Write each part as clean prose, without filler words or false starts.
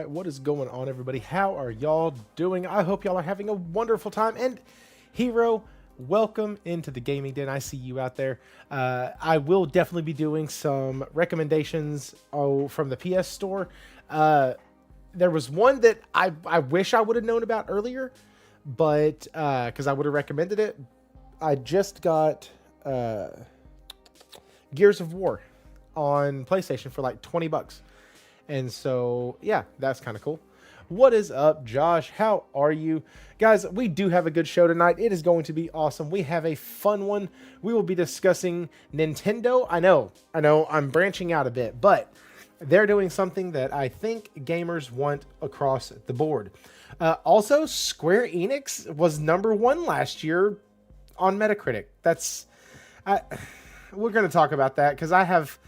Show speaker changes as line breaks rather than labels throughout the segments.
right, what is going on, everybody? How are y'all doing? I hope y'all are having a wonderful time. And Hero, welcome into the gaming den. I see you out there. I will definitely be doing some recommendations from the PS Store. There was one that I wish I would have known about earlier, but because I would have recommended it. I just got Gears of War on PlayStation for like $20. And so, yeah, that's kind of cool. What is up, Josh? How are you? Guys, we do have a good show tonight. It is going to be awesome. We have a fun one. We will be discussing Nintendo. I know, I'm branching out a bit, but they're doing something that I think gamers want across the board. Also, Square Enix was #1 last year on Metacritic. We're going to talk about that because I have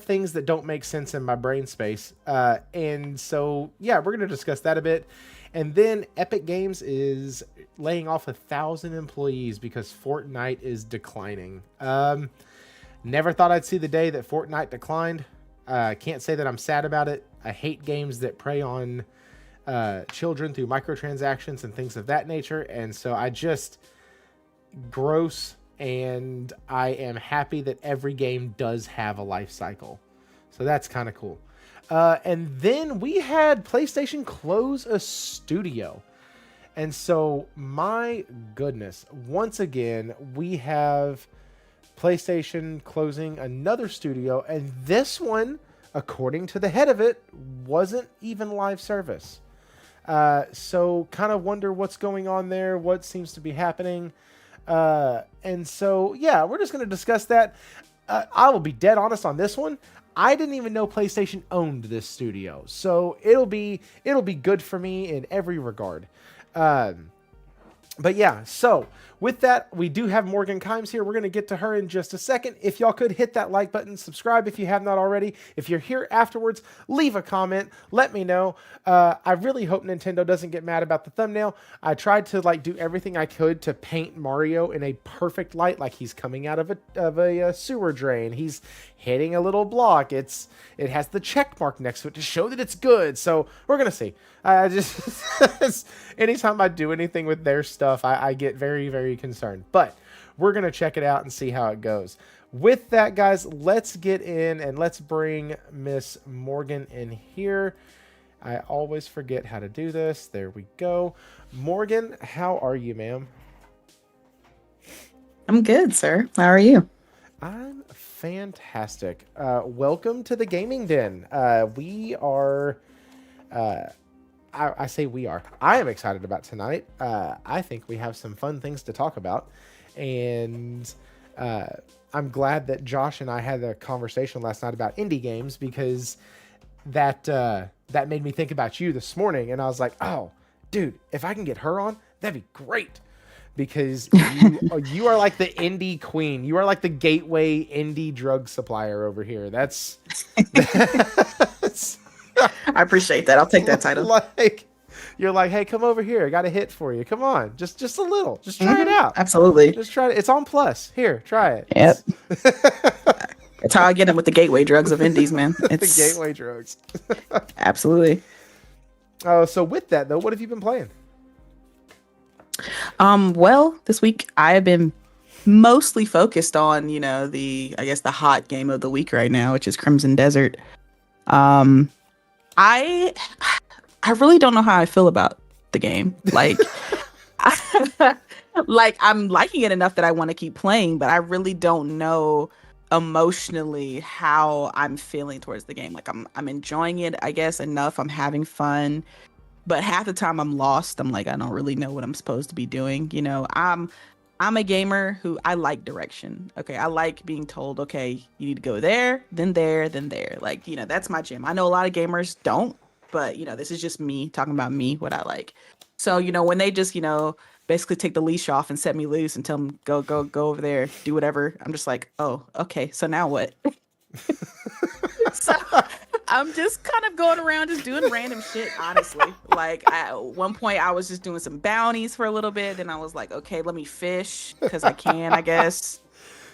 things that don't make sense in my brain space. And so, yeah, we're going to discuss that a bit. And then Epic Games is laying off 1,000 employees because Fortnite is declining. Never thought I'd see the day that Fortnite declined. Can't say that I'm sad about it. I hate games that prey on children through microtransactions and things of that nature. And so gross. And I am happy that every game does have a life cycle. So that's kind of cool. And then we had PlayStation close a studio. And so, my goodness, once again, we have PlayStation closing another studio. And this one, according to the head of it, wasn't even live service. So kind of wonder what's going on there, what seems to be happening. And so, yeah, we're just going to discuss that. I will be dead honest on this one. I didn't even know PlayStation owned this studio, so it'll be good for me in every regard. But yeah, so with that, we do have Morghan Kimes here. We're going to get to her in just a second. If y'all could hit that like button, subscribe if you have not already. If you're here afterwards, leave a comment. Let me know. I really hope Nintendo doesn't get mad about the thumbnail. I tried to do everything I could to paint Mario in a perfect light, like he's coming out of a sewer drain. He's hitting a little block. It has the check mark next to it to show that it's good. So we're going to see. I just anytime I do anything with their stuff, I get very, very concerned. But we're going to check it out and see how it goes. With that, guys, let's get in and let's bring Miss Morghan in here. I always forget how to do this. There we go. Morghan, how are you, ma'am?
I'm good, sir. How are you?
I'm fantastic. Welcome to the Gaming Den. We are... I say we are. I am excited about tonight. I think we have some fun things to talk about. And I'm glad that Josh and I had a conversation last night about indie games because that made me think about you this morning. And I was like, oh, dude, if I can get her on, that'd be great. Because you are like the indie queen. You are like the gateway indie drug supplier over here. That's
I appreciate that. I'll take that title.
You're like, hey, come over here. I got a hit for you. Come on. Just a little. Just try it out.
Absolutely.
Just try it. It's on Plus. Here, try it.
Yep. That's how I get them with the gateway drugs of indies, man. It's
the gateway drugs.
Absolutely.
So with that, though, what have you been playing?
Well, this week I have been mostly focused on, the hot game of the week right now, which is Crimson Desert. I really don't know how I feel about the game. I'm liking it enough that I want to keep playing, but I really don't know emotionally how I'm feeling towards the game. I'm enjoying it, I guess, enough. I'm having fun, but half the time I'm lost. I'm like, I don't really know what I'm supposed to be doing. I'm a gamer who I like direction. Okay, I like being told, okay, you need to go there, then there, then there. That's my jam. I know a lot of gamers don't, but this is just me talking about me, what I like. So, when they just, basically take the leash off and set me loose and tell them go over there, do whatever. I'm just like, oh, okay. So now what? So I'm just kind of going around just doing random shit, honestly. At one point I was just doing some bounties for a little bit. Then I was like, okay, let me fish because I can, I guess.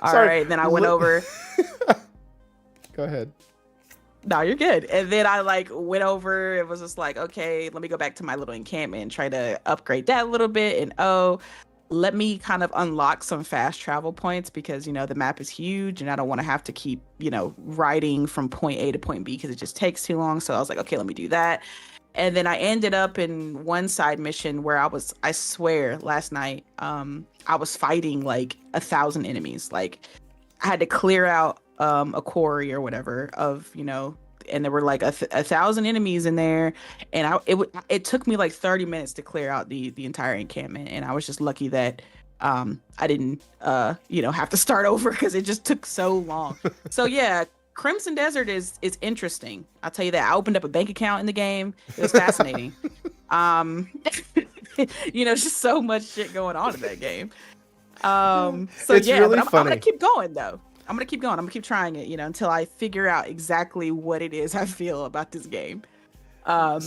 All right. Then I went over.
Go ahead.
No, you're good. And then I like went over. It was just like, okay, let me go back to my little encampment and try to upgrade that a little bit. And let me kind of unlock some fast travel points because the map is huge and I don't want to have to keep riding from point A to point B because it just takes too long. So I was like, okay, let me do that. And then I ended up in one side mission where I swear last night, I was fighting like 1,000 enemies. Like I had to clear out a quarry or whatever and there were like 1,000 enemies in there, and it took me like 30 minutes to clear out the entire encampment, and I was just lucky that I didn't have to start over because it just took so long. So yeah, Crimson Desert is interesting. I'll tell you that. I opened up a bank account in the game. It was fascinating. Just so much shit going on in that game. So
it's
yeah,
really
but I'm
funny.
gonna keep going though. I'm gonna keep going. I'm gonna keep trying it, until I figure out exactly what it is I feel about this game. But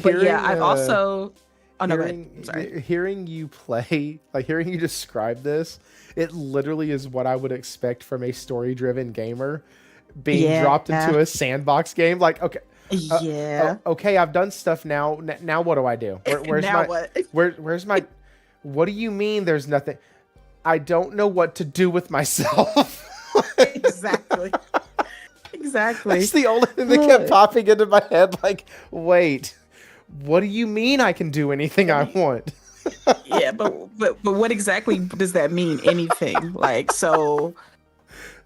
yeah, I've also. Oh no, go ahead. I'm sorry.
Hearing you play, like hearing you describe this, it literally is what I would expect from a story-driven gamer being dropped into a sandbox game. Like, okay, okay, I've done stuff now. Now what do I do? Where's
now
my?
what?
Where's my? What do you mean? There's nothing. I don't know what to do with myself.
Exactly.
That's the only thing that kept popping into my head. Like, wait, what do you mean I can do anything I want?
Yeah, but what exactly does that mean? Anything? Like, so,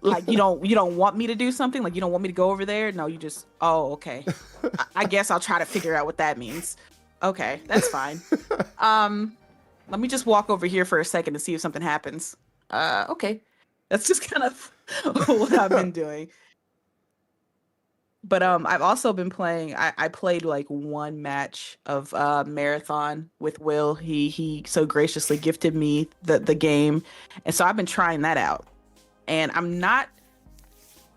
like you don't want me to do something? Like you don't want me to go over there? No, you just. Oh, okay. I guess I'll try to figure out what that means. Okay, that's fine. Let me just walk over here for a second to see if something happens. Okay. That's just kind of what I've been doing. But I've also been playing. I played like one match of Marathon with Will. He so graciously gifted me the game, and so I've been trying that out. And I'm not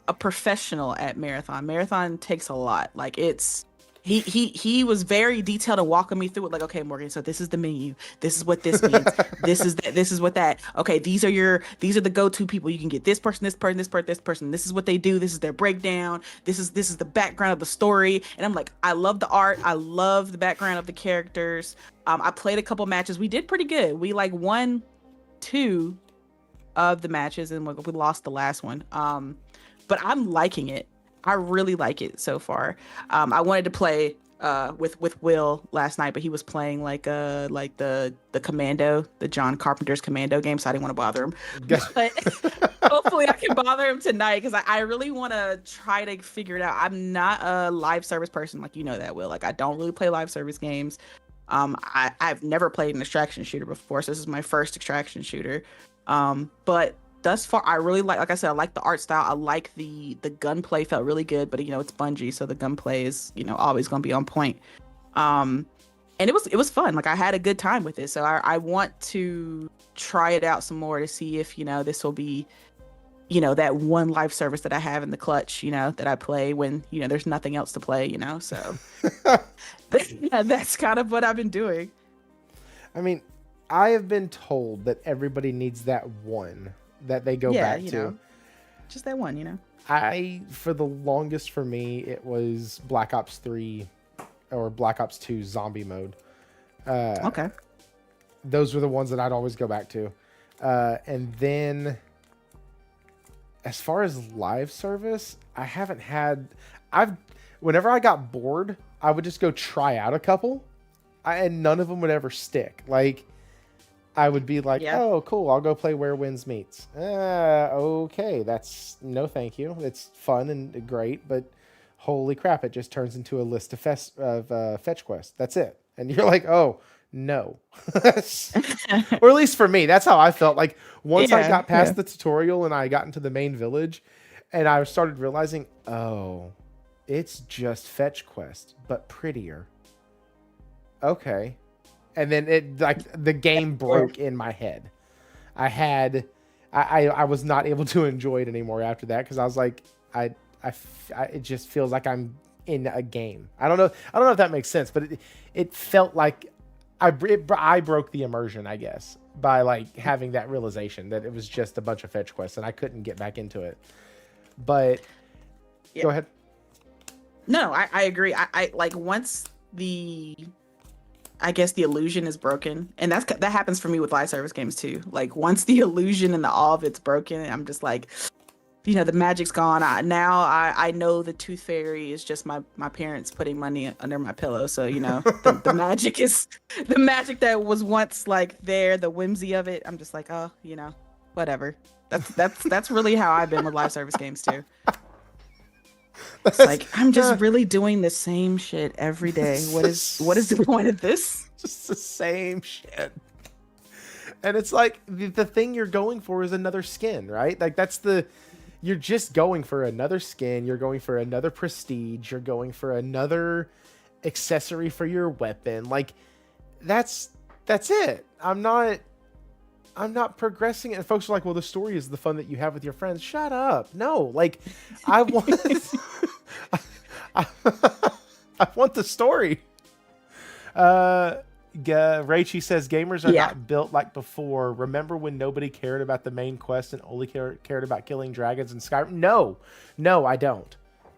a professional at Marathon. Marathon takes a lot. Like it's he was very detailed and walking me through it. Like, okay, Morgan, so this is the menu. This is what this means. This is that. This is what that. Okay, these are the go-to people. You can get this person, this person, this person, this person. This is what they do. This is their breakdown. This is the background of the story. And I'm like, I love the art. I love the background of the characters. I played a couple matches. We did pretty good. We like won 2 of the matches, and we lost the last one. But I'm liking it. I really like it so far. I wanted to play with Will last night, but he was playing like the Commando, the John Carpenter's Commando game, so I didn't want to bother him. But hopefully I can bother him tonight because I really want to try to figure it out. I'm not a live service person, like that, Will. Like I don't really play live service games. I've never played an extraction shooter before, so this is my first extraction shooter. But thus far, I really like I said, I like the art style. I like the gunplay felt really good, but it's Bungie, so the gunplay is always gonna be on point. And it was fun. Like I had a good time with it, so I want to try it out some more to see if this will be that one live service that I have in the clutch, that I play when there's nothing else to play, so that's kind of what I've been doing.
I mean, I have been told that everybody needs that one that they go back to.
Just that one,
for the longest for me, it was Black Ops 3 or Black Ops 2 zombie mode.
Okay.
Those were the ones that I'd always go back to. And then as far as live service, I haven't had... Whenever I got bored, I would just go try out a couple. And none of them would ever stick. Like... I would be like, oh, cool, I'll go play Where Winds Meets. Okay, that's no thank you. It's fun and great, but holy crap, it just turns into a list of fetch quests. That's it. And you're like, oh, no. Or at least for me, that's how I felt. Like, once I got past the tutorial and I got into the main village, and I started realizing, oh, it's just fetch quest, but prettier. Okay. And then the game broke in my head. I was not able to enjoy it anymore after that because I was like, it just feels like I'm in a game. I don't know if that makes sense, but it felt like I broke the immersion, I guess, by like having that realization that it was just a bunch of fetch quests and I couldn't get back into it. But go ahead.
No, I agree. I like once the I guess the illusion is broken, and that happens for me with live service games too. Like once the illusion and the awe of it's broken, I'm just like, the magic's gone. I know the tooth fairy is just my parents putting money under my pillow. So the magic is the magic that was once like there, the whimsy of it. I'm just like, oh, whatever. That's really how I've been with live service games too. It's like I'm just really doing the same shit every day. What is the point of this?
Just the same shit. And it's like the thing you're going for is another skin, right? Like you're just going for another skin, you're going for another prestige, you're going for another accessory for your weapon. Like that's it. I'm not progressing it. And folks are like, well, the story is the fun that you have with your friends. Shut up. No, like I want I want the story. Rachie says gamers are not built like before. Remember when nobody cared about the main quest and only cared about killing dragons in Skyrim? No, I don't.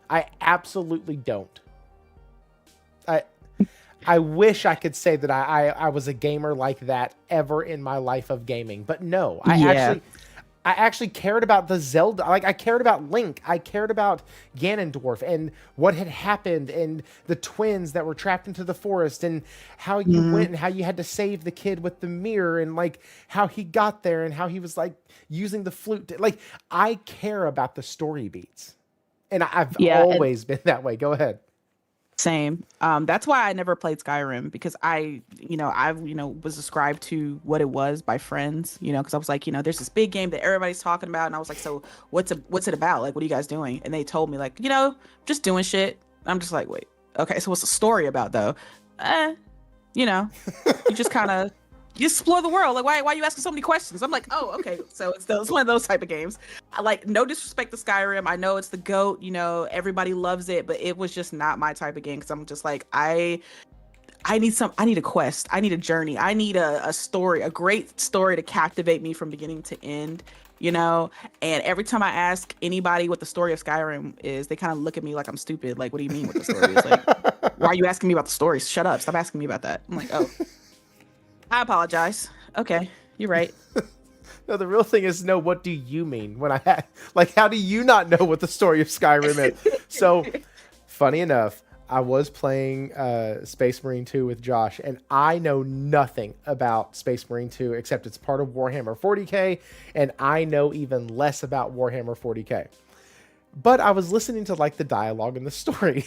I absolutely don't. I wish I could say that I was a gamer like that ever in my life of gaming, but no, I actually cared about the Zelda. Like I cared about Link. I cared about Ganondorf and what had happened and the twins that were trapped into the forest and how you went and how you had to save the kid with the mirror and like how he got there and how he was like using the flute. Like I care about the story beats, and I've always been that way. Go ahead.
Same. That's why I never played Skyrim, because I was ascribed to what it was by friends, because I was like, there's this big game that everybody's talking about. And I was like, so what's it about? Like, what are you guys doing? And they told me like, just doing shit. I'm just like, wait, okay. So what's the story about though? You just kind of, you explore the world. Like, why are you asking so many questions? I'm like, oh, okay. So it's one of those type of games. I like, no disrespect to Skyrim. I know it's the GOAT, everybody loves it, but it was just not my type of game. Cause I'm just like, I need a quest. I need a journey. I need a story, a great story to captivate me from beginning to end, and every time I ask anybody what the story of Skyrim is, they kind of look at me like I'm stupid. Like, what do you mean what the story is? Like, why are you asking me about the story? Shut up. Stop asking me about that. I'm like, oh. I apologize. Okay, you're right.
No, the real thing is, no, what do you mean when how do you not know what the story of Skyrim is? So, funny enough, I was playing Space Marine 2 with Josh, and I know nothing about Space Marine 2 except it's part of Warhammer 40K, and I know even less about Warhammer 40K. But I was listening to like the dialogue and the story,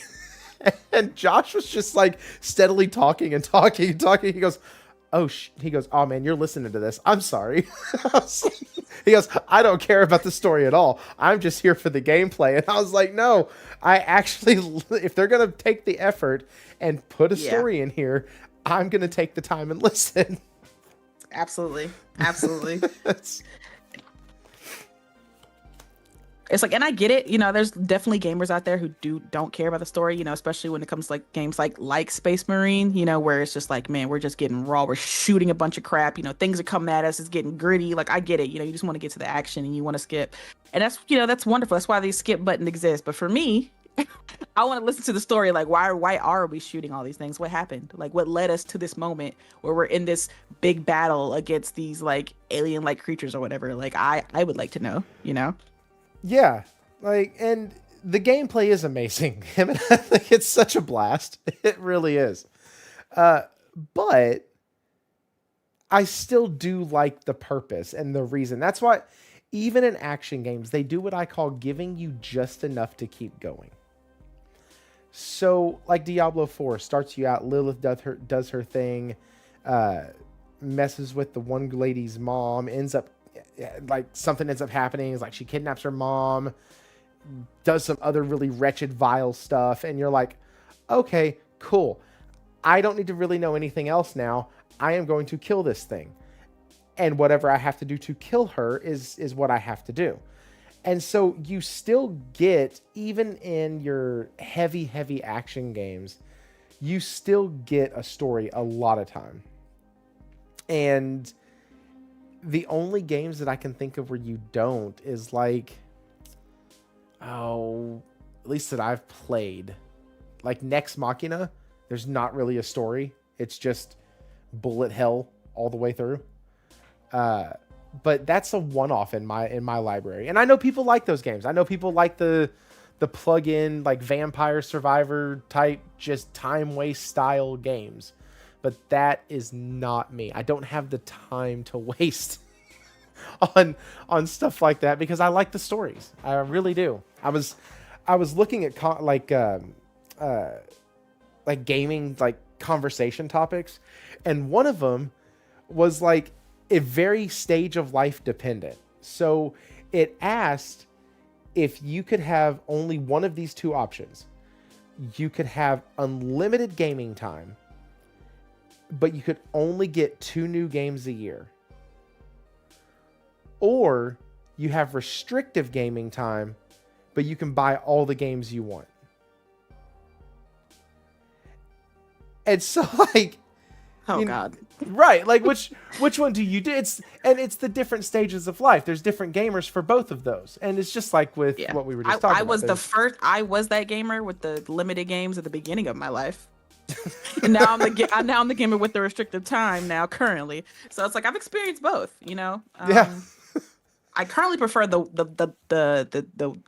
and Josh was just like steadily talking and talking and talking. He goes, oh man, you're listening to this. I'm sorry. He goes, I don't care about the story at all. I'm just here for the gameplay. And I was like, no, I actually, if they're going to take the effort and put a story in here, I'm going to take the time and listen.
Absolutely. It's like, and I get it, there's definitely gamers out there who don't care about the story, especially when it comes to like games like Space Marine, where it's just like, man, we're just getting raw, we're shooting a bunch of crap, things are coming at us, it's getting gritty. Like, I get it, you just want to get to the action and you want to skip. And that's, that's wonderful. That's why the skip button exists. But for me, I want to listen to the story. Like, why are we shooting all these things? What happened? Like, what led us to this moment where we're in this big battle against these like alien-like creatures or whatever? Like, I would like to know,
Yeah, like, and the gameplay is amazing. I mean, I think it's such a blast. It really is. But I still do like the purpose and the reason. That's why even in action games, they do what I call giving you just enough to keep going. So like Diablo 4 starts you out, Lilith does her thing, messes with the one lady's mom, ends up like something ends up happening. Is like she kidnaps her mom, does some other really wretched, vile stuff, and you're like, okay, cool. I don't need to really know anything else now. I am going to kill this thing, and whatever I have to do to kill her is what I have to do. And so you still get, even in your heavy action games, you still get a story a lot of time. And the only games that I can think of where you don't is like, at least that I've played, like Nex Machina, there's not really a story. It's just bullet hell all the way through. But that's a one-off in my library. And I know people like those games. I know people like the plug-in like Vampire Survivor type, just time waste style games. But that is not me. I don't have the time to waste on stuff like that because I like the stories. I really do. I was looking at gaming like conversation topics, and one of them was like a very stage of life dependent. So it asked if you could have only one of these two options. You could have unlimited gaming time, but you could only get 2 new games a year. Or you have restrictive gaming time, but you can buy all the games you want. And so like,
oh God,
right? Like which one do you do? It's the different stages of life. There's different gamers for both of those, and it's just like with what we were just talking about.
I was that gamer with the limited games at the beginning of my life. And now I'm the gamer with the restricted time now currently. So it's like I've experienced both, you know.
Yeah.
I currently prefer the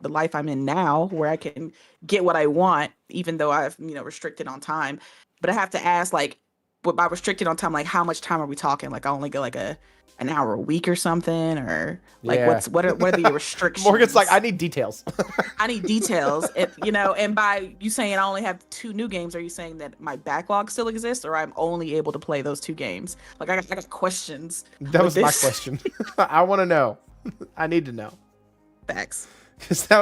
life I'm in now, where I can get what I want, even though I've restricted on time. But I have to ask, like, but by restricted on time, like how much time are we talking? Like I only get like an hour a week or something, or like what are the restrictions?
Morgan's like, I need details.
I need details. And by you saying I only have 2 new games, are you saying that my backlog still exists, or I'm only able to play those 2 games? Like I got questions.
That was my question. I want to know. I need to know.
Facts.
Because that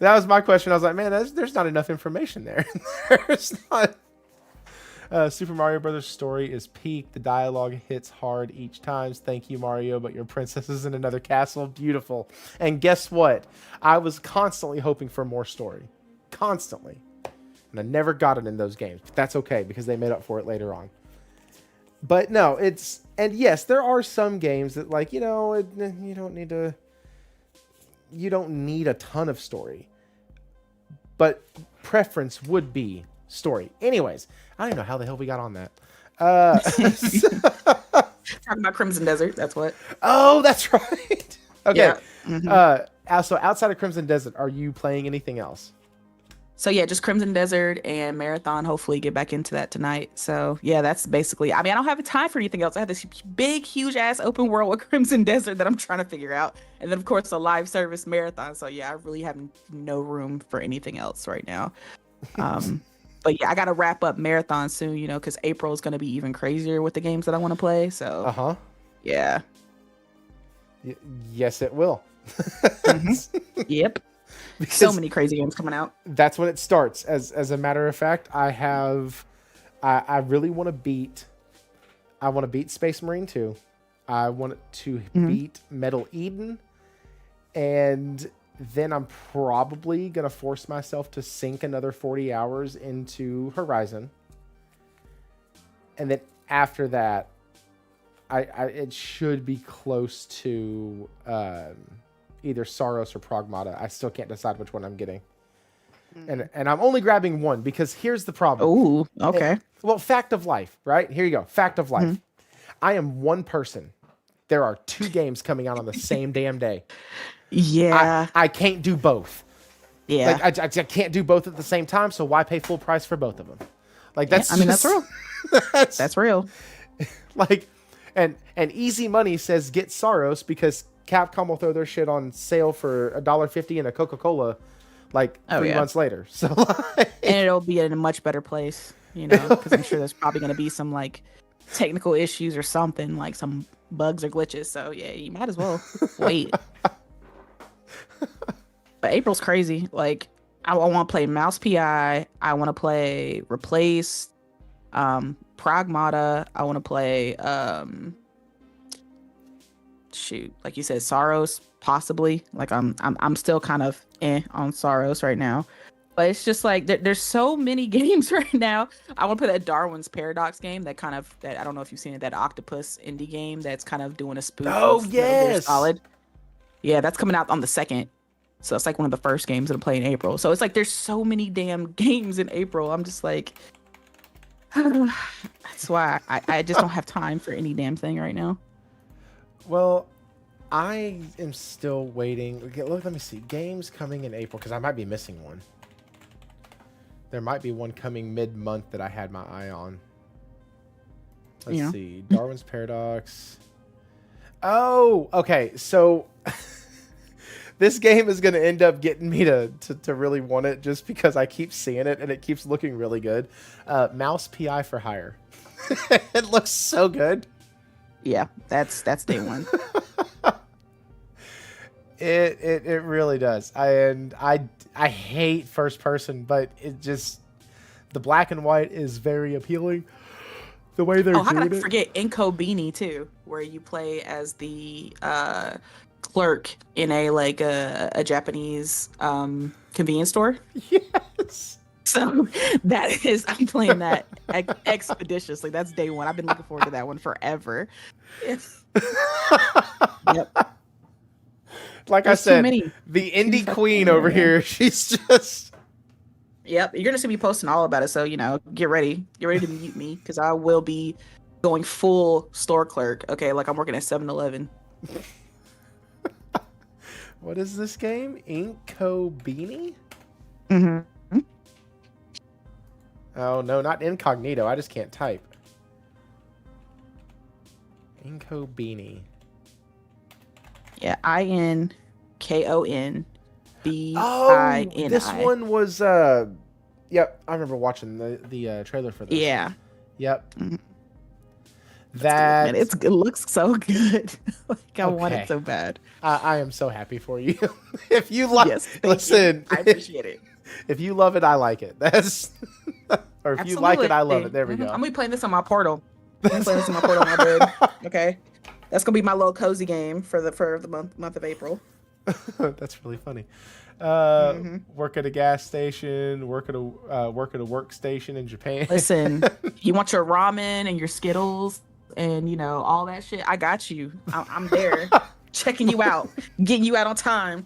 was my question. I was like, man, there's not enough information there. There's not. Super Mario Brothers story is peak. The dialogue hits hard each time. Thank you, Mario, but your princess is in another castle. Beautiful. And guess what? I was constantly hoping for more story. Constantly. And I never got it in those games. But that's okay, because they made up for it later on. But no, and yes, there are some games that, like, you don't need a ton of story. But preference would be story. Anyways, I don't even know how the hell we got on that.
Talking about Crimson Desert, that's what.
Oh, that's right. Okay.
Yeah. Mm-hmm.
So outside of Crimson Desert, are you playing anything else?
So yeah, just Crimson Desert and Marathon. Hopefully get back into that tonight. So yeah, that's basically, I mean, I don't have time for anything else. I have this big, huge ass open world with Crimson Desert that I'm trying to figure out. And then of course a live service Marathon. So yeah, I really have no room for anything else right now. But yeah, I got to wrap up Marathon soon, because April is going to be even crazier with the games that I want to play. So yeah.
Yes, it will.
Mm-hmm. Yep. Because so many crazy games coming out.
That's when it starts. As a matter of fact, I really want to beat. I want to beat Space Marine 2. I want to beat Metal Eden, and then I'm probably gonna force myself to sink another 40 hours into Horizon, and then after that, it should be close to either Saros or Pragmata. I still can't decide which one I'm getting. And I'm only grabbing one because here's the problem.
Oh, okay.
Fact of life, right? Here you go. Fact of life. I am one person. There are 2 games coming out on the same damn day.
Yeah.
I can't do both.
Yeah.
Like I can't do both at the same time, so why pay full price for both of them? Like that's
that's real. That's real.
Like and Easy Money says get Saros because Capcom will throw their shit on sale for $1.50 and a Coca-Cola like 3 months later. So
and it'll be in a much better place, because I'm sure there's probably going to be some like technical issues or something, like some bugs or glitches. So yeah, you might as well wait. But April's crazy. Like I want to play Mouse PI. I want to play Replace, Pragmata. I want to play like you said, Saros, possibly. Like I'm still kind of on Saros right now, but it's just like there's so many games right now. I want to play that Darwin's Paradox game, that I don't know if you've seen it, that octopus indie game that's kind of doing a spoof.
Oh yes,
Solid. Yeah, that's coming out on the 2nd. So it's like one of the first games that I play in April. So it's like there's so many damn games in April. I'm just like, that's why I just don't have time for any damn thing right now.
Well, I am still waiting. Okay, look, let me see. Games coming in April, because I might be missing one. There might be one coming mid-month that I had my eye on. Let's see. Darwin's Paradox. Oh, okay. So this game is going to end up getting me to really want it just because I keep seeing it and it keeps looking really good. Mouse PI for Hire. It looks so good.
Yeah, that's day one.
It really does. I hate first person, but it just, the black and white is very appealing. The way they're doing it.
How could I forget Inko Beanie too, where you play as the clerk in a Japanese convenience store.
Yes.
So I'm playing that expeditiously. That's day one. I've been looking forward to that one forever. Yes. Yep.
Like I said, the indie queen over here, she's just...
Yep, you're gonna see me posting all about it, so get ready to mute me, because I will be going full store clerk. Okay, like I'm working at 7-Eleven.
What is this game? Inko Beanie?
Mm-hmm.
Oh no, not incognito. I just can't type. Inko Beanie.
Yeah, INKONBINI.
Oh, this one was yep, I remember watching the trailer for this.
Yeah.
Yep.
Mm-hmm.
That
it looks so good. Like I want it so bad.
I am so happy for you. If you like,
yes,
listen,
I appreciate it.
If you love it, I like it. That's or if you like it, I love it. There we go.
I'm gonna be playing this on my Portal. I'm playing this on my Portal on my bed. Okay, that's gonna be my little cozy game for the month of April.
That's really funny. Work at a gas station, work at a workstation in Japan.
Listen, you want your ramen and your Skittles and all that shit. I got you. I'm there, checking you out, getting you out on time.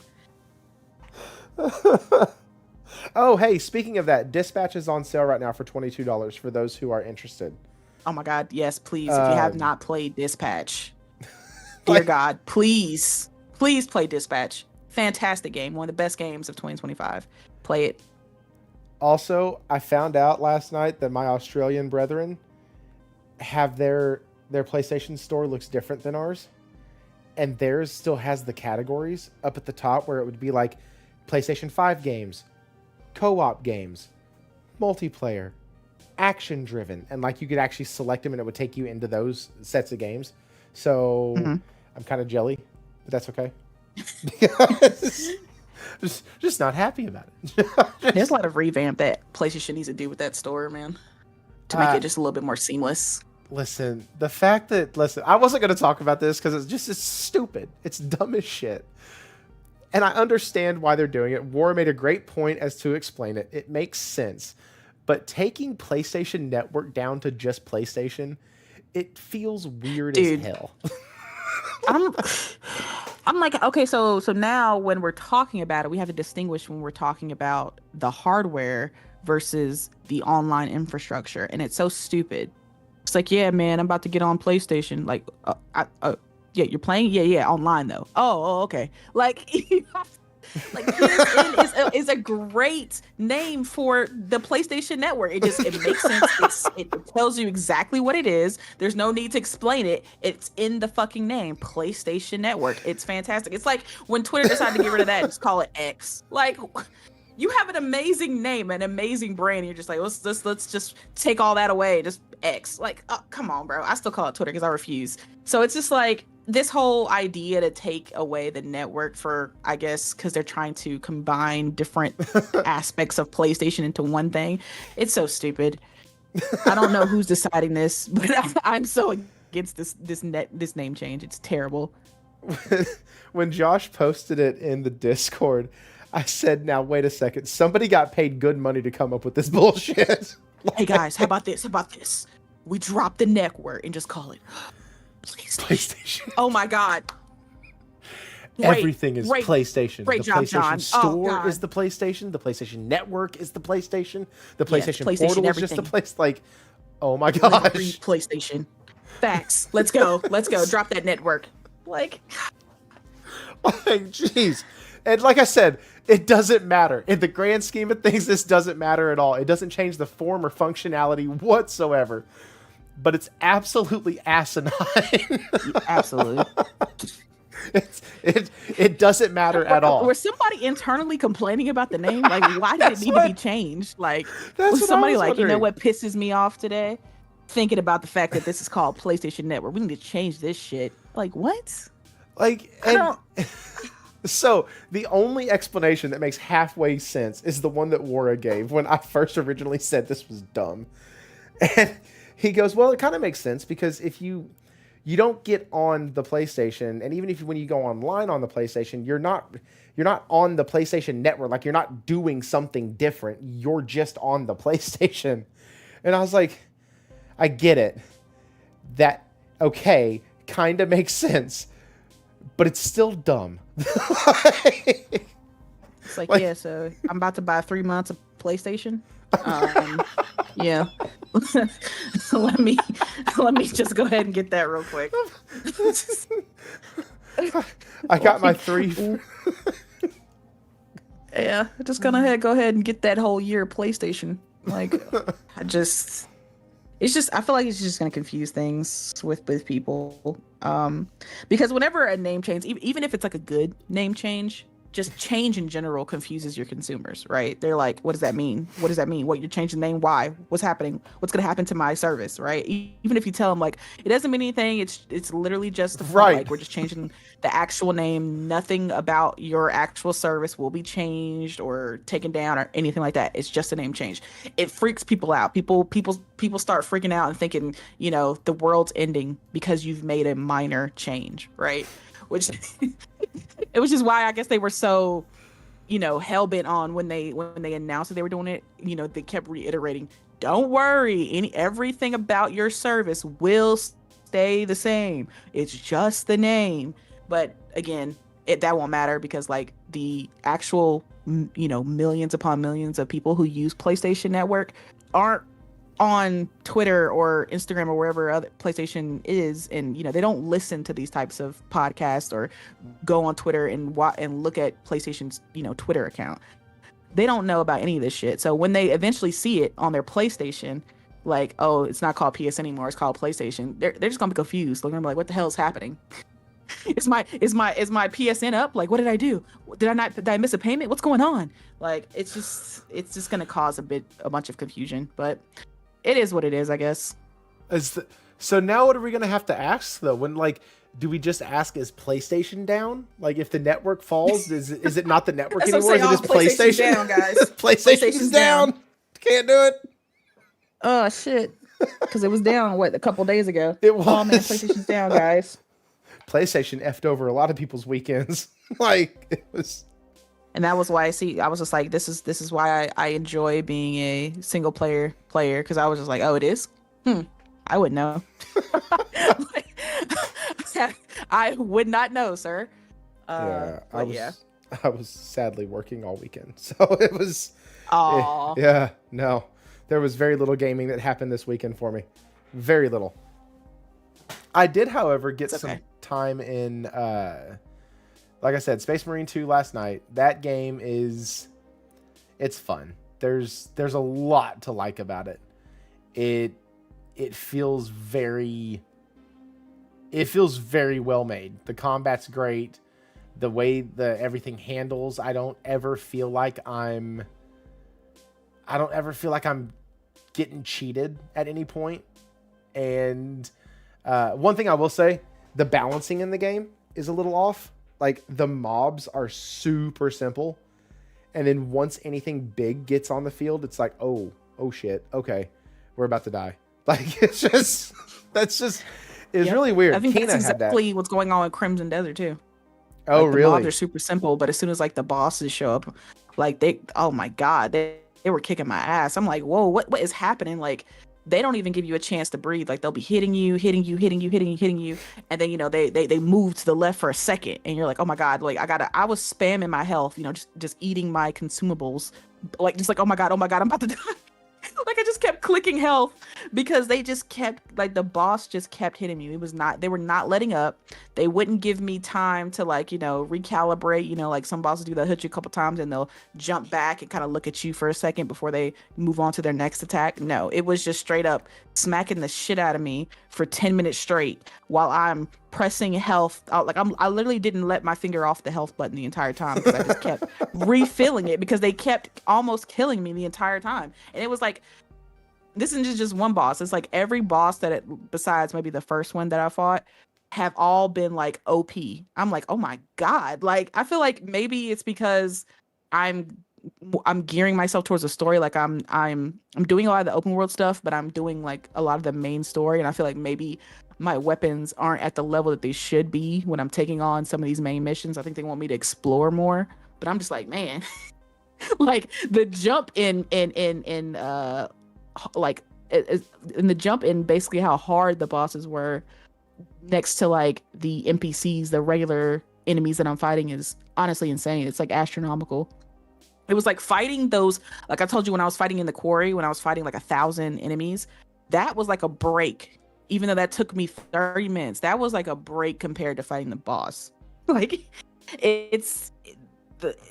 Oh, hey, speaking of that, Dispatch is on sale right now for $22 for those who are interested.
Oh my God, yes, please. If you have not played Dispatch, dear God, please play Dispatch. Fantastic game. One of the best games of 2025. Play it.
Also, I found out last night that my Australian brethren have their PlayStation store looks different than ours. And theirs still has the categories up at the top where it would be like PlayStation 5 games, co-op games, multiplayer, action-driven. And like you could actually select them and it would take you into those sets of games. So I'm kind of jelly, but that's okay. just not happy about it.
There's a lot of revamp that PlayStation needs to do with that store, man, to make it just a little bit more seamless.
Listen, the fact that I wasn't going to talk about this because it's stupid. It's dumb as shit. And I understand why they're doing it. War made a great point as to explain it. It makes sense. But taking PlayStation Network down to just PlayStation, it feels weird as hell.
I'm like, okay, so now when we're talking about it, we have to distinguish when we're talking about the hardware versus the online infrastructure. And it's so stupid. It's like, yeah, man, I'm about to get on PlayStation. Like, yeah, you're playing? Yeah, online though. Oh, okay. Like, like PSN is a great name for the PlayStation Network. It makes sense. It tells you exactly what it is. There's no need to explain it. It's in the fucking name, PlayStation Network. It's fantastic. It's like when Twitter decided to get rid of that, just call it X. Like, you have an amazing name, an amazing brand. And you're just like, let's just take all that away. Just X. Like, oh, come on, bro. I still call it Twitter because I refuse. So it's just like this whole idea to take away the network for, I guess, because they're trying to combine different aspects of PlayStation into one thing. It's so stupid. I don't know who's deciding this, but I'm so against this name change. It's terrible.
When Josh posted it in the Discord, I said, now, wait a second. Somebody got paid good money to come up with this bullshit.
Hey, guys, how about this? We drop the network and just call it PlayStation. Oh, my God.
Everything is
great,
PlayStation.
great
The
job,
PlayStation
John.
Store is the PlayStation. The PlayStation Network is the PlayStation. The PlayStation Portal is just the place. Like, oh my gosh.
PlayStation. Facts. Let's go. Let's go. Drop that network. Like,
jeez. And like I said, it doesn't matter. In the grand scheme of things, this doesn't matter at all. It doesn't change the form or functionality whatsoever. But it's absolutely asinine.
Absolutely.
It doesn't matter at all.
Was somebody internally complaining about the name? Like, why did it need to be changed? Like, was somebody like, you know what pisses me off today? Thinking about the fact that this is called PlayStation Network. We need to change this shit. Like, what?
Like, and so the only explanation that makes halfway sense is the one that Wara gave when I first originally said this was dumb. And he goes, well, it kind of makes sense because if you don't get on the PlayStation, and even if when you go online on the PlayStation, you're not on the PlayStation Network. Like, you're not doing something different. You're just on the PlayStation. And I was like, I get it. That, okay, kind of makes sense. But it's still dumb.
It's like, yeah, so I'm about to buy 3 months of PlayStation. Yeah. let me just go ahead and get that real quick.
I got my 3.
Yeah, just gonna go ahead and get that whole year of PlayStation. Like, I feel like it's just gonna confuse things with people. Because whenever a name change, even if it's like a good name change, just change in general confuses your consumers, right? They're like, what does that mean? What does that mean? What, you're changing the name? Why? What's happening? What's going to happen to my service, right? Even if you tell them like, it doesn't mean anything. It's literally just the
right.
Like, we're just changing the actual name. Nothing about your actual service will be changed or taken down or anything like that. It's just a name change. It freaks people out. People start freaking out and thinking, you know, the world's ending because you've made a minor change, right? Which it was just why I guess they were so, you know, hell bent on when they announced that they were doing it. You know, they kept reiterating, "Don't worry, everything about your service will stay the same. It's just the name." But again, that won't matter because like the actual, you know, millions upon millions of people who use PlayStation Network aren't on Twitter or Instagram or wherever other PlayStation is, and you know, they don't listen to these types of podcasts or go on Twitter and look at PlayStation's, you know, Twitter account. They don't know about any of this shit. So when they eventually see it on their PlayStation, like, oh, it's not called PS anymore, it's called PlayStation, they're just gonna be confused. They're gonna be like, what the hell is happening? Is my PSN up? Like, what did I do? Did I miss a payment? What's going on? Like, it's just gonna cause a bunch of confusion, but it is what it is, I guess.
So now what are we going to have to ask, though? When, like, do we just ask, is PlayStation down? Like, if the network falls, is it not the network anymore? Is it just PlayStation?
Down, guys.
PlayStation's down. Can't do it.
Oh, shit. Because it was down, a couple days ago.
It was.
Oh, man, PlayStation's down, guys.
PlayStation effed over a lot of people's weekends. Like, it was...
And that was why I was just like, this is why I enjoy being a single player, because I was just like, oh, it is? I wouldn't know. I would not know, sir.
I was sadly working all weekend. So it was...
Aww.
No. There was very little gaming that happened this weekend for me. Very little. I did, however, get some time in... like I said, Space Marine 2 last night. That game it's fun. There's a lot to like about it. It feels very well made. The combat's great. The way everything handles, I don't ever feel like I'm getting cheated at any point. And one thing I will say, the balancing in the game is a little off. Like, the mobs are super simple. And then once anything big gets on the field, it's like, oh shit. Okay. We're about to die. Like, it's really weird.
I think that's exactly what's going on with Crimson Desert too.
Oh,
like,
really?
The mobs are super simple, but as soon as like the bosses show up, like oh my God, they were kicking my ass. I'm like, whoa, what is happening? Like, they don't even give you a chance to breathe. Like they'll be hitting you, and then they move to the left for a second, and you're like, oh my god, like I was spamming my health, just eating my consumables, like just like oh my god, I'm about to die. Like I just kept clicking health because they just kept like the boss just kept hitting me. They were not letting up. They wouldn't give me time to like, recalibrate, like some bosses do, they'll hit you a couple times and they'll jump back and kind of look at you for a second before they move on to their next attack. No, it was just straight up smacking the shit out of me for 10 minutes straight while I'm pressing health. I literally didn't let my finger off the health button the entire time because I just kept refilling it because they kept almost killing me the entire time. And it was like, this isn't just one boss. It's like every boss besides maybe the first one that I fought have all been like OP. I'm like, oh my god. Like I feel like maybe it's because I'm gearing myself towards a story. Like I'm doing a lot of the open world stuff, but I'm doing like a lot of the main story. And I feel like maybe my weapons aren't at the level that they should be when I'm taking on some of these main missions. I think they want me to explore more, but I'm just like, man, like the jump in like in the jump in basically how hard the bosses were next to like the NPCs, the regular enemies that I'm fighting is honestly insane. It's like astronomical. It was like fighting those, like I told you when I was fighting in the quarry, when I was fighting like 1,000 enemies, that was like a break. Even though that took me 30 minutes, that was like a break compared to fighting the boss. Like it's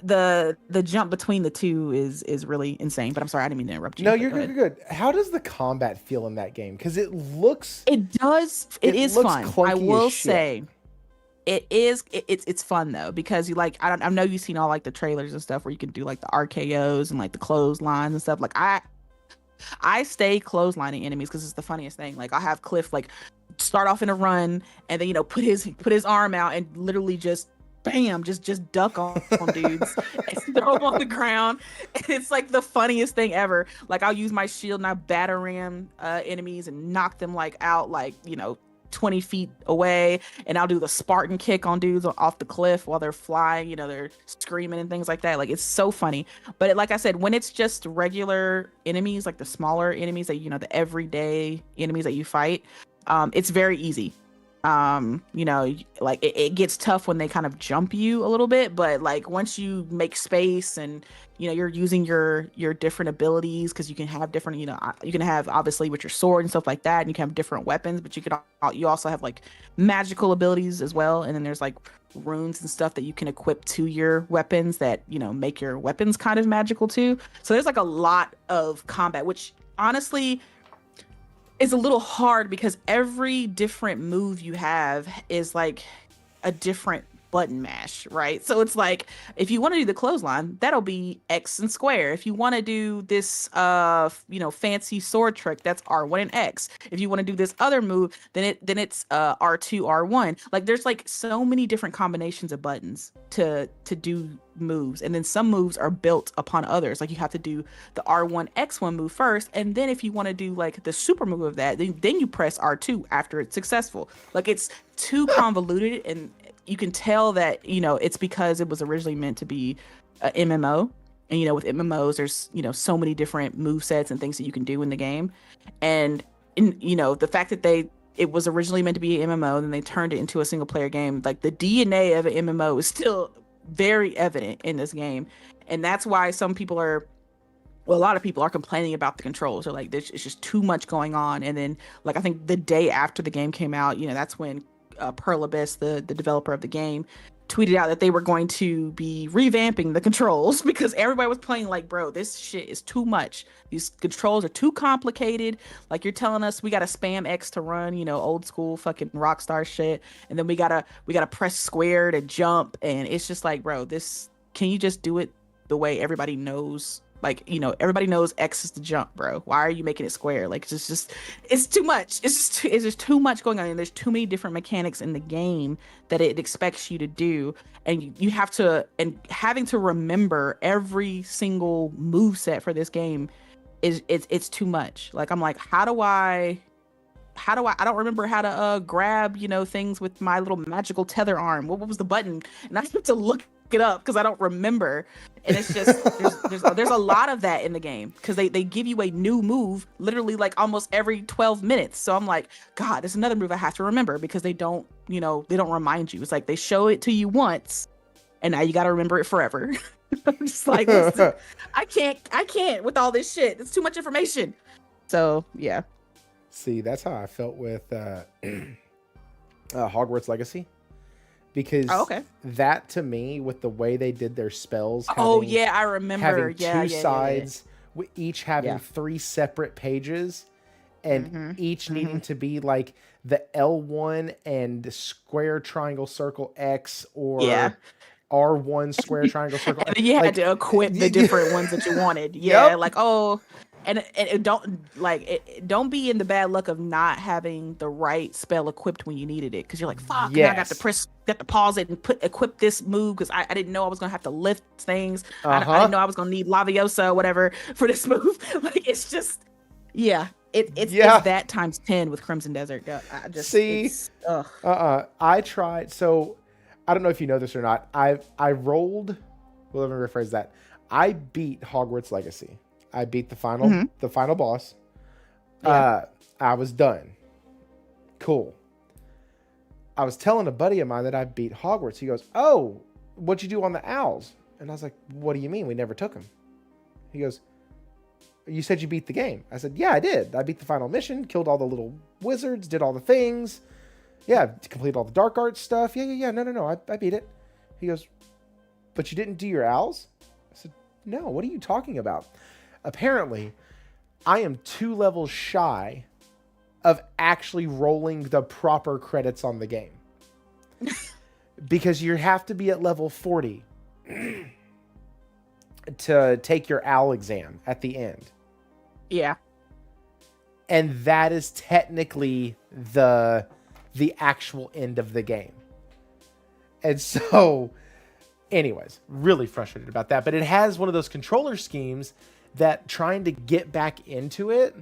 the jump between the two is really insane. But I'm sorry, I didn't mean to interrupt you.
No, you're good. How does the combat feel in that game? Because it looks,
it is fun. I will say it's fun though, because you like, I know you've seen all like the trailers and stuff where you can do like the RKOs and like the clotheslines and stuff. Like I stay clotheslining enemies because it's the funniest thing. Like I have Cliff like start off in a run and then put his arm out and literally just bam, just duck on dudes and throw them on the ground. And it's like the funniest thing ever. Like I'll use my shield and I batter ram enemies and knock them like out like 20 feet away, and I'll do the Spartan kick on dudes off the cliff while they're flying, they're screaming and things like that. Like it's so funny. But like I said, when it's just regular enemies, like the smaller enemies that the everyday enemies that you fight, it's very easy. Like it gets tough when they kind of jump you a little bit, but like once you make space and you're using your different abilities, because you can have different, you can have obviously with your sword and stuff like that, and you can have different weapons, but you also have like magical abilities as well, and then there's like runes and stuff that you can equip to your weapons that make your weapons kind of magical too. So there's like a lot of combat, which honestly is a little hard because every different move you have is like a different button mash, right? So it's like if you want to do the clothesline, that'll be X and square. If you want to do this fancy sword trick, that's R1 and X. If you want to do this other move, then it's R2 R1. Like there's like so many different combinations of buttons to do moves, and then some moves are built upon others. Like you have to do the R1 X1 move first, and then if you want to do like the super move of that, then you press R2 after it's successful. Like it's too convoluted, and you can tell that it's because it was originally meant to be a MMO, and with MMOs there's so many different move sets and things that you can do in the game, and the fact that it was originally meant to be an MMO and then they turned it into a single player game. Like the DNA of an MMO is still very evident in this game, and that's why a lot of people are complaining about the controls. They're like, it's just too much going on. And then like I think the day after the game came out, that's when Pearl Abyss, the developer of the game, tweeted out that they were going to be revamping the controls because everybody was playing like, bro, this shit is too much. These controls are too complicated. Like you're telling us we gotta spam X to run, old school fucking Rockstar shit, and then we gotta press square to jump, and it's just like, bro, can you just do it the way everybody knows? Like, everybody knows X is the jump, bro. Why are you making it square? Like, it's too much. It's just too much going on. And there's too many different mechanics in the game that it expects you to do. And you have to, and having to remember every single move set for this game it's too much. Like, I'm like, how how do I don't remember how to grab, things with my little magical tether arm. What was the button? And I have to look it up because I don't remember. And it's just there's a lot of that in the game because they give you a new move literally like almost every 12 minutes. So I'm like, God, there's another move I have to remember because they don't remind you. It's like they show it to you once and now you got to remember it forever. I'm just like, listen, I can't with all this shit. It's too much information. So yeah.
See, that's how I felt with Hogwarts Legacy. Because that to me, with the way they did their spells,
I remember
having two sides, each having 3 separate pages, and each needing to be like the L1 and square triangle circle X or R1 square triangle circle.
And then you had to equip the different ones that you wanted. Yeah, like And it don't be in the bad luck of not having the right spell equipped when you needed it, because you're like, fuck, now I got to pause it and equip this move because I didn't know I was gonna have to lift things. I didn't know I was gonna need Laviosa or whatever for this move. Like it's just it's that times 10 with Crimson Desert. I just
see. I tried. So I don't know if you know this or not. I rolled. Well, let me rephrase that. I beat Hogwarts Legacy. I beat the final boss. I was done. Cool. I was telling a buddy of mine that I beat Hogwarts. He goes, "Oh, what'd you do on the owls?" And I was like, "What do you mean? We never took them." He goes, "You said you beat the game." I said, "Yeah, I did. I beat the final mission, killed all the little wizards, did all the things. Yeah, completed all the dark arts stuff. Yeah. No. I beat it." He goes, "But you didn't do your owls?" I said, "No, what are you talking about?" Apparently, I am 2 levels shy of actually rolling the proper credits on the game. Because you have to be at level 40 to take your owl exam at the end.
Yeah.
And that is technically the actual end of the game. And so, anyways, really frustrated about that. But it has one of those controller schemes that trying to get back into it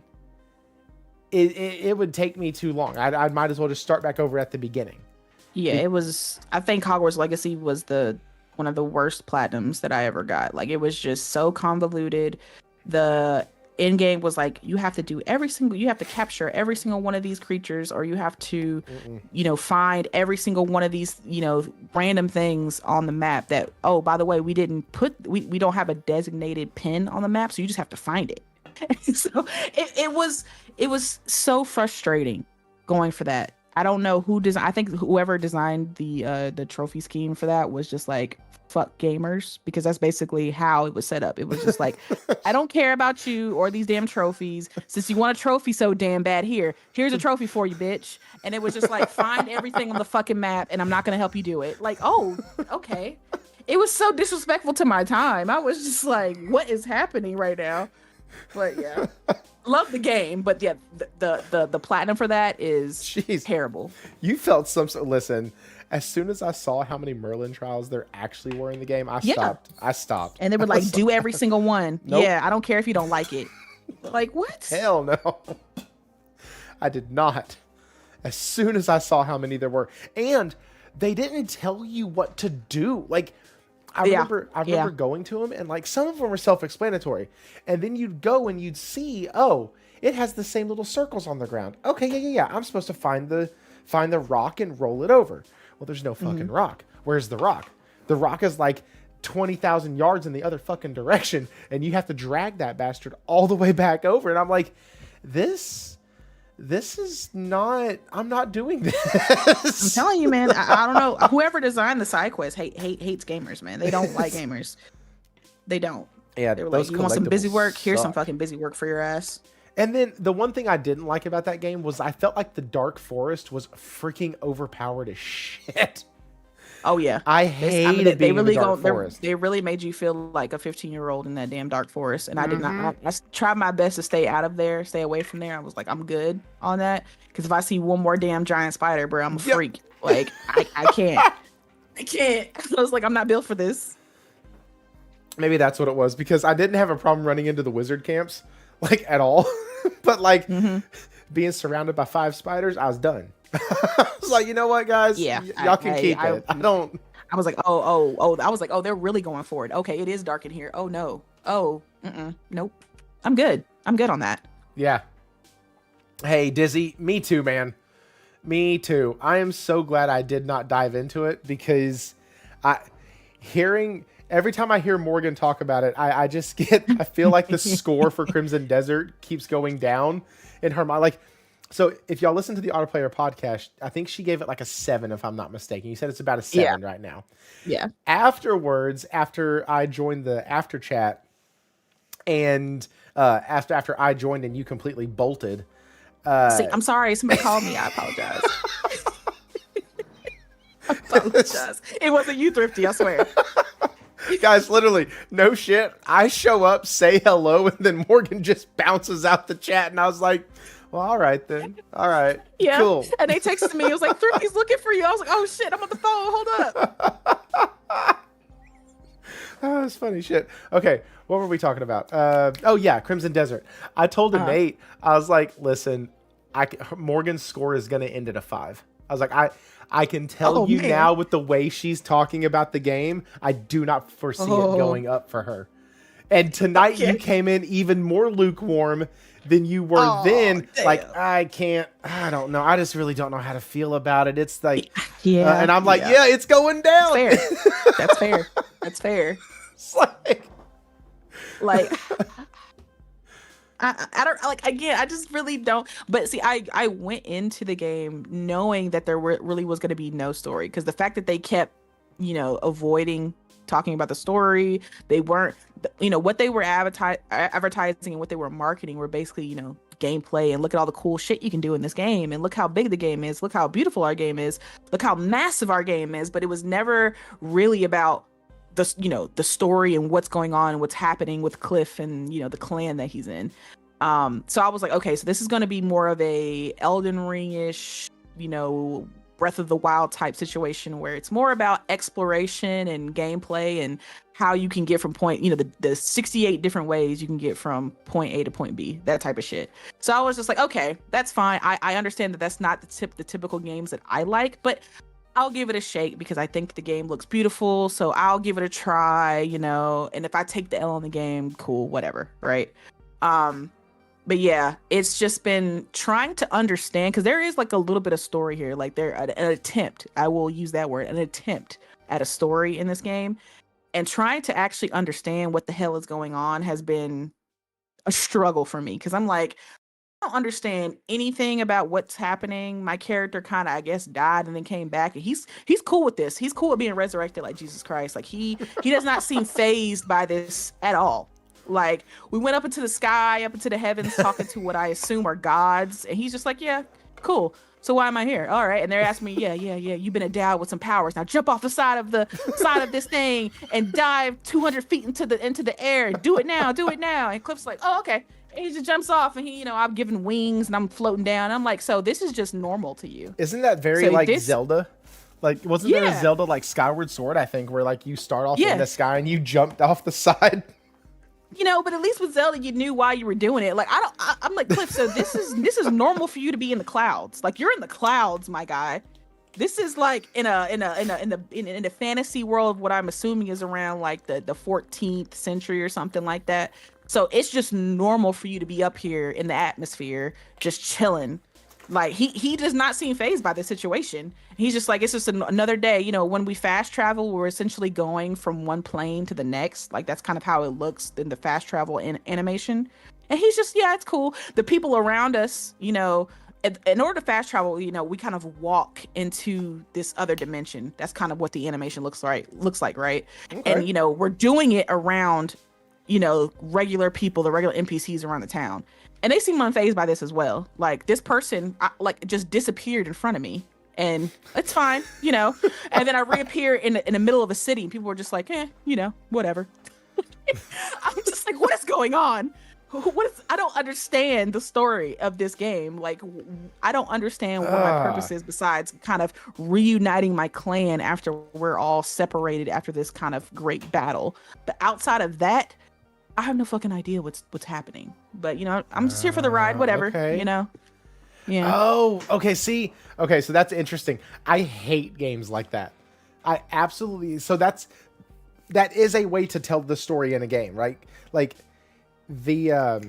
would take me too long. I might as well just start back over at the beginning.
Yeah, it was. I think Hogwarts Legacy was one of the worst platinums that I ever got. Like, it was just so convoluted. The end game was like, you have to capture every single one of these creatures, or you have to, find every single one of these, random things on the map that, oh, by the way, we don't have a designated pin on the map, so you just have to find it. So it was so frustrating going for that. I don't know who designed. I think whoever designed the trophy scheme for that was just like, fuck gamers, because that's basically how it was set up. It was just like, I don't care about you or these damn trophies. Since you want a trophy so damn bad, here's a trophy for you, bitch. And it was just like, find everything on the fucking map, and I'm not gonna help you do it. Like, oh, okay. It was so disrespectful to my time. I was just like, what is happening right now? But yeah. Love the game, but yeah, the platinum for that is terrible.
You felt listen, as soon as I saw how many Merlin trials there actually were in the game, I stopped.
And they would like do every single one. Nope. Yeah, I don't care if you don't like it. Like, what?
Hell no. I did not. As soon as I saw how many there were. And they didn't tell you what to do. Like, I remember going to them, and like some of them were self-explanatory, and then you'd go and you'd see, oh, it has the same little circles on the ground. Okay, yeah. I'm supposed to find the rock and roll it over. Well, there's no fucking rock. Where's the rock? The rock is like 20,000 yards in the other fucking direction, and you have to drag that bastard all the way back over. And I'm like, this is not. I'm not doing this.
I'm telling you, man. I don't know. Whoever designed the side quest hates gamers, man. They don't like gamers. They don't.
Yeah,
they were like, you want some busy work? Here's some fucking busy work for your ass.
And then the one thing I didn't like about that game was I felt like the Dark Forest was freaking overpowered as shit.
Oh yeah,
I hated being in the Dark Forest.
They really made you feel like a 15-year-old in that damn Dark Forest, and I did not. I tried my best to stay out of there, stay away from there. I was like, I'm good on that, because if I see one more damn giant spider, bro, I'm a freak. Like I can't. I can't. I was like, I'm not built for this.
Maybe that's what it was, because I didn't have a problem running into the wizard camps, like, at all. But like being surrounded by 5 spiders, I was done. I was like, you know what, guys?
Yeah,
Y'all can keep it. I don't.
I was like, oh. I was like, oh, they're really going for it. Okay, it is dark in here. Oh no. Oh, nope. I'm good on that.
Yeah. Hey, Dizzy, me too, man. Me too. I am so glad I did not dive into it because every time I hear Morgan talk about it, I feel like the score for Crimson Desert keeps going down in her mind. Like, so if y'all listen to the Autoplayer podcast, I think she gave it like a 7, if I'm not mistaken. You said it's about a 7 right now.
Yeah.
Afterwards, after I joined the after chat, and after I joined and you completely bolted.
See, I'm sorry. Somebody called me. I apologize. I apologize. It wasn't you, Thrifty. I swear.
Guys, literally, no shit. I show up, say hello, and then Morgan just bounces out the chat, and I was like, well, all right then. All right.
Yeah.
Cool.
And they texted me. It was like, Thrifty's looking for you. I was like, oh shit, I'm on the phone. Hold up.
Oh, that's funny shit. Okay, what were we talking about? Oh yeah, Crimson Desert. I told Nate, I was like, listen, Morgan's score is gonna end at a 5. I was like, I can tell you now with the way she's talking about the game, I do not foresee it going up for her. And tonight you came in even more lukewarm than you were then.
Damn.
Like, I don't know. I just really don't know how to feel about it. It's like, and I'm like, it's going down.
That's fair. That's fair.
It's like
I don't like, again, I just really don't. But see, I went into the game knowing that there really was going to be no story, because the fact that they kept, avoiding talking about the story, they weren't, what they were advertising and what they were marketing were basically, gameplay, and look at all the cool shit you can do in this game, and look how big the game is, look how beautiful our game is, look how massive our game is. But it was never really about the story and what's going on and what's happening with Cliff and the clan that he's in. So I was like, okay, so this is going to be more of a Elden Ring-ish, Breath of the Wild type situation, where it's more about exploration and gameplay and how you can get from point, the 68 different ways you can get from point A to point B, that type of shit. So I was just like, okay, that's fine. I understand that that's not the typical games that I like, but I'll give it a shake because I think the game looks beautiful. So I'll give it a try, and if I take the L on the game, cool, whatever. Right. But yeah, it's just been trying to understand, because there is like a little bit of story here. Like an attempt, I will use that word, an attempt at a story in this game. And trying to actually understand what the hell is going on has been a struggle for me, because I'm like, I don't understand anything about what's happening. My character kind of, I guess, died and then came back, and he's cool with this. He's cool with being resurrected like Jesus Christ. Like he does not seem phased by this at all. Like, we went up into the sky, up into the heavens, talking to what I assume are gods, and he's just like, yeah, cool. So why am I here? All right. And they're asking me, yeah, you've been endowed with some powers. Now jump off the side of this thing and dive 200 feet into the air. Do it now. And Cliff's like, oh, okay. And he just jumps off, and I'm given wings and I'm floating down. I'm like, so this is just normal to you?
Isn't that very Zelda? Like, wasn't there a Zelda like Skyward Sword, I think, where like you start off in the sky and you jumped off the side?
But at least with Zelda, you knew why you were doing it. Like, I'm like, Cliff, so this is normal for you to be in the clouds. Like, you're in the clouds, my guy. This is like in a fantasy world, what I'm assuming is around like the 14th century or something like that. So it's just normal for you to be up here in the atmosphere, just chilling. Like, he does not seem fazed by the situation. He's just like, it's just another day. When we fast travel, we're essentially going from one plane to the next. Like, that's kind of how it looks in the fast travel animation. And he's just, yeah, it's cool. The people around us, in order to fast travel, we kind of walk into this other dimension. That's kind of what the animation looks like, right? Okay. And, we're doing it around, regular people, the regular NPCs around the town. And they seem unfazed by this as well. Like, this person, just disappeared in front of me, and it's fine, And then I reappear in the middle of a city, and people were just like, whatever. I'm just like, what is going on? I don't understand the story of this game. Like, I don't understand what my purpose is besides kind of reuniting my clan after we're all separated after this kind of great battle. But outside of that, I have no fucking idea what's happening. But I'm just here for the ride, whatever.
Okay.
Yeah.
Oh, okay. See, okay, so that's interesting. I hate games like that. I absolutely. So that is a way to tell the story in a game, right? Like the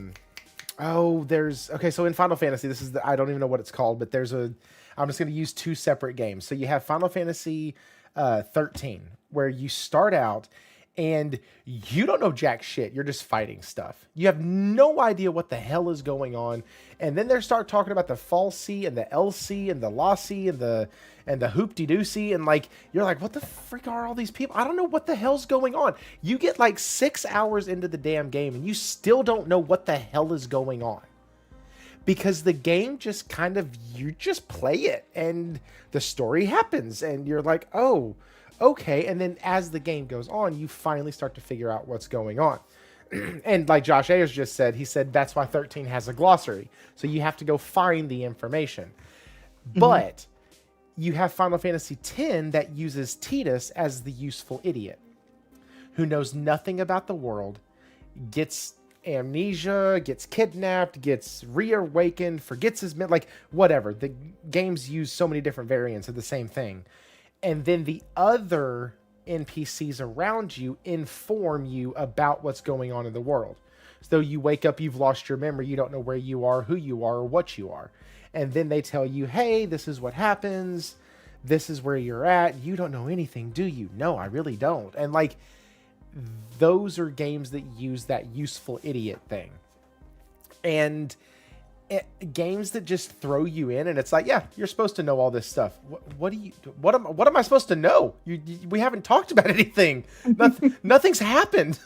there's okay. So in Final Fantasy, this is I don't even know what it's called, but there's a. I'm just going to use two separate games. So you have Final Fantasy 13, where you start out and you don't know jack shit. You're just fighting stuff. You have no idea what the hell is going on. And then they start talking about the Falsey and the LC and the Lossy and the Hoop-de-Doosey. And like, you're like, what the frick are all these people? I don't know what the hell's going on. You get like 6 hours into the damn game and you still don't know what the hell is going on. Because the game just kind of, you just play it and the story happens and you're like, oh, okay. And then as the game goes on, you finally start to figure out what's going on. And like Josh Ayers just said, he said that's why 13 has a glossary. So you have to go find the information. Mm-hmm. But you have Final Fantasy X that uses Tidus as the useful idiot who knows nothing about the world, gets amnesia, gets kidnapped, gets reawakened, forgets his like whatever. The games use so many different variants of the same thing. And then the other NPCs around you inform you about what's going on in the world. So you wake up, you've lost your memory, you don't know where you are, who you are, or what you are. And then they tell you, hey, this is what happens. This is where you're at. You don't know anything, do you? No, I really don't. And like, those are games that use that useful idiot thing. And games that just throw you in and it's like, yeah, you're supposed to know all this stuff. What am I supposed to know? We haven't talked about anything. Nothing's happened.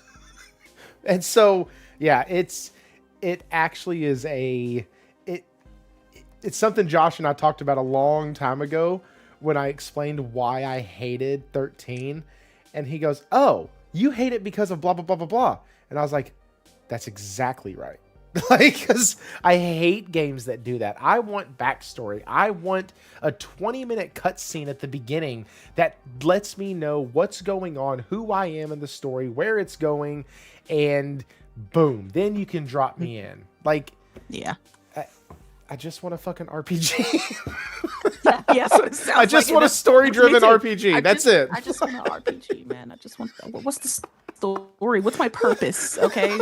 And so, yeah, it actually is it's something Josh and I talked about a long time ago when I explained why I hated 13. And he goes, oh, you hate it because of blah, blah, blah, blah, blah. And I was like, that's exactly right. Like, because I hate games that do that. I want backstory. I want a 20-minute cutscene at the beginning that lets me know what's going on, who I am in the story, where it's going, and boom, then you can drop me in. Like,
yeah.
I just want a fucking RPG.
Yeah, so it sounds
I just want a story-driven RPG. That's it.
I just want an RPG, man. I just want. What's the story? What's my purpose? Okay,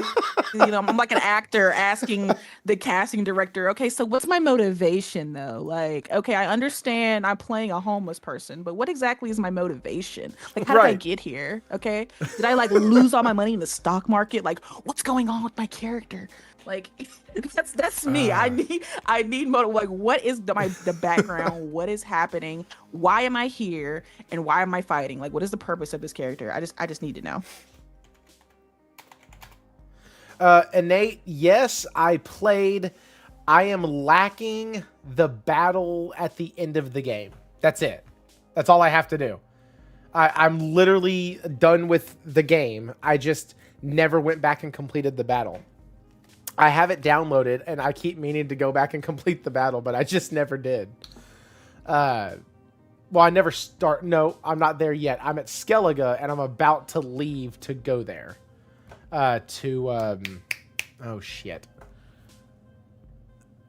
I'm like an actor asking the casting director. Okay, so what's my motivation though? Like, okay, I understand I'm playing a homeless person, but what exactly is my motivation? Like, how did I get here? Okay, did I like lose all my money in the stock market? Like, what's going on with my character? Like, that's me. I need motive. Like, what is the background? What is happening? Why am I here? And why am I fighting? Like, what is the purpose of this character? I just need to know.
Innate, yes, I played. I am lacking the battle at the end of the game. That's it. That's all I have to do. I'm literally done with the game. I just never went back and completed the battle. I have it downloaded, and I keep meaning to go back and complete the battle, but I just never did. Well, I never start. No, I'm not there yet. I'm at Skellige, and I'm about to leave to go there. Oh, shit.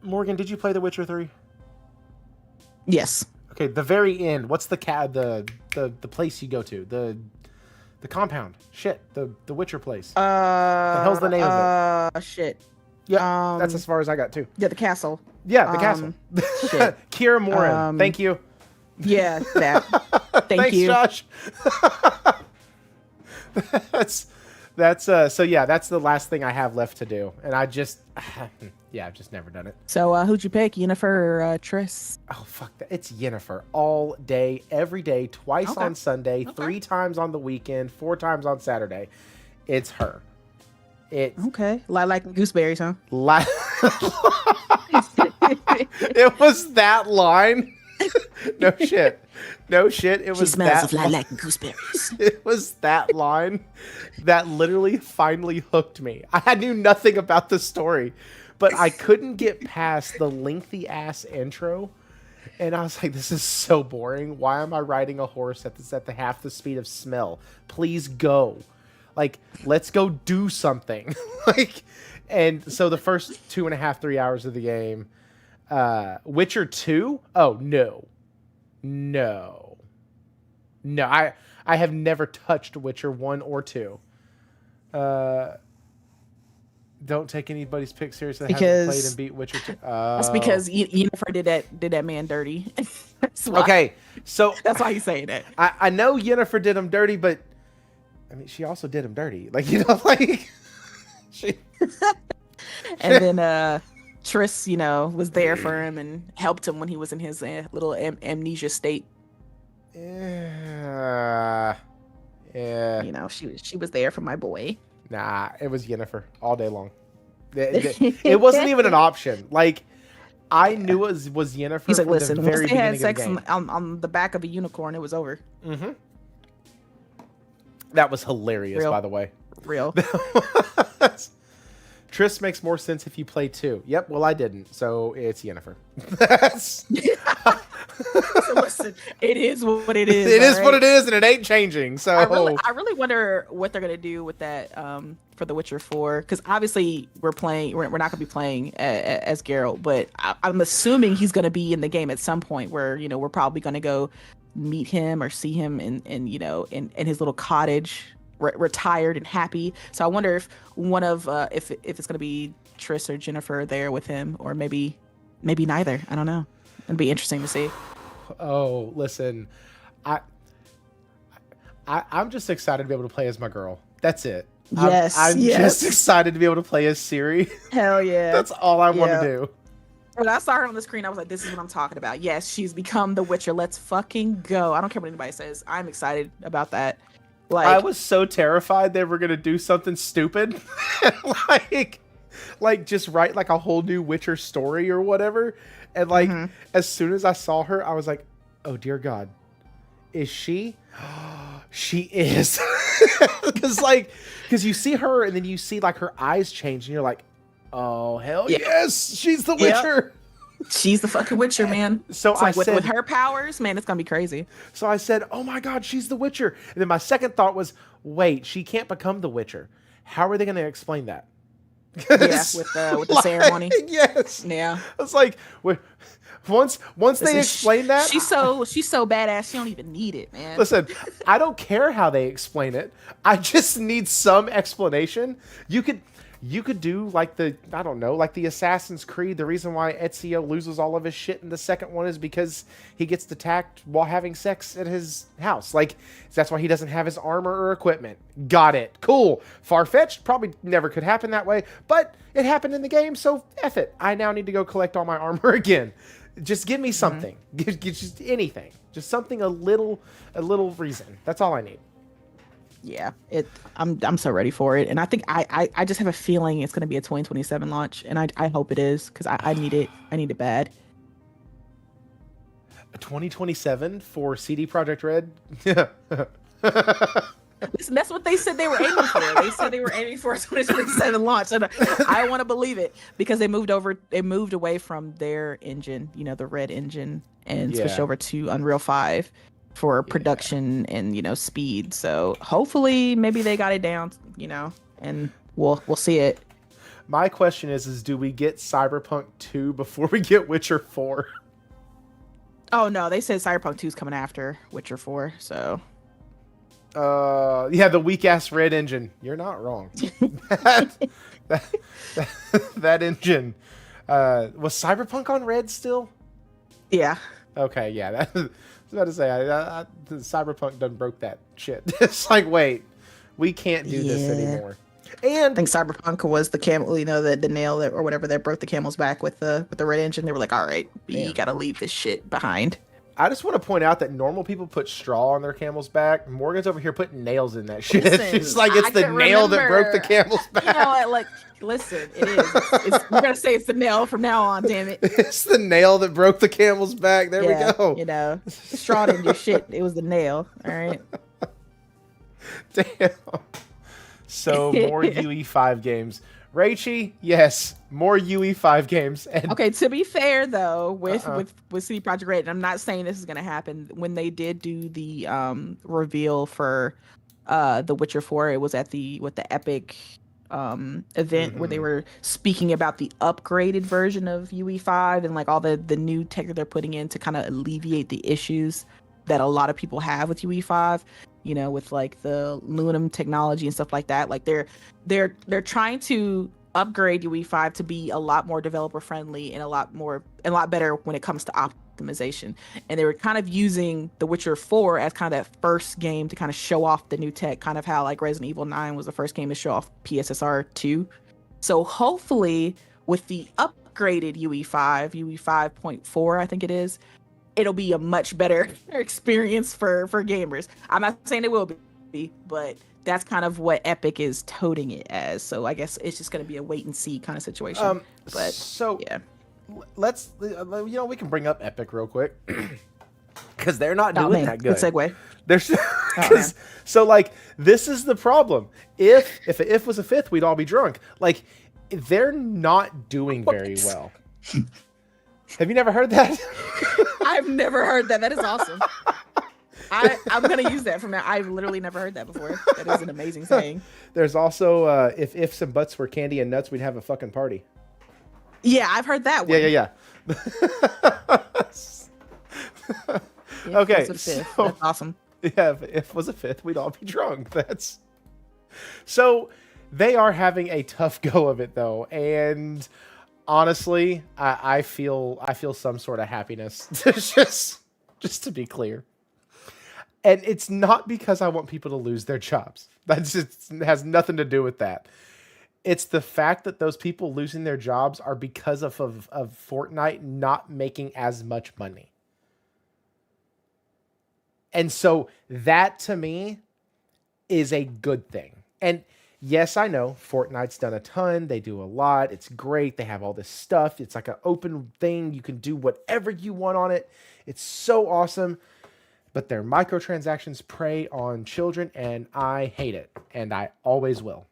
Morgan, did you play The Witcher 3?
Yes.
Okay, the very end. What's the place you go to? The compound. Shit, the Witcher place. The hell's the name of it?
Shit.
Yeah, that's as far as I got too.
Yeah, the castle.
Yeah, the castle. Shit. Keira Morin. Thank you.
Yeah, that.
Thanks,
you,
Josh. That's so yeah, that's the last thing I have left to do, and I've just never done it.
So who'd you pick, Yennefer or Triss?
Oh fuck that! It's Yennefer all day, every day, twice on Sunday, 3 times on the weekend, 4 times on Saturday. It's her.
Okay. Like gooseberries, huh?
It was that line. No shit. It was
she smells
that
of lilac and gooseberries.
It was that line that literally finally hooked me. I knew nothing about the story, but I couldn't get past the lengthy ass intro. And I was like, this is so boring. Why am I riding a horse at the half the speed of smell? Please go. Like, let's go do something. And so the first 2.5, 3 hours of the game, Witcher 2? Oh, no. No. No, I have never touched Witcher 1 or 2. Don't take anybody's pick seriously that hasn't played and beat Witcher 2.
That's because Yennefer did that man dirty. That's why.
Okay, so
that's why he's saying that.
I know Yennefer did him dirty, but I mean, she also did him dirty. Like, you know, like she.
And then Triss, you know, was there for him and helped him when he was in his little amnesia state.
Yeah.
You know, she was there for my boy.
Nah, it was Yennefer all day long. It wasn't even an option. Like, I knew it was Yennefer.
He's like,
from
listen,
the
once
very
they had
beginning
sex
of the game.
on the back of a unicorn, it was over.
Mm-hmm. That was hilarious, by the way.
Real.
Triss makes more sense if you play 2. Yep, well, I didn't, so it's Yennefer. That's...
So listen, it is what it is.
It is what it is, and it ain't changing. So
I really wonder what they're gonna do with that for The Witcher 4, because obviously we're not gonna be playing as Geralt, but I'm assuming he's gonna be in the game at some point where, you know, we're probably gonna go meet him or see him in you know, in his little cottage, retired and happy. So I wonder if one of if it's gonna be Triss or Yennefer there with him, or maybe neither. I don't know. It'd be interesting to see.
Oh, listen, I'm just excited to be able to play as my girl. That's it.
Yes,
I'm just excited to be able to play as Ciri.
Hell yeah.
That's all I want to do.
When I saw her on the screen, I was like, this is what I'm talking about. Yes, she's become the Witcher. Let's fucking go. I don't care what anybody says. I'm excited about that. Like,
I was so terrified they were going to do something stupid. like just write like a whole new Witcher story or whatever. And like, as soon as I saw her, I was like, oh dear God, is she? She is. Because you see her and then you see like her eyes change and you're like, oh hell yes, she's the Witcher.
She's the fucking Witcher, man.
So I said,
with her powers, man, it's gonna be crazy.
So I said, oh my God, she's the Witcher. And then my second thought was, wait, she can't become the Witcher. How are they going to explain that?
Yeah, with the ceremony.
Yes.
Yeah.
It's like once they explain that,
she's so badass. She don't even need it, man.
Listen, I don't care how they explain it. I just need some explanation. You could do like like the Assassin's Creed. The reason why Ezio loses all of his shit in the second one is because he gets attacked while having sex at his house. Like, that's why he doesn't have his armor or equipment. Got it. Cool. Far-fetched. Probably never could happen that way, but it happened in the game, so F it. I now need to go collect all my armor again. Just give me something. Give just anything. Just something, a little reason. That's all I need.
Yeah, I'm so ready for it, and I think I just have a feeling it's going to be a 2027 launch, and I hope it is, because I need it. I need it bad.
2027 for CD Projekt Red.
Listen, that's what they said they were aiming for. They said they were aiming for a 2027 launch, and I want to believe it, because they moved away from their engine, you know, the Red engine, and switched over to Unreal 5. For production and, you know, speed. So hopefully maybe they got it down, you know, and we'll see it.
My question is do we get Cyberpunk 2 before we get Witcher 4?
Oh no, they said Cyberpunk 2 is coming after Witcher 4, so
yeah, the weak ass Red engine. You're not wrong. that engine. Was Cyberpunk on Red still?
Yeah.
Okay, yeah, that I was about to say, Cyberpunk done broke that shit. It's like, wait, we can't do this anymore. And
I think Cyberpunk was the camel, you know, the nail that, or whatever, that broke the camel's back with the Red engine. They were like, all right, we gotta leave this shit behind.
I just want to point out that normal people put straw on their camel's back. Morgan's over here putting nails in that shit.
Listen,
She's like, it's the nail that broke the camel's back.
You know what, like, listen, it is. We're gonna say it's the nail from now on, damn it.
It's the nail that broke the camel's back. There we go.
You know, straw didn't do shit. It was the nail. All right.
Damn. So more UE5 games. Raichi, yes, more UE5 games. And
okay, to be fair though, with CD Projekt Red, and I'm not saying this is gonna happen. When they did do the reveal for The Witcher 4, it was at the Epic event where they were speaking about the upgraded version of UE5 and like all the new tech that they're putting in to kind of alleviate the issues that a lot of people have with UE5, you know, with like the Lunam technology and stuff like that. Like they're trying to upgrade UE5 to be a lot more developer friendly and a lot better when it comes to optimization. And they were kind of using The Witcher 4 as kind of that first game to kind of show off the new tech, kind of how like Resident Evil 9 was the first game to show off PSSR 2. So hopefully with the upgraded UE5, UE 5.4, I think it is, it'll be a much better experience for gamers. I'm not saying it will be, but that's kind of what Epic is toting it as. So I guess it's just going to be a wait and see kind of situation. But
so
yeah,
let's we can bring up Epic real quick because they're not doing that good.
Good segue.
There's so like this is the problem. If was a fifth, we'd all be drunk. Like they're not doing very well. Have you never heard that?
I've never heard that. That is awesome. I'm gonna use that from now. I've literally never heard that before. That is an amazing saying.
There's also if ifs and buts were candy and nuts, we'd have a fucking party.
Yeah, I've heard that one.
Yeah. Okay,
so, that's awesome.
Yeah, if it was a fifth, we'd all be drunk. That's so they are having a tough go of it though, and honestly, I feel some sort of happiness. just to be clear. And it's not because I want people to lose their jobs. That's just, it has nothing to do with that. It's the fact that those people losing their jobs are because of Fortnite not making as much money. And so that to me is a good thing. And yes, I know Fortnite's done a ton. They do a lot. It's great. They have all this stuff. It's like an open thing. You can do whatever you want on it. It's so awesome. But their microtransactions prey on children, and I hate it. And I always will.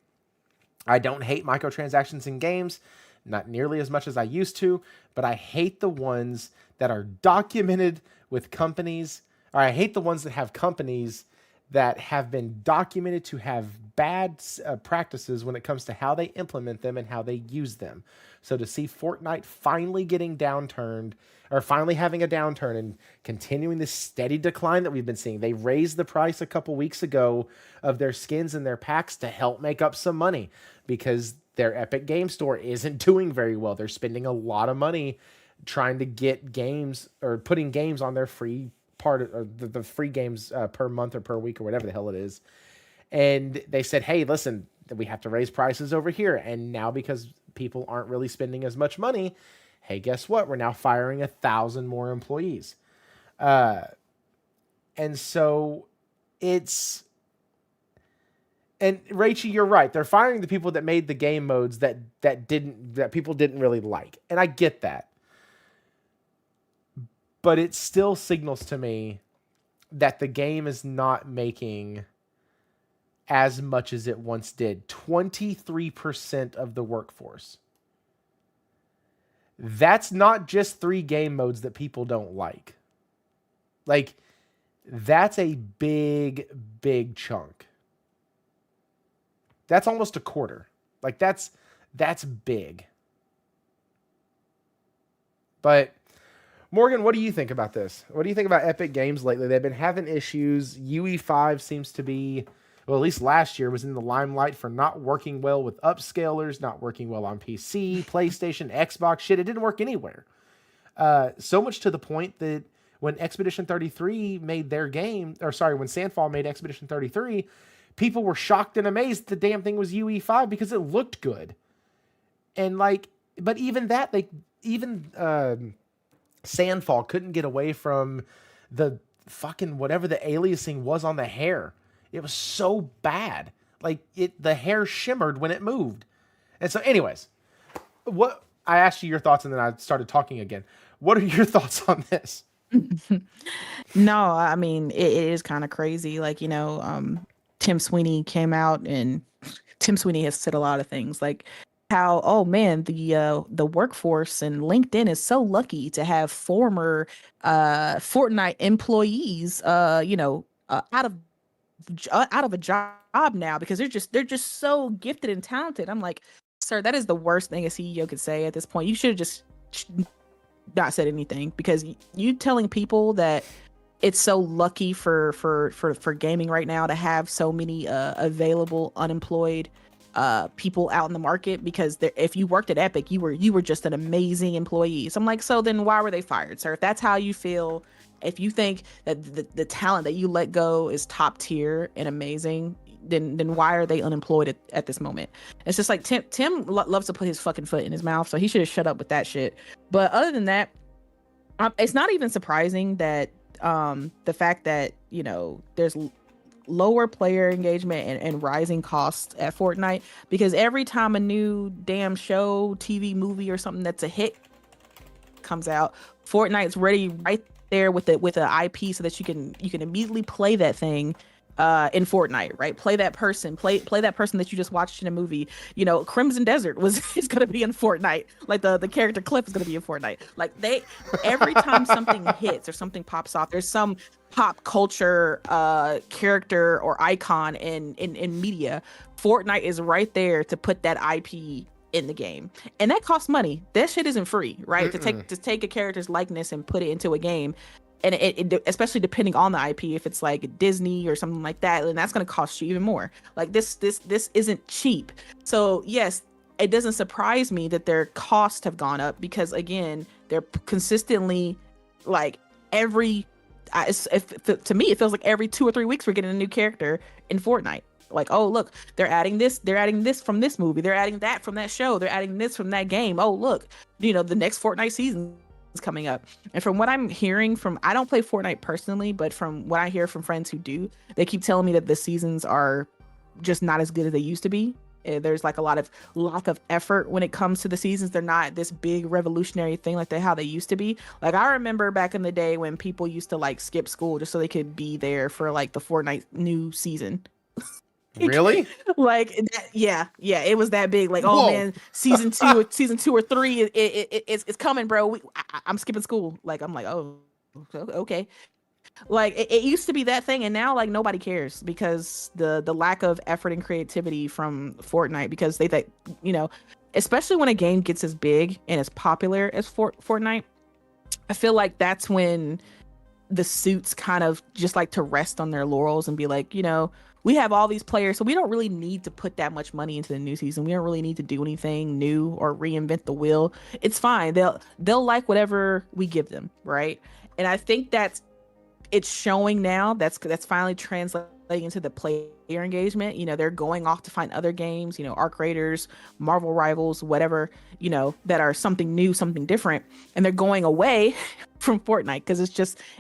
I don't hate microtransactions in games, not nearly as much as I used to, but I hate the ones that are documented with companies, or I hate the ones that have companies that have been documented to have bad practices when it comes to how they implement them and how they use them. So to see Fortnite finally getting downturned, or finally having a downturn and continuing this steady decline that we've been seeing. They raised the price a couple weeks ago of their skins and their packs to help make up some money because their Epic Game Store isn't doing very well. They're spending a lot of money trying to get games or putting games on their free part of the free games per month or per week or whatever the hell it is. And they said, hey, listen, we have to raise prices over here. And now because people aren't really spending as much money, hey, guess what? We're now firing 1,000 more employees. And so it's... And Rachie, you're right. They're firing the people that made the game modes that people didn't really like. And I get that. But it still signals to me that the game is not making as much as it once did. 23% of the workforce. That's not just 3 game modes that people don't like. Like, that's a big, big chunk. That's almost a quarter. Like, that's big. But, Morgan, what do you think about this? What do you think about Epic Games lately? They've been having issues. UE5 seems to be... well, at least last year was in the limelight for not working well with upscalers, not working well on PC, PlayStation, Xbox. Shit, it didn't work anywhere. So much to the point that when Expedition 33 made their game, or sorry, when Sandfall made Expedition 33, people were shocked and amazed the damn thing was UE5 because it looked good. And like, but even that, Sandfall couldn't get away from the fucking whatever the aliasing was on the hair. It was so bad. Like the hair shimmered when it moved. And so anyways, what I asked you your thoughts and then I started talking again. What are your thoughts on this?
No, I mean, it is kind of crazy. Like, you know, Tim Sweeney came out and Tim Sweeney has said a lot of things like how, oh man, the workforce and LinkedIn is so lucky to have former Fortnite employees, out of out of a job now because they're just so gifted and talented. I'm like, sir, that is the worst thing a CEO could say at this point. You should have just not said anything, because you telling people that it's so lucky for gaming right now to have so many available unemployed people out in the market, because if you worked at Epic, you were just an amazing employee. So I'm like, so then why were they fired, sir? If that's how you feel, if you think that the talent that you let go is top tier and amazing, then why are they unemployed at this moment? It's just like Tim loves to put his fucking foot in his mouth, so he should have shut up with that shit. But other than that, it's not even surprising that the fact that, you know, there's lower player engagement and rising costs at Fortnite, because every time a new damn show, TV, movie, or something that's a hit comes out, Fortnite's ready right there with the IP, so that you can immediately play that thing in Fortnite, right? Play that person that you just watched in a movie. You know, Crimson Desert is gonna be in Fortnite. Like the character Cliff is gonna be in Fortnite. Like every time something hits or something pops off, there's some pop culture character or icon in media. Fortnite is right there to put that IP in the game, and that costs money. That shit isn't free, right? To take a character's likeness and put it into a game. And it especially depending on the IP, if it's like Disney or something like that, then that's going to cost you even more. Like this isn't cheap. So yes, it doesn't surprise me that their costs have gone up, because again, they're consistently like to me, it feels like every 2 or 3 weeks we're getting a new character in Fortnite. Like, oh look, they're adding this from this movie, they're adding that from that show, they're adding this from that game. Oh look, you know, the next Fortnite season is coming up. And from what I'm hearing from, I don't play Fortnite personally, but from what I hear from friends who do, they keep telling me that the seasons are just not as good as they used to be. There's like a lot of lack of effort when it comes to the seasons. They're not this big revolutionary thing like how they used to be. Like I remember back in the day when people used to like skip school just so they could be there for like the Fortnite new season.
Really?
Like yeah, it was that big. Like,
Whoa.
oh man, season 2 or 3 it's coming, bro. I'm skipping school. Like I'm like, oh okay. Like it used to be that thing, and now like nobody cares because the lack of effort and creativity from Fortnite, because they think, you know, especially when a game gets as big and as popular as Fortnite, I feel like that's when the suits kind of just like to rest on their laurels and be like, you know, we have all these players, so we don't really need to put that much money into the new season. We don't really need to do anything new or reinvent the wheel. It's fine. They'll like whatever we give them, right? And I think it's showing now. That's finally translating into the player engagement. You know, they're going off to find other games, you know, Arc Raiders, Marvel Rivals, whatever, you know, that are something new, something different, and they're going away from Fortnite because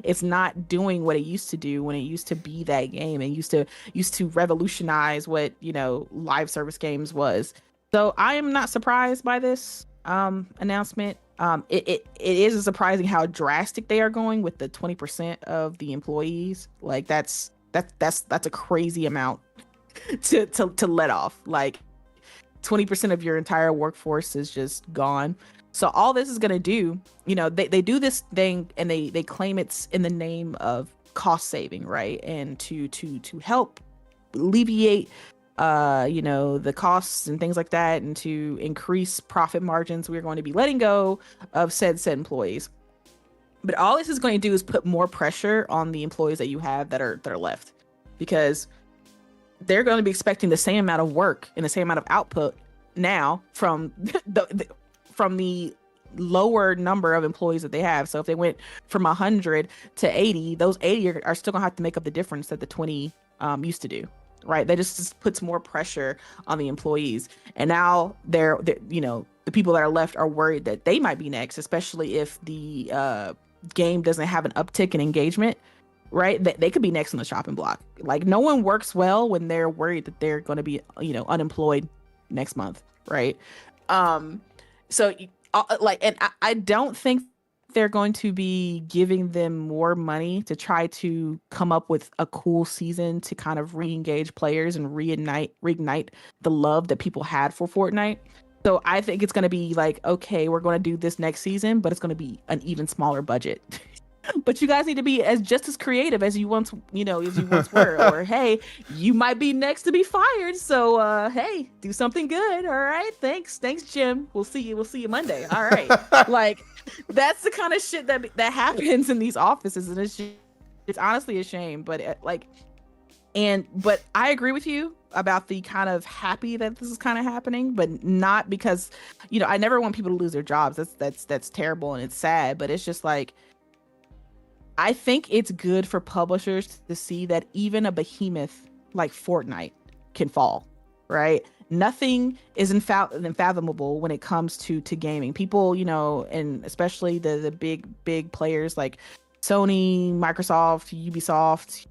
it's not doing what it used to do when it used to be that game. It used to revolutionize what, you know, live service games was. So I am not surprised by this announcement. It is surprising how drastic they are going with the 20% of the employees. Like that's a crazy amount to let off. Like 20% of your entire workforce is just gone. So all this is going to do, you know, they do this thing and they claim it's in the name of cost saving, right? And to help alleviate you know, the costs and things like that, and to increase profit margins, we're going to be letting go of said employees. But all this is going to do is put more pressure on the employees that you have that are left, because they're going to be expecting the same amount of work and the same amount of output now from from the lower number of employees that they have. So if they went from 100 to 80, those 80 are still gonna have to make up the difference that the 20 used to do, right? That just puts more pressure on the employees. And now they're you know, the people that are left are worried that they might be next, especially if the game doesn't have an uptick in engagement, right? That they could be next on the chopping block. Like no one works well when they're worried that they're going to be, you know, unemployed next month, right? So like, and I don't think they're going to be giving them more money to try to come up with a cool season to kind of re-engage players and reignite the love that people had for Fortnite. So I think it's going to be like, okay, we're going to do this next season, but it's going to be an even smaller budget. but you guys need to be just as creative as you once, as you once were. Or hey, you might be next to be fired, so hey, do something good. All right, thanks, Jim. We'll see you Monday. All right, like that's the kind of shit that happens in these offices, and it's honestly a shame. But but I agree with you about the kind of happy that this is kind of happening, but not because, I never want people to lose their jobs. That's terrible and it's sad, but it's just like, I think it's good for publishers to see that even a behemoth like Fortnite can fall, right? Nothing is unfathomable when it comes to gaming. People, and especially the big players like Sony, Microsoft, Ubisoft,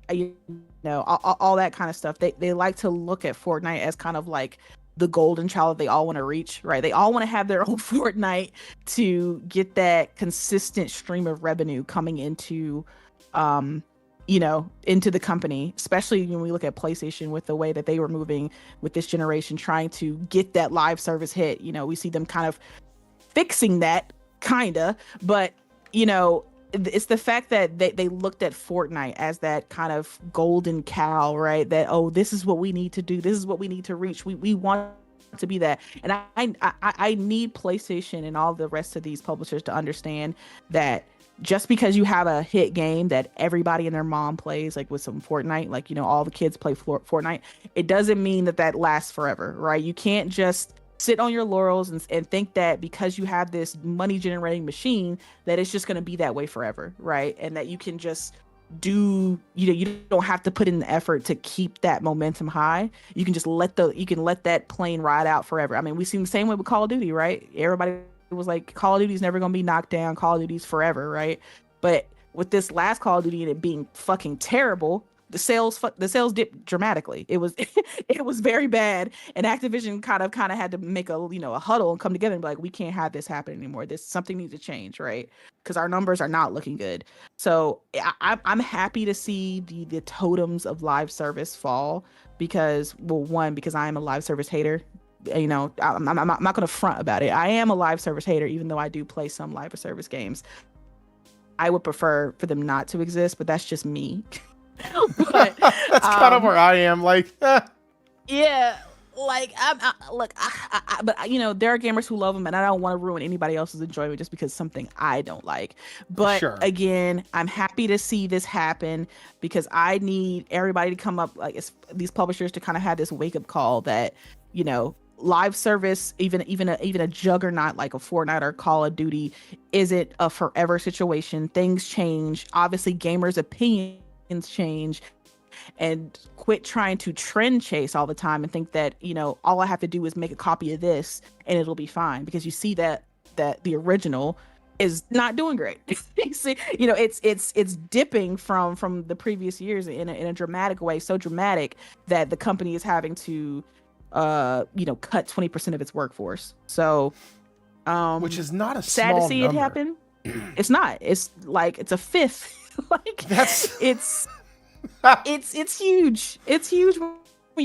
all that kind of stuff. They like to look at Fortnite as kind of like the golden child that they all want to reach, right? They all want to have their own Fortnite to get that consistent stream of revenue coming into, into the company, especially when we look at PlayStation with the way that they were moving with this generation, trying to get that live service hit. We see them kind of fixing that, but, it's the fact that they looked at Fortnite as that kind of golden cow, right? That, oh, this is what we need to do. This is what we need to reach. We want to be that. And I need PlayStation and all the rest of these publishers to understand that just because you have a hit game that everybody and their mom plays, like with some Fortnite, like, all the kids play Fortnite, it doesn't mean that lasts forever, right? You can't just sit on your laurels and think that because you have this money generating machine that it's just going to be that way forever, right? And that you can just you don't have to put in the effort to keep that momentum high. You can just let that plane ride out forever. I mean, we seen the same way with Call of Duty, right? Everybody was like, Call of Duty's never going to be knocked down. Call of Duty's forever, right? But with this last Call of Duty and it being fucking terrible, the sales dipped dramatically. It was it was very bad, and Activision kind of had to make a huddle and come together and be like, we can't have this happen anymore. Something needs to change, right? Because our numbers are not looking good. So I'm happy to see the totems of live service fall because, well, one, because I am a live service hater. I'm not going to front about it. I am a live service hater, even though I do play some live service games. I would prefer for them not to exist, but that's just me. But
that's kind of where I am. Like,
yeah, like but there are gamers who love them, and I don't want to ruin anybody else's enjoyment just because something I don't like. But
sure.
Again, I'm happy to see this happen because I need everybody to come up, like these publishers, to kind of have this wake up call that live service, even a juggernaut like a Fortnite or Call of Duty, isn't a forever situation. Things change. Obviously, gamers' opinions change, and quit trying to trend chase all the time and think that all I have to do is make a copy of this and it'll be fine, because you see that the original is not doing great. It's dipping from the previous years in a dramatic way, so dramatic that the company is having to cut 20% of its workforce. So
which is not a
sad
small
to see
number.
it happen. It's not. It's like it's a fifth. Like
that's
it's huge. It's huge when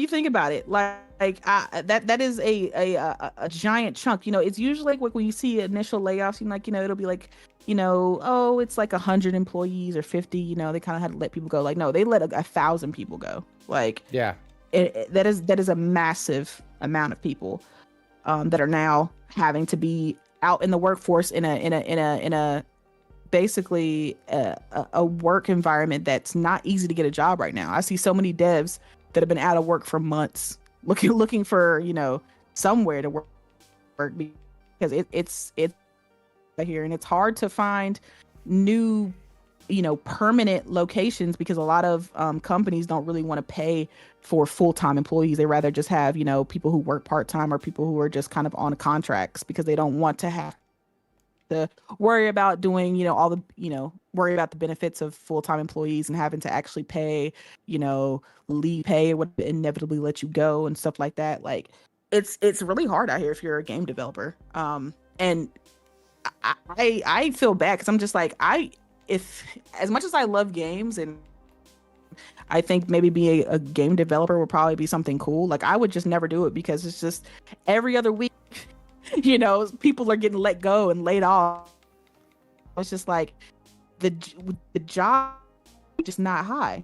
you think about it. That is a giant chunk. It's usually like when you see initial layoffs, it'll be like, oh, it's like 100 employees or 50. They kind of had to let people go. Like, no, they let 1,000 people go. Like,
yeah,
that is a massive amount of people that are now having to be out in the workforce in a basically a work environment that's not easy to get a job right now. I see so many devs that have been out of work for months looking for somewhere to work because it's here, and it's hard to find new permanent locations because a lot of companies don't really want to pay for full-time employees. They rather just have people who work part-time or people who are just kind of on contracts because they don't want to have to worry about doing worry about the benefits of full-time employees and having to actually pay leave pay would inevitably let you go and stuff like that. Like it's really hard out here if you're a game developer. And I feel bad because I'm just like, if as much as I love games and I think maybe being a game developer would probably be something cool, like I would just never do it because it's just every other week people are getting let go and laid off. It's just like, the job is just not high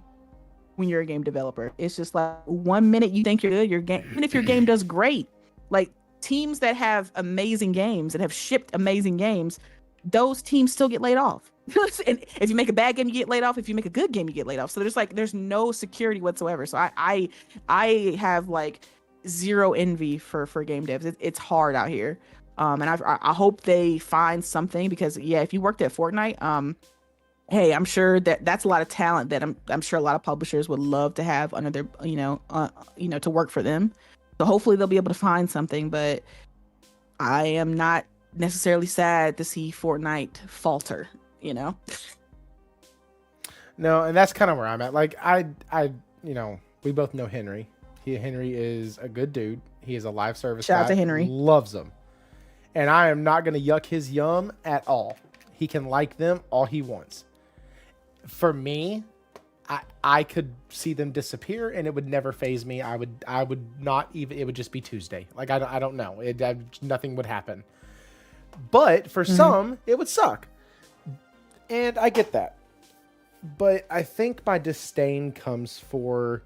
when you're a game developer. It's just like 1 minute you think you're good, your game, even if your game does great, like teams that have amazing games and have shipped amazing games, those teams still get laid off. And if you make a bad game, you get laid off. If you make a good game, you get laid off. So there's no security whatsoever. So I have like zero envy for game devs. It's hard out here. And I hope they find something, because yeah, if you worked at Fortnite, hey, I'm sure that's a lot of talent that I'm sure a lot of publishers would love to have under their, to work for them. So hopefully they'll be able to find something, but I am not necessarily sad to see Fortnite falter,
No, and that's kind of where I'm at. Like we both know Henry. Henry is a good dude. He is a live service guy.
Shout out to Henry.
Loves them. And I am not going to yuck his yum at all. He can like them all he wants. For me, I could see them disappear and it would never faze me. I would not even, it would just be Tuesday. Like, I don't know. Nothing would happen. But for some, it would suck. And I get that. But I think my disdain comes for,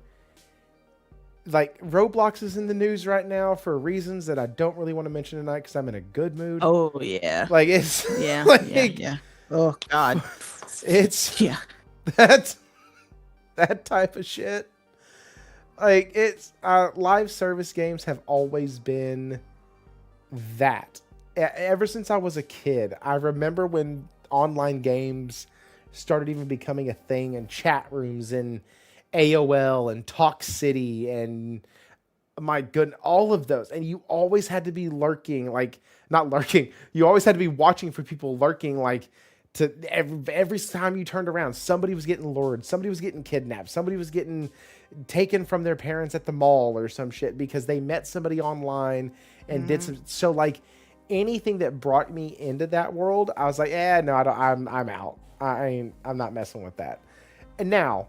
like, Roblox is in the news right now for reasons that I don't really want to mention tonight because I'm in a good mood.
Oh, yeah.
Like, it's...
Yeah,
like,
yeah. Oh, God.
It's...
Yeah.
That type of shit. Like, it's... live service games have always been that. Ever since I was a kid, I remember when online games started even becoming a thing in chat rooms and AOL and Talk City and my goodness, all of those. And you always had to be lurking, like not lurking. You always had to be watching for people lurking, like to every time you turned around, somebody was getting lured. Somebody was getting kidnapped. Somebody was getting taken from their parents at the mall or some shit because they met somebody online and did some. So like anything that brought me into that world, I was like, no, I don't, I'm out. I'm not messing with that. And now,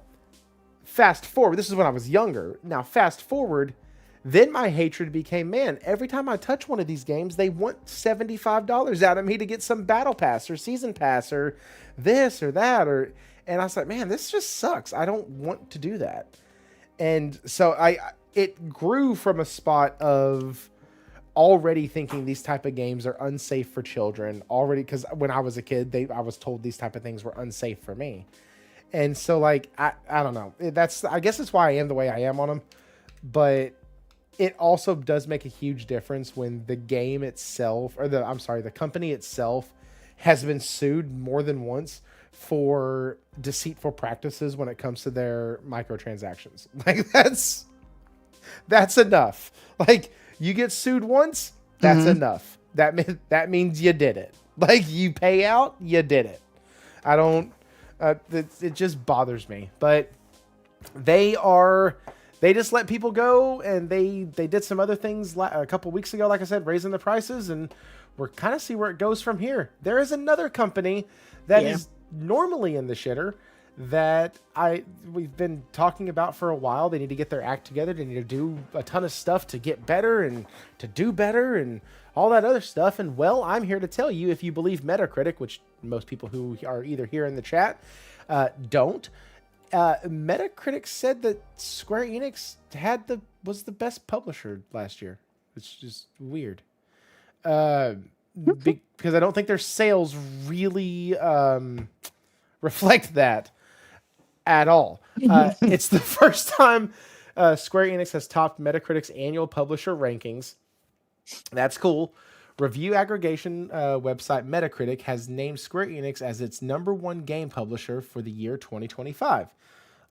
fast forward, this is when I was younger. Now, fast forward, then my hatred became, man, every time I touch one of these games, they want $75 out of me to get some battle pass or season pass or this or that. And I was like, man, this just sucks. I don't want to do that. And so it grew from a spot of already thinking these type of games are unsafe for children already. Because when I was a kid, I was told these type of things were unsafe for me. And so, like, I don't know. I guess that's why I am the way I am on them. But it also does make a huge difference when the game itself, or the company itself has been sued more than once for deceitful practices when it comes to their microtransactions. Like, that's enough. Like, you get sued once, that's enough. That means you did it. Like, you pay out, you did it. It just bothers me. But they just let people go, and they did some other things a couple weeks ago, like I said, raising the prices, and we're kind of see where it goes from here. There is another company that is normally in the shitter that we've been talking about for a while. They need to get their act together. They need to do a ton of stuff to get better and to do better and all that other stuff. And well, I'm here to tell you, if you believe Metacritic, which most people who are either here in the chat don't, Metacritic said that Square Enix was the best publisher last year. It's just weird. Because I don't think their sales really reflect that at all. It's the first time Square Enix has topped Metacritic's annual publisher rankings. That's cool. Review aggregation website Metacritic has named Square Enix as its #1 game publisher for the year 2025.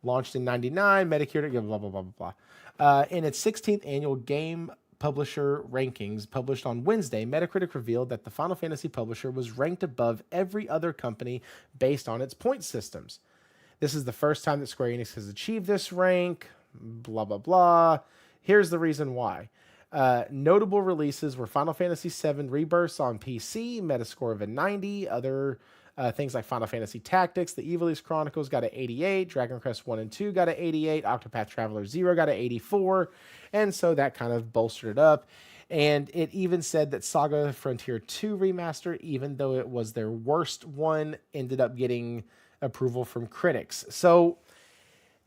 Launched in 1999, Metacritic, blah, blah, blah, blah, blah. In its 16th annual game publisher rankings published on Wednesday, Metacritic revealed that the Final Fantasy publisher was ranked above every other company based on its point systems. This is the first time that Square Enix has achieved this rank, blah, blah, blah. Here's the reason why. Notable releases were Final Fantasy VII Rebirth on PC, Metascore of a 90. Other things like Final Fantasy Tactics, The Evilest Chronicles got an 88, Dragon Quest 1 and 2 got an 88, Octopath Traveler 0 got an 84, and so that kind of bolstered it up. And it even said that Saga Frontier 2 Remastered, even though it was their worst one, ended up getting approval from critics. So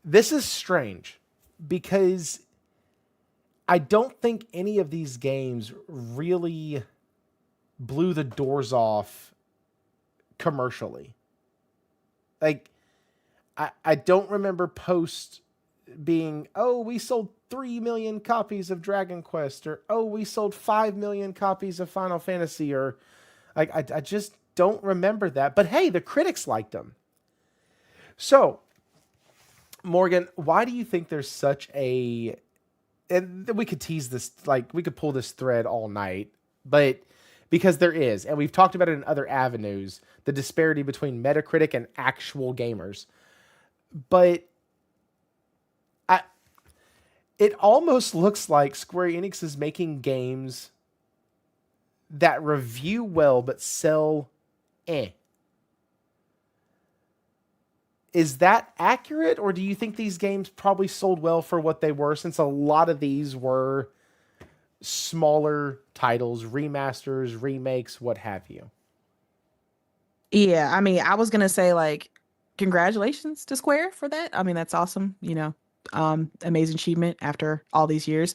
this is strange because I don't think any of these games really blew the doors off commercially. Like, I don't remember Post being, oh, we sold 3 million copies of Dragon Quest, or oh, we sold 5 million copies of Final Fantasy, or like, I just don't remember that. But hey, the critics liked them. So, Morgan, why do you think there's such a, and we could tease this, like we could pull this thread all night, but because there is, and we've talked about it in other avenues, the disparity between Metacritic and actual gamers. But it almost looks like Square Enix is making games that review well but sell Is that accurate, or do you think these games probably sold well for what they were, since a lot of these were smaller titles, remasters, remakes, what have you?
Yeah, I mean, I was gonna say like, congratulations to Square for that. I mean, that's awesome. Amazing achievement after all these years.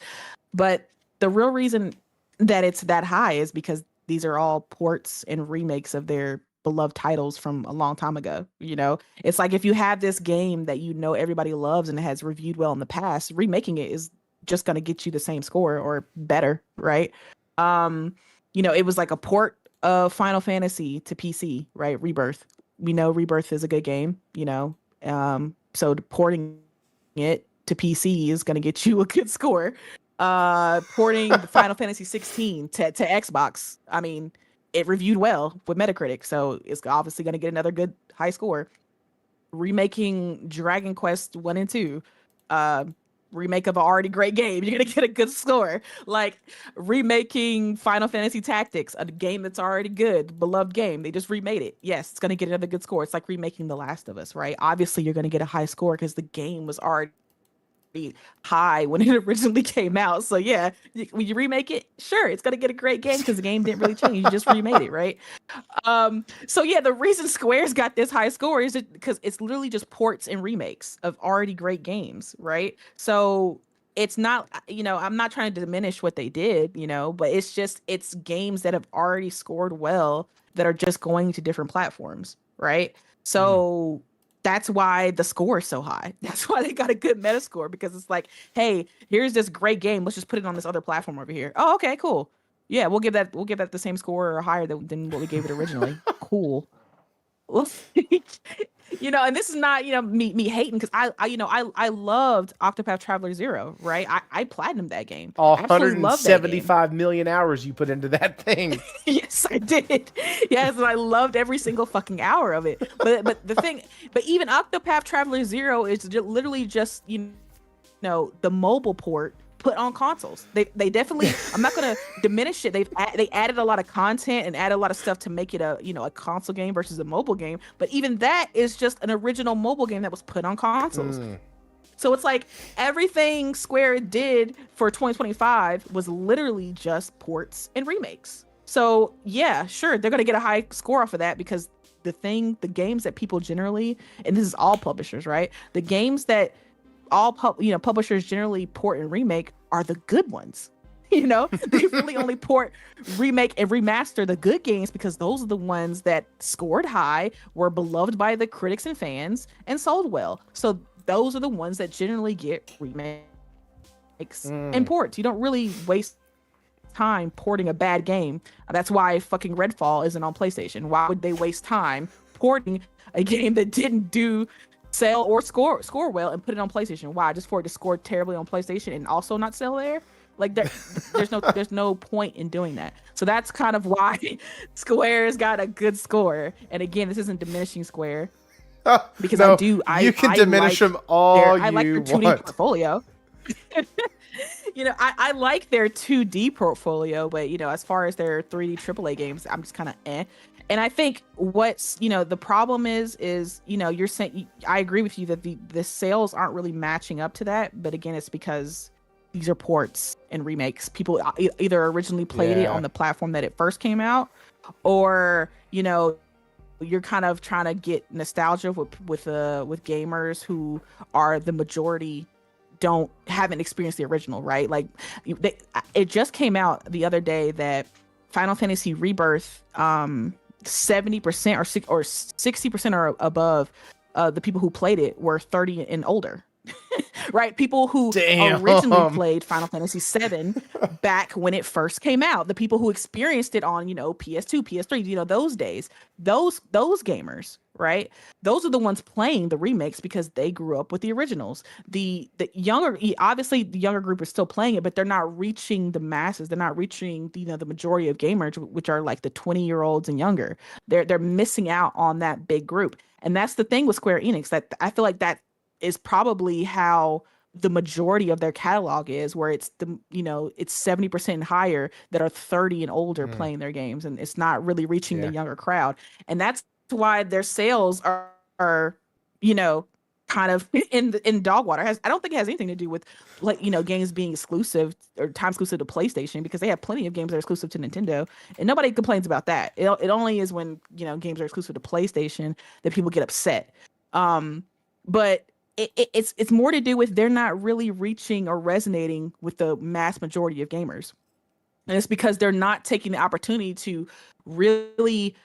But the real reason that it's that high is because these are all ports and remakes of their beloved titles from a long time ago. It's like if you have this game that everybody loves and it has reviewed well in the past, remaking it is just going to get you the same score or better, right? It was like a port of Final Fantasy to PC, right? Rebirth. We know Rebirth is a good game, so porting it to PC is going to get you a good score. Porting Final Fantasy 16 to Xbox, I mean, it reviewed well with Metacritic, so it's obviously going to get another good high score. Remaking Dragon Quest 1 and 2, remake of an already great game, you're going to get a good score. Like remaking Final Fantasy Tactics, a game that's already good, beloved game, they just remade it. Yes, it's going to get another good score. It's like remaking The Last of Us, right? Obviously, you're going to get a high score because the game was already high when it originally came out. So yeah, when you remake it, sure, it's gonna get a great game because the game didn't really change. You just remade it, right? So yeah, the reason Square's got this high score is because it's literally just ports and remakes of already great games, right? So it's not, I'm not trying to diminish what they did, but it's games that have already scored well that are just going to different platforms, right? So that's why the score is so high. That's why they got a good meta score, because it's like, hey, here's this great game. Let's just put it on this other platform over here. Oh, okay, cool. Yeah, we'll give that the same score or higher than what we gave it originally. Cool. Well, and this is not, me hating, because I loved Octopath Traveler 0, right? I platinumed that game. I absolutely loved that game.
175 million hours you put into that thing.
Yes, I did. Yes, and I loved every single fucking hour of it. But even Octopath Traveler 0 is literally just, the mobile port put on consoles. They definitely, I'm not going to diminish it. They added a lot of content and added a lot of stuff to make it a console game versus a mobile game. But even that is just an original mobile game that was put on consoles. So it's like everything Square did for 2025 was literally just ports and remakes. So yeah, sure, they're going to get a high score off of that, because the games that people generally, and this is all publishers, right? The games that all publishers generally port and remake are the good ones. They really only port, remake, and remaster the good games, because those are the ones that scored high, were beloved by the critics and fans, and sold well. So those are the ones that generally get remakes and ports. You don't really waste time porting a bad game. That's why fucking Redfall isn't on PlayStation. Why would they waste time porting a game that didn't sell or score well and put it on PlayStation? Why? Just for it to score terribly on PlayStation and also not sell there? Like there's no point in doing that. So that's kind of why Square's got a good score. And again, this isn't diminishing Square, because
no,
I
diminish them all
I like their 2D portfolio. I like their 2D portfolio, but as far as their 3D AAA games, I'm just kind of eh. And I think what's, the problem is, you're saying, I agree with you that the sales aren't really matching up to that. But again, it's because these are ports and remakes. People either originally played it on the platform that it first came out, or you're kind of trying to get nostalgia with gamers who are the majority haven't experienced the original, right? Like it just came out the other day that Final Fantasy Rebirth, 70% or 60% or above the people who played it were 30 and older. Right? People who originally played Final Fantasy VII back when it first came out, the people who experienced it on, PS2, PS3, those days, those gamers, right? Those are the ones playing the remakes because they grew up with the originals. The younger, obviously the younger group is still playing it, but they're not reaching the masses. They're not reaching, the majority of gamers, which are like the 20-year-olds and younger. They're missing out on that big group. And that's the thing with Square Enix, that I feel like that is probably how the majority of their catalog is, where it's it's 70% and higher that are 30 and older playing their games, and it's not really reaching the younger crowd. And that's why their sales are kind of in dog water. I don't think it has anything to do with games being exclusive or time exclusive to PlayStation, because they have plenty of games that are exclusive to Nintendo, and nobody complains about that. It only is when games are exclusive to PlayStation that people get upset. But it's more to do with they're not really reaching or resonating with the mass majority of gamers. And it's because they're not taking the opportunity to really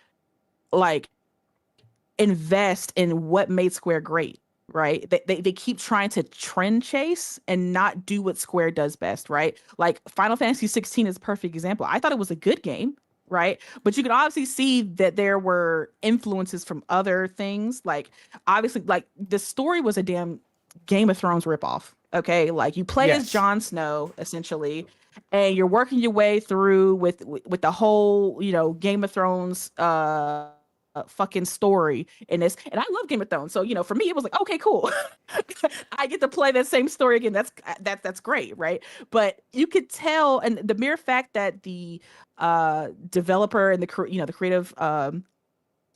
invest in what made Square great, right? They keep trying to trend chase and not do what Square does best, right? Like Final Fantasy 16 is a perfect example. I thought it was a good game, right? But you could obviously see that there were influences from other things. Like obviously, like the story was a damn Game of Thrones ripoff. Okay, like you play as Jon Snow essentially, and you're working your way through with the whole Game of Thrones fucking story in this. And I love Game of Thrones, so for me it was like, okay, cool. I get to play that same story again. That's great, right? But you could tell, and the mere fact that the developer and the creative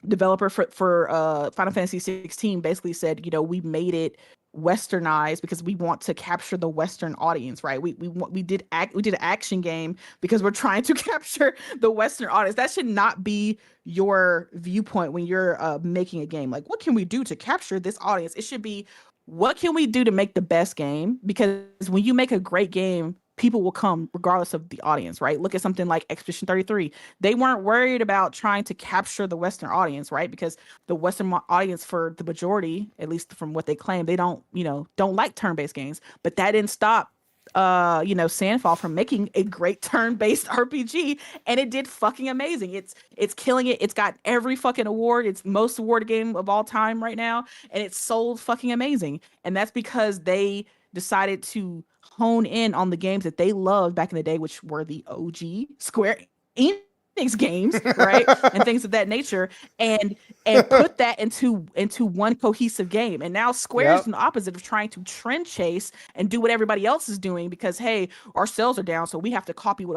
developer for Final Fantasy 16 basically said, we made it westernized because we want to capture the Western audience, right? We did an action game because we're trying to capture the Western audience. That should not be your viewpoint when you're making a game. Like, what can we do to capture this audience? It should be, what can we do to make the best game? Because when you make a great game, people will come regardless of the audience, right? Look at something like Expedition 33. They weren't worried about trying to capture the Western audience, right? Because the Western audience, for the majority, at least from what they claim, they don't like turn-based games. But that didn't stop Sandfall from making a great turn-based RPG, and it did fucking amazing. It's killing it. It's got every fucking award. It's most awarded game of all time right now, and it's sold fucking amazing. And that's because they decided to hone in on the games that they loved back in the day, which were the OG Square Enix games, right? And things of that nature, and put that into one cohesive game. And now Square is the opposite of trying to trend chase and do what everybody else is doing because, hey, our sales are down, so we have to copy what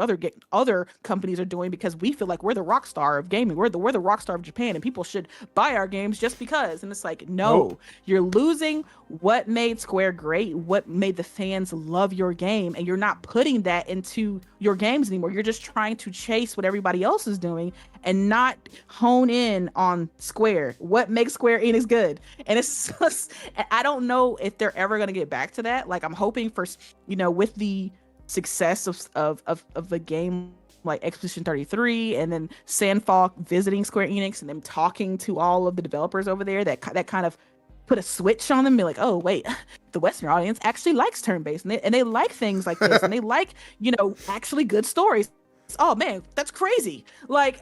other companies are doing because we feel like we're the rock star of gaming. We're the rock star of Japan, and people should buy our games just because. And it's like, no, you're losing what made Square great, what made the fans love your game, and you're not putting that into your games anymore. You're just trying to chase what everybody else is doing and not hone in on Square. What makes Square Enix good? And it's just, I don't know if they're ever going to get back to that. Like, I'm hoping for, with the success of the game like Expedition 33 and then Sandfall visiting Square Enix and them talking to all of the developers over there, that kind of put a switch on them and be like, oh wait, the Western audience actually likes turn-based and they like things like this and they like actually good stories. Oh man, that's crazy. Like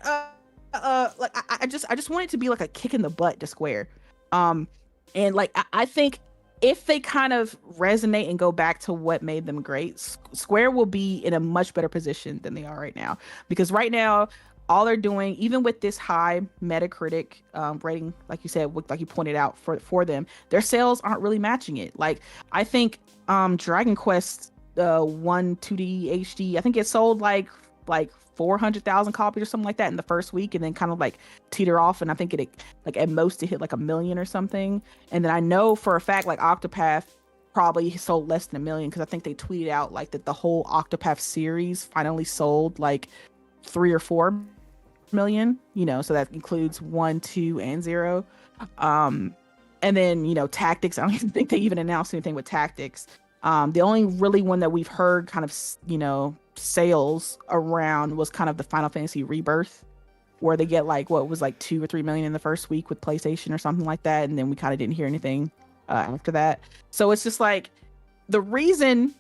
I just want it to be like a kick in the butt to Square. And like I think if they kind of resonate and go back to what made them great, Square will be in a much better position than they are right now. Because right now, all they're doing, even with this high Metacritic rating, like you said, like you pointed out for them, their sales aren't really matching it. Like I think Dragon Quest 1 2D HD, I think it sold like 400,000 copies or something like that in the first week, and then kind of like teeter off. And I think it like at most it hit like 1 million or something. And then I know for a fact like Octopath probably sold less than 1 million, because I think they tweeted out like that the whole Octopath series finally sold like 3 or 4 million, so that includes 1, 2, and 0. And then, Tactics, I don't even think they even announced anything with Tactics. The only really one that we've heard kind of, sales around was kind of the Final Fantasy Rebirth, where they get like what was like 2 or 3 million in the first week with PlayStation or something like that, and then we kind of didn't hear anything after that. So it's just like the reason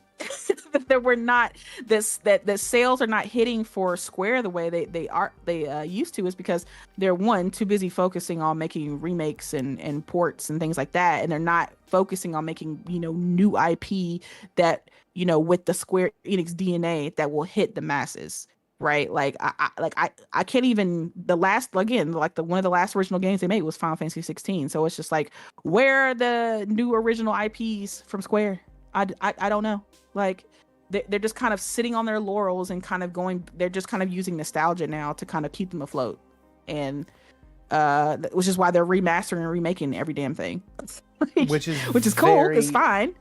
that we're not that sales are not hitting for Square the way they used to is because they're too busy focusing on making remakes and ports and things like that, and they're not focusing on making new IP that with the Square Enix DNA that will hit the masses. Right, like I can't even, the last, again, like one of the last original games they made was Final Fantasy 16. So it's just like, where are the new original IPs from Square? I don't know. Like they're just kind of sitting on their laurels and kind of they're just kind of using nostalgia now to kind of keep them afloat, and which is why they're remastering and remaking every damn thing. which is cool. It's fine.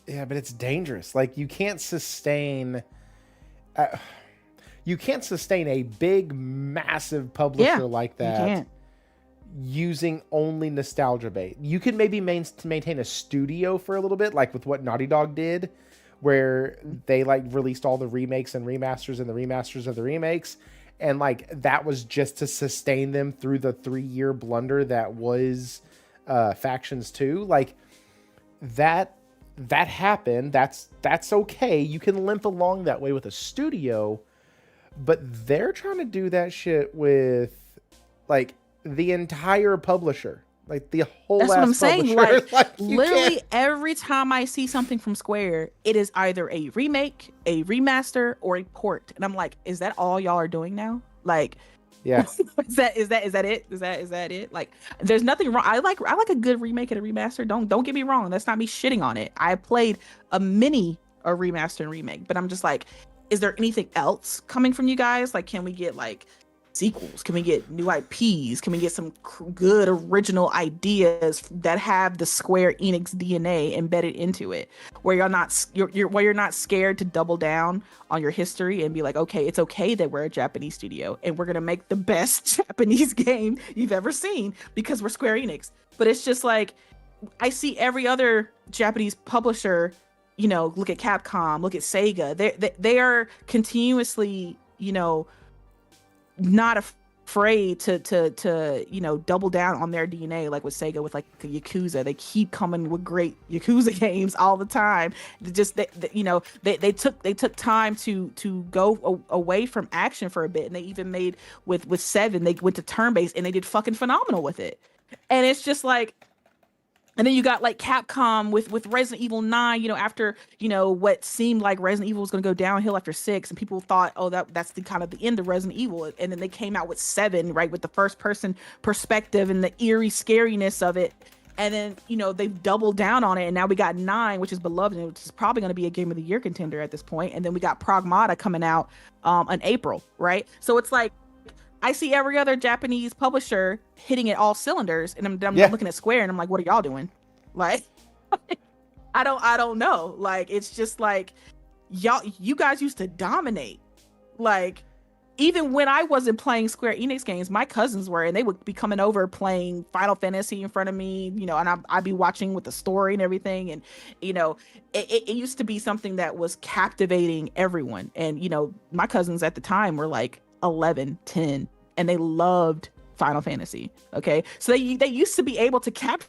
Yeah, but it's dangerous. Like you can't sustain. You can't sustain a big, massive publisher like that using only nostalgia bait. You can maybe maintain a studio for a little bit, like with what Naughty Dog did, where they like released all the remakes and remasters and the remasters of the remakes. And like that was just to sustain them through the 3-year blunder that was Factions 2. Like that happened. That's okay. You can limp along that way with a studio. But they're trying to do that shit with, like, the entire publisher. Like, the whole
That's what I'm saying. Like literally
can't.
Every time I see something from Square, it is either a remake, a remaster, or a port. And I'm like, is that all y'all are doing now? Like,
yeah.
is that it? Is that it? Like, there's nothing wrong. I like a good remake and a remaster. Don't get me wrong. That's not me shitting on it. I played a remaster and remake, but I'm just like, is there anything else coming from you guys? Like, can we get like sequels? Can we get new IPs? Can we get some good original ideas that have the Square Enix DNA embedded into it, where you're not scared to double down on your history and be like, okay, it's okay that we're a Japanese studio and we're gonna make the best Japanese game you've ever seen because we're Square Enix. But it's just like, I see every other Japanese publisher, look at Capcom, look at Sega. They are continuously, not afraid to double down on their DNA, like with Sega, with like Yakuza. They keep coming with great Yakuza games all the time. They took time to go away from action for a bit, and they even made with 7, they went to turn-based and they did fucking phenomenal with it. And it's just like, and then you got like Capcom with Resident Evil 9, after, what seemed like Resident Evil was going to go downhill after 6, and people thought, oh, that's the kind of the end of Resident Evil. And then they came out with 7, right, with the first person perspective and the eerie scariness of it. And then, they've doubled down on it. And now we got 9, which is beloved, and which is probably going to be a Game of the Year contender at this point. And then we got Pragmata coming out in April, right? So it's like, I see every other Japanese publisher hitting it all cylinders, and I'm looking at Square, and I'm like, what are y'all doing? Like, I don't know. Like, it's just like, you guys used to dominate. Like, even when I wasn't playing Square Enix games, my cousins were, and they would be coming over playing Final Fantasy in front of me, and I'd be watching with the story and everything. And, it used to be something that was captivating everyone. And, my cousins at the time were like 11, 10, and they loved Final Fantasy. Okay. So they used to be able to capture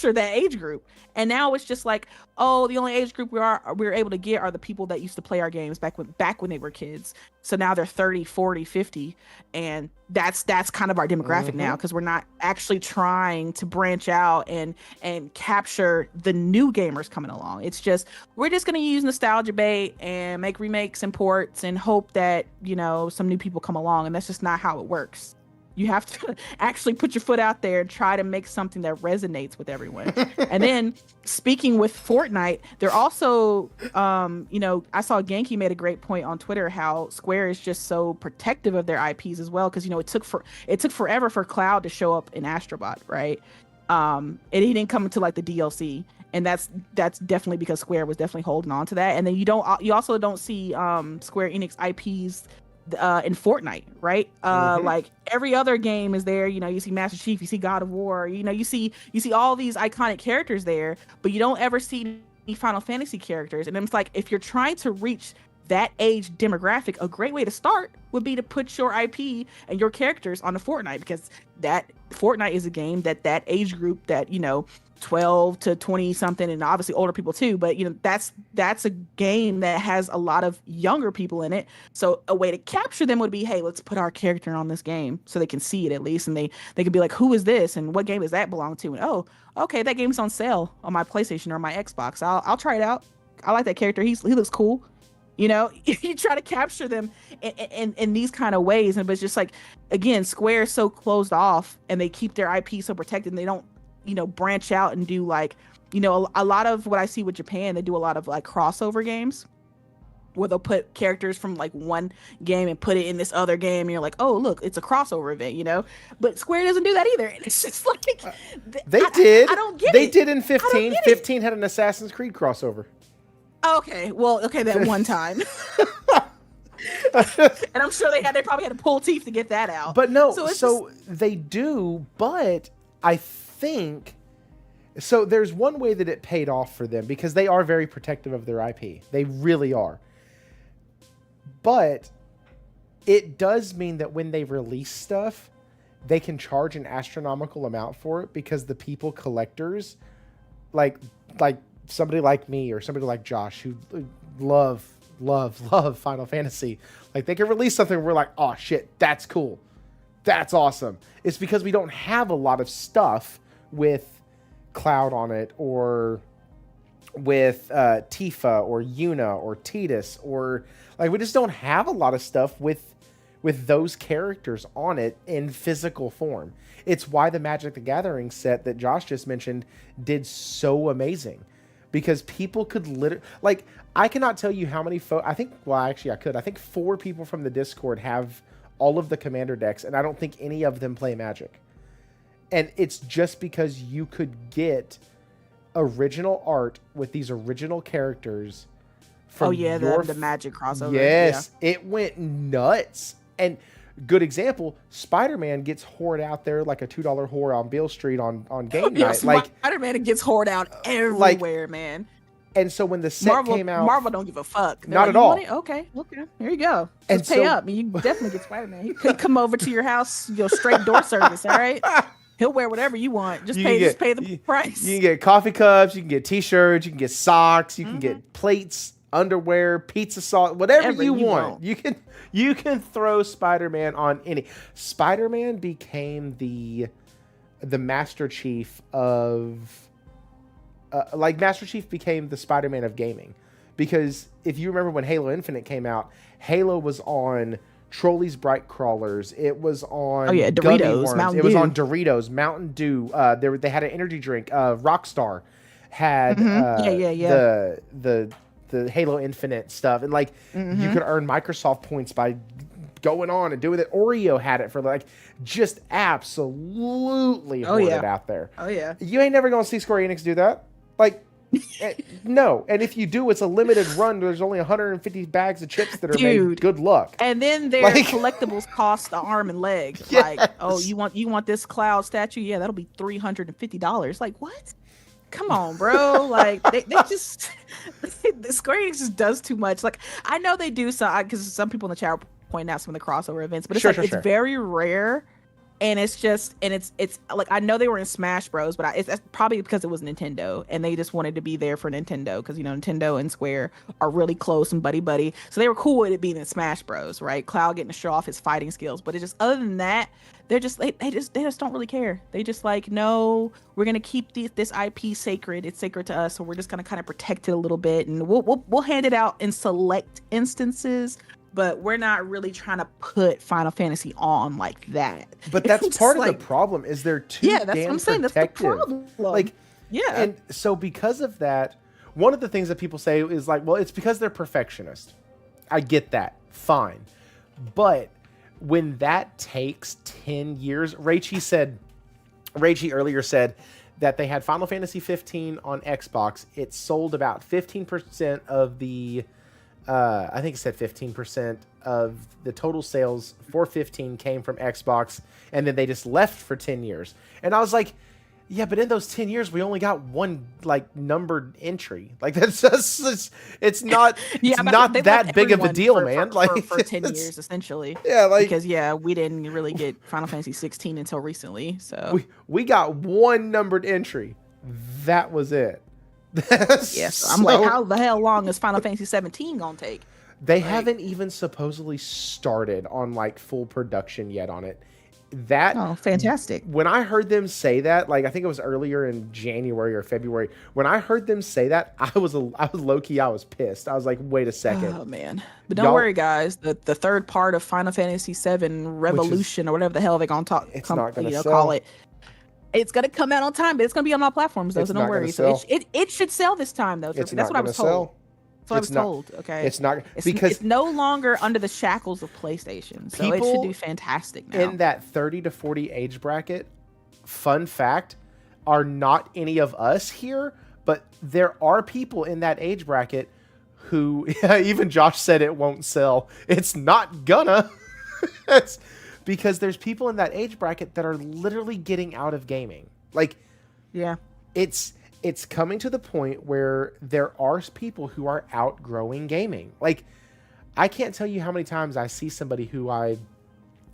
that age group, and now it's just like, oh, the only age group we're able to get are the people that used to play our games back when they were kids. So now they're 30, 40, 50, and that's kind of our demographic now, because we're not actually trying to branch out and capture the new gamers coming along. It's just, we're just going to use nostalgia bait and make remakes and ports and hope that some new people come along, and that's just not how it works. You have to actually put your foot out there and try to make something that resonates with everyone. And then, speaking with Fortnite, they're also, I saw Genki made a great point on Twitter how Square is just so protective of their IPs as well, because it took forever for Cloud to show up in Astrobot, right? And he didn't come into like the DLC, and that's definitely because Square was definitely holding on to that. And then you also don't see Square Enix IPs in Fortnite, right? Like every other game is there. You know, you see Master Chief, you see God of War, you know, you see all these iconic characters there, but you don't ever see any Final Fantasy characters. And it's like, if you're trying to reach that age demographic, a great way to start would be to put your IP and your characters on the Fortnite, because that Fortnite is a game that age group, that, you know, 12 to 20 something, and obviously older people too, but you know, that's a game that has a lot of younger people in it. So a way to capture them would be, hey, let's put our character on this game so they can see it at least, and they can be like, who is this and what game does that belong to? And oh, okay, that game's on sale on my PlayStation or my Xbox. I'll try it out. I like that character. He looks cool. You know, you try to capture them in these kind of ways, and but it's just like, again, Square is so closed off, and they keep their IP so protected, and they don't, you know, branch out and do like, you know, a lot of what I see with Japan, they do a lot of like crossover games where they'll put characters from like one game and put it in this other game, and you're like, oh look, it's a crossover event, you know. But Square doesn't do that either, and it's just like
they did.
I don't get
they
it.
did in 15. 15 had an Assassin's Creed crossover.
Okay, well, okay, that one time. And I'm sure they probably had to pull teeth to get that out.
But no,
so
they do, but I think so there's one way that it paid off for them, because they are very protective of their IP. They really are. But it does mean that when they release stuff, they can charge an astronomical amount for it, because the people collectors like somebody like me or somebody like Josh who love Final Fantasy, like they can release something where we're like, oh shit, that's cool, that's awesome. It's because we don't have a lot of stuff with Cloud on it, or with Tifa or Yuna or Tidus, or like we just don't have a lot of stuff with those characters on it in physical form. It's why the Magic the Gathering set that Josh just mentioned did so amazing. Because people could literally, like, I cannot tell you how many I think 4 people from the Discord have all of the commander decks, and I don't think any of them play Magic. And it's just because you could get original art with these original characters from
the Magic crossover.
Yes, yeah. It went nuts. And good example, Spider-Man gets whored out there like a $2 whore on Beale Street on game night. Like
Spider-Man gets whored out everywhere, man.
And so when the set came out,
Marvel don't give a fuck.
They're not at all.
Okay, here you go. Just pay up. You definitely get Spider-Man. He could come over to your house, straight door service. All right, he'll wear whatever you want. Just pay the price. You
can get coffee cups. You can get T-shirts. You can get socks. You can get plates, underwear, pizza sauce, whatever you want. You can throw Spider-Man on any. Spider-Man became the Master Chief of Master Chief became the Spider-Man of gaming, because if you remember when Halo Infinite came out, Halo was on Trolleys Bright Crawlers. It was on
Doritos, Mountain
It
Dew.
was on Doritos, Mountain Dew. They had an energy drink. Rockstar had the Halo Infinite stuff, and you could earn Microsoft points by going on and doing it. Oreo had it for just absolutely hoarded out there.
Oh yeah,
you ain't never gonna see Square Enix do that. No. And if you do, it's a limited run. There's only 150 bags of chips that are made. Good luck.
And then their collectibles cost an arm and leg.
Yes.
You want this Cloud statue? Yeah, that'll be $350. Like, what? Come on, bro. They just Square Enix just does too much. I know they do some, because some people in the chat are pointing out some of the crossover events, but it's very rare. And it's I know they were in Smash Bros, but it's probably because it was Nintendo, and they just wanted to be there for Nintendo, because Nintendo and Square are really close and buddy. So they were cool with it being in Smash Bros, right? Cloud getting to show off his fighting skills, but it's just, other than that, they just don't really care. They just no, we're gonna keep this IP sacred. It's sacred to us, so we're just gonna kind of protect it a little bit, and we'll hand it out in select instances. But we're not really trying to put Final Fantasy on like that.
But that's part of the problem, is they're too damn
that's what I'm saying.
protective.
That's the problem.
And so because of that, one of the things that people say is well, it's because they're perfectionist. I get that. Fine. But when that takes 10 years, Raichi said, Reggie earlier said that they had Final Fantasy 15 on Xbox. It sold about 15% of the, I think it said 15% of the total sales for 15 came from Xbox, and then they just left for 10 years. And I was like, yeah, but in those 10 years, we only got one like numbered entry. Like that's just, it's not,
Yeah,
it's not that big of a deal, man. Like
for 10 years essentially.
Yeah, like
Because we didn't really get Final Fantasy 16 until recently. So
we got one numbered entry. That was it.
yes, I'm like, how the hell long is Final Fantasy 17 gonna take?
They haven't even supposedly started on like full production yet on it.
Oh, fantastic.
When I heard them say that, like I think it was earlier in January or February, when I heard them say that, I was low-key, I was pissed. I was like, wait a second.
Oh man. But don't worry guys, the third part of Final Fantasy 7 Revolution or whatever the hell they're gonna call it. It's gonna come out on time, but it's gonna be on all platforms though, so don't worry. So it should sell this time though. That's what I was told. That's what I was told. Okay.
It's not
because it's no longer under the shackles of PlayStation. So it should do fantastic now.
In that 30 to 40 age bracket, fun fact, are not any of us here, but there are people in that age bracket who even Josh said it won't sell. It's not gonna. It's because there's people in that age bracket that are literally getting out of gaming. Like,
yeah.
It's coming to the point where there are people who are outgrowing gaming. Like, I can't tell you how many times I see somebody who I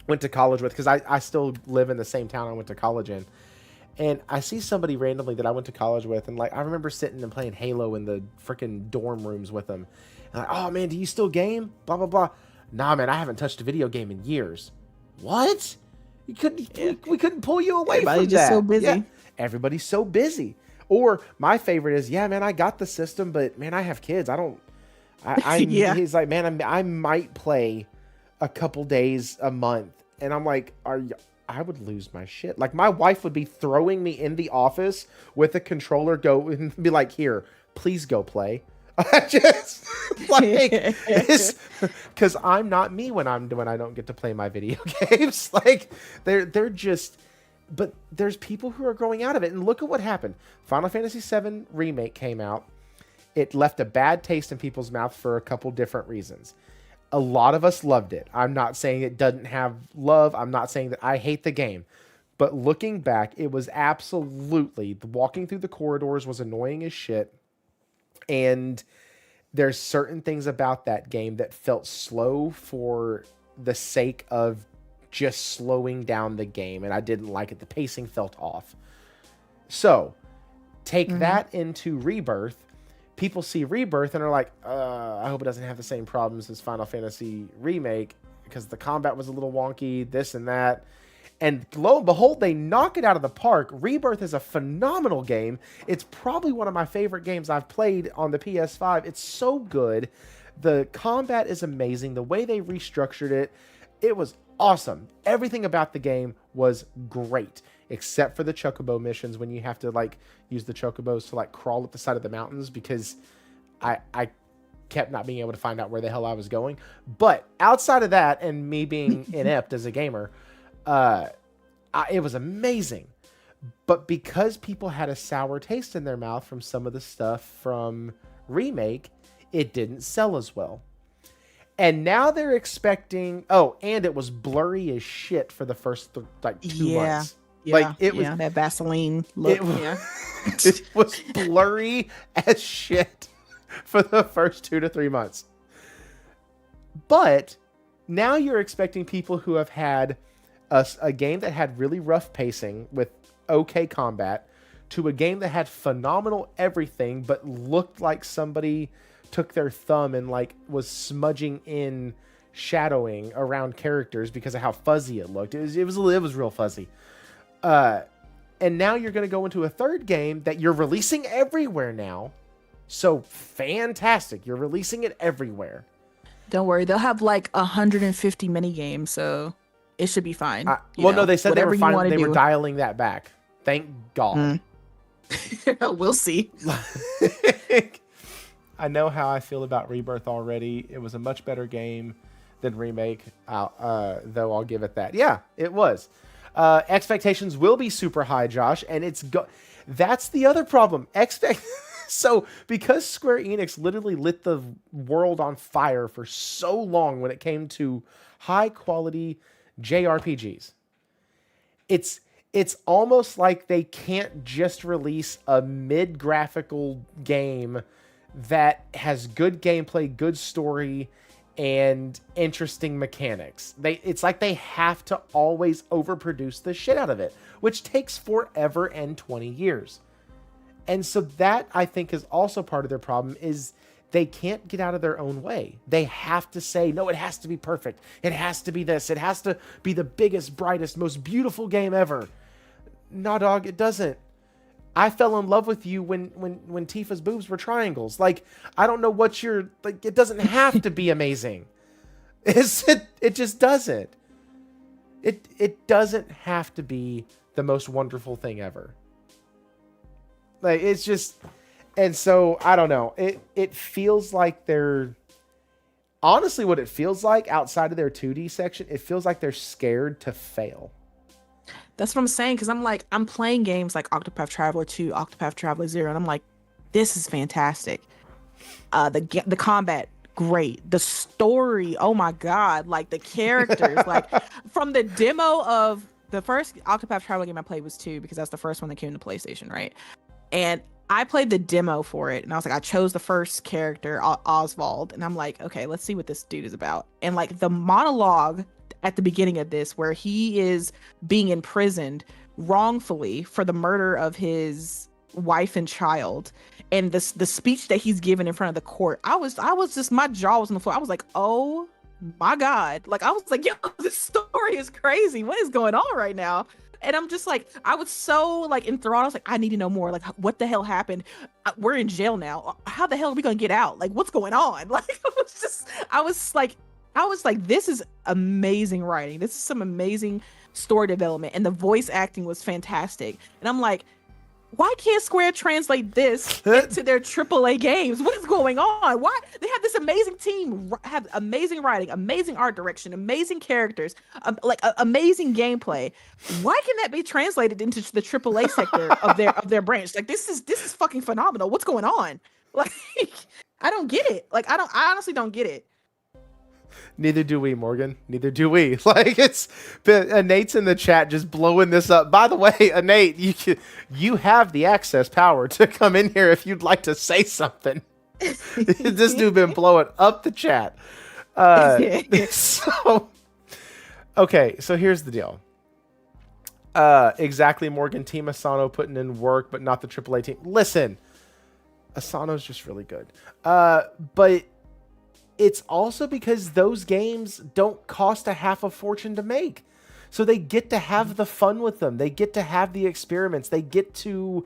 went to college with, because I still live in the same town I went to college in. And I see somebody randomly that I went to college with, and like I remember sitting and playing Halo in the freaking dorm rooms with them. And like, oh man, do you still game? Blah, blah, blah. Nah, man, I haven't touched a video game in years. What? We couldn't pull you away from that.
Everybody's just so busy.
Yeah, everybody's so busy. Or my favorite is, yeah, man, I got the system, but man, I have kids.
Yeah.
He's like, man, I might play a couple days a month. And I'm like, I would lose my shit. Like my wife would be throwing me in the office with a controller, go and be like, here, please go play. I just like, because I'm not me when I don't get to play my video games. Like they're just. But there's people who are growing out of it. And look at what happened. Final Fantasy VII Remake came out. It left a bad taste in people's mouth for a couple different reasons. A lot of us loved it. I'm not saying it doesn't have love. I'm not saying that I hate the game. But looking back, it was absolutely... Walking through the corridors was annoying as shit. And there's certain things about that game that felt slow for the sake of just slowing down the game, and I didn't like it. The pacing felt off. So take that into Rebirth. People see Rebirth and are like, I hope it doesn't have the same problems as Final Fantasy Remake, because the combat was a little wonky, this and that. And lo and behold, they knock it out of the park. Rebirth is a phenomenal game. It's probably one of my favorite games I've played on the PS5. It's so good. The combat is amazing. The way they restructured it, it was awesome. Everything about the game was great, except for the chocobo missions when you have to like use the chocobos to like crawl up the side of the mountains, because I kept not being able to find out where the hell I was going. But outside of that, and me being inept as a gamer, it was amazing. But because people had a sour taste in their mouth from some of the stuff from Remake, it didn't sell as well. And now they're expecting... Oh, and it was blurry as shit for the first 2 months.
Yeah,
like it was
that Vaseline look.
It was blurry as shit for the first 2 to 3 months. But now you're expecting people who have had a game that had really rough pacing with okay combat to a game that had phenomenal everything but looked like somebody took their thumb and like was smudging in shadowing around characters because of how fuzzy it looked. It was real fuzzy. And now you're going to go into a third game that you're releasing everywhere now. So fantastic. You're releasing it everywhere.
Don't worry. They'll have like 150 mini games, so it should be fine.
No, they said they were dialing that back. Thank God.
We'll see.
I know how I feel about Rebirth already. It was a much better game than Remake, though I'll give it that. Yeah, it was. Expectations will be super high, Josh, and that's the other problem. So because Square Enix literally lit the world on fire for so long when it came to high quality JRPGs, it's almost like they can't just release a mid graphical game that has good gameplay, good story, and interesting mechanics. It's like they have to always overproduce the shit out of it, which takes forever and 20 years. And so that, I think, is also part of their problem, is they can't get out of their own way. They have to say, no, it has to be perfect. It has to be this. It has to be the biggest, brightest, most beautiful game ever. Nah, dog, it doesn't. I fell in love with you when Tifa's boobs were triangles. Like, I don't know what you're... Like, it doesn't have to be amazing. It just doesn't. It doesn't have to be the most wonderful thing ever. Like, it's just... And so, I don't know. It feels like they're... Honestly, what it feels like outside of their 2D section, it feels like they're scared to fail.
That's what I'm saying, because I'm playing games like Octopath Traveler 2, Octopath Traveler 0, and I'm like, this is fantastic. The combat, great. The story, oh my god, like the characters, like from the demo of the first Octopath Traveler game I played was 2, because that's the first one that came to PlayStation, right? And I played the demo for it, and I was like, I chose the first character, Oswald, and I'm like, okay, let's see what this dude is about. And like the monologue at the beginning of this, where he is being imprisoned wrongfully for the murder of his wife and child, and the speech that he's given in front of the court, I was just, my jaw was on the floor. I was like, oh my god, like I was like, yo, this story is crazy. What is going on right now? And I'm just like, I was so like enthralled. I was like, I need to know more. Like, what the hell happened? We're in jail now. How the hell are we gonna get out? Like, what's going on? Like, I was like, this is amazing writing. This is some amazing story development, and the voice acting was fantastic. And I'm like, why can't Square translate this into their AAA games? What is going on? Why they have this amazing team, have amazing writing, amazing art direction, amazing characters, amazing gameplay? Why can that be translated into the AAA sector of their branch? Like, this is fucking phenomenal. What's going on? Like, I don't get it. Like, I honestly don't get it.
Neither do we, Morgan. Neither do we. Like, it's Nate's in the chat just blowing this up. By the way, Nate, you have the access power to come in here if you'd like to say something. This dude been blowing up the chat. Okay, so here's the deal. Exactly, Morgan. Team Asano putting in work, but not the AAA team. Listen, Asano's just really good. But it's also because those games don't cost a half a fortune to make. So they get to have the fun with them. They get to have the experiments. They get to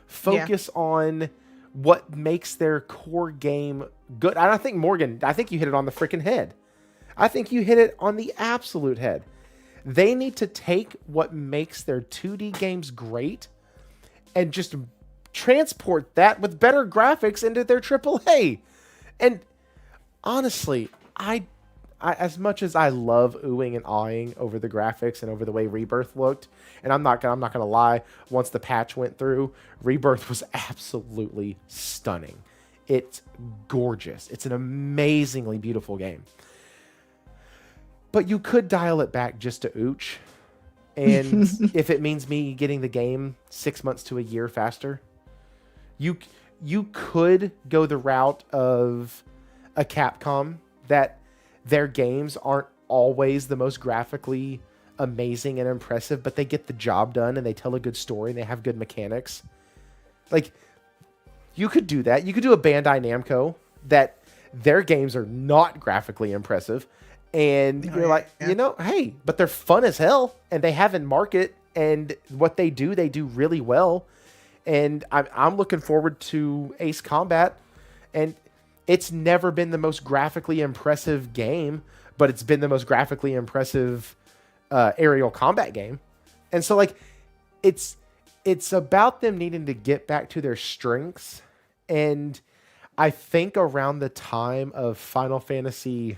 focus on what makes their core game good. And I think, Morgan, I think you hit it on the freaking head. I think you hit it on the absolute head. They need to take what makes their 2D games great and just transport that with better graphics into their AAA. And honestly, I as much as I love oohing and awing over the graphics and over the way Rebirth looked, and I'm not gonna lie, once the patch went through, Rebirth was absolutely stunning. It's gorgeous. It's an amazingly beautiful game. But you could dial it back just to ooch, and if it means me getting the game 6 months to a year faster, you could go the route of a Capcom, that their games aren't always the most graphically amazing and impressive, but they get the job done and they tell a good story and they have good mechanics. Like, you could do that. You could do a Bandai Namco that their games are not graphically impressive, and you're like, you know, hey, but they're fun as hell, and they have in market, and what they do really well. And I'm looking forward to Ace Combat, and it's never been the most graphically impressive game, but it's been the most graphically impressive aerial combat game. And so, like, it's about them needing to get back to their strengths. And I think around the time of Final Fantasy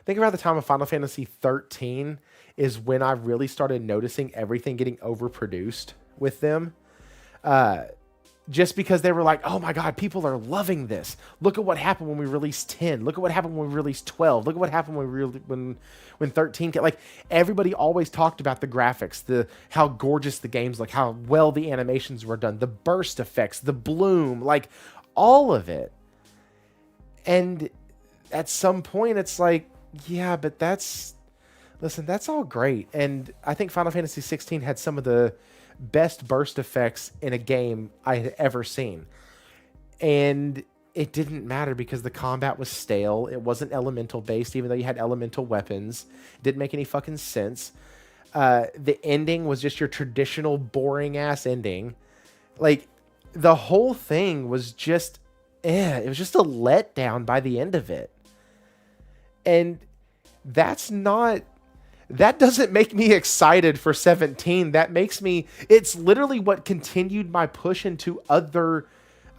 13, is when I really started noticing everything getting overproduced with them. Just because they were like, oh my God, people are loving this. Look at what happened when we released 10. Look at what happened when we released 12. Look at what happened when 13 came. Like, everybody always talked about the graphics, how gorgeous the games look, how well the animations were done, the burst effects, the bloom, like all of it. And at some point it's like, yeah, but that's all great. And I think Final Fantasy 16 had some of the best burst effects in a game I had ever seen. And it didn't matter because the combat was stale. It wasn't elemental based, even though you had elemental weapons. It didn't make any fucking sense. The ending was just your traditional boring ass ending. Like, the whole thing was just, it was just a letdown by the end of it. And that doesn't make me excited for 17. That makes me, it's literally what continued my push into other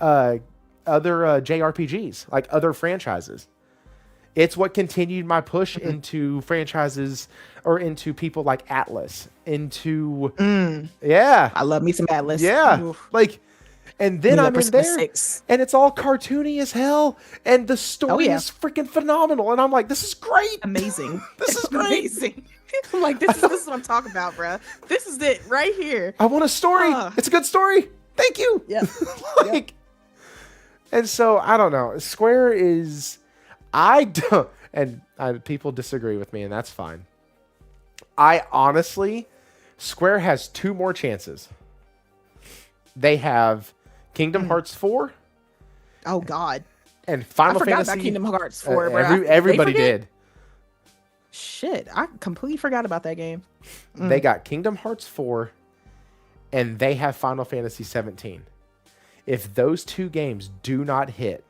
JRPGs, like other franchises. It's what continued my push into franchises or into people like Atlas, into, yeah.
I love me some Atlas.
Yeah.
Oof.
like, and then I'm in there
6.
and it's all cartoony as hell. And the story is freaking phenomenal. And I'm like, this is great.
Amazing.
This is great.
Amazing. I'm like, this is what I'm talking about, bro. This is it right here.
I want a story. It's a good story. Thank you.
Yeah.
And so I don't know. Square is, people disagree with me, and that's fine. I honestly, Square has 2 more chances. They have Kingdom Hearts 4.
Oh God.
And Final
I forgot
Fantasy.
about Kingdom Hearts 4, bro.
Everybody did.
Shit, I completely forgot about that game.
They got Kingdom Hearts 4, and they have Final Fantasy 17. If those 2 games do not hit,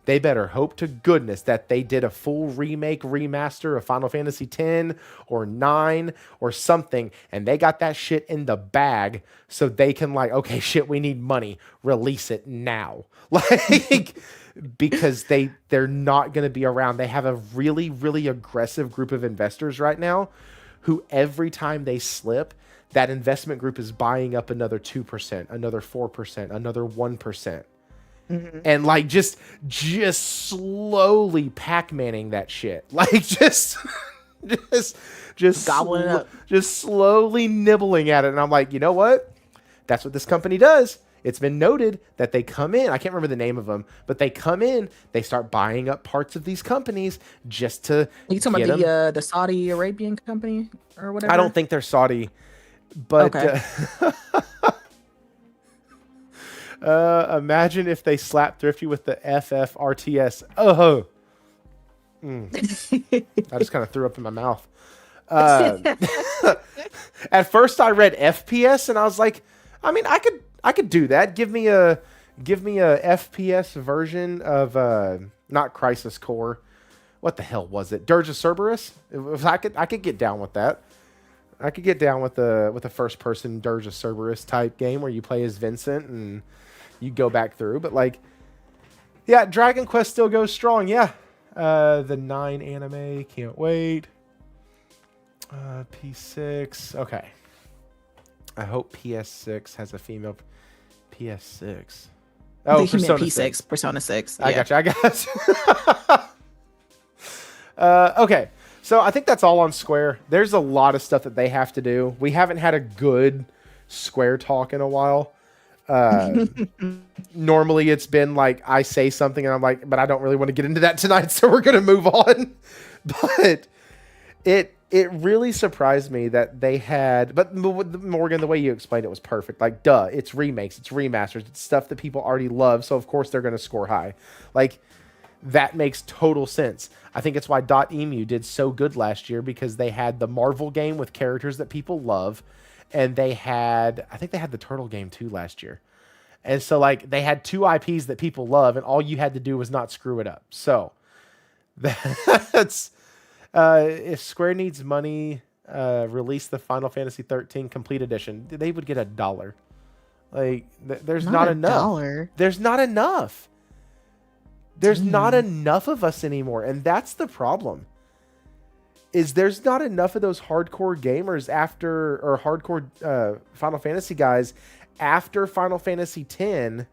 they better hope to goodness that they did a full remaster of Final Fantasy 10 or 9 or something, and they got that shit in the bag so they can, like, okay, shit, we need money. Release it now. Like, because they're not going to be around. They have a really, really aggressive group of investors right now who every time they slip, that investment group is buying up another 2%, another 4%, another 1%. And like just slowly Pac-Manning that shit. Like just
gobbling it up.
Just slowly nibbling at it. And I'm like, you know what? That's what this company does. It's been noted that they come in, I can't remember the name of them, but they come in, they start buying up parts of these companies just to.
Are you talking about the Saudi Arabian company or whatever?
I don't think they're Saudi, but
okay.
Imagine if they slapped Thrifty with the FFRTS. Oh, I just kind of threw up in my mouth. At first, I read FPS, and I was like, I mean, I could do that. Give me a FPS version of not Crisis Core. What the hell was it? Dirge of Cerberus? I could get down with that. I could get down with a first person Dirge of Cerberus type game where you play as Vincent and you go back through. But like, yeah, Dragon Quest still goes strong. Yeah, the 9 anime, can't wait. P6, okay. I hope PS6 has a female PS6. Oh, Persona
P6,
6.
Persona 6.
I got you. Okay, so I think that's all on Square. There's a lot of stuff that they have to do. We haven't had a good Square talk in a while. Normally it's been like I say something and I'm like, but I don't really want to get into that tonight, so we're going to move on. But it really surprised me that they had, but Morgan, the way you explained it was perfect. Like, duh, it's remakes, it's remasters, it's stuff that people already love, so of course they're going to score high. Like, that makes total sense. I think it's why .emu did so good last year, because they had the Marvel game with characters that people love, and I think they had the Turtle game too last year. And so, like, they had 2 IPs that people love, and all you had to do was not screw it up. So, that's... if Square needs money, release the Final Fantasy 13 Complete Edition. They would get $1. Like, there's not enough. There's not enough. There's not enough of us anymore, and that's the problem. is there's not enough of those hardcore gamers after, or hardcore Final Fantasy guys after Final Fantasy X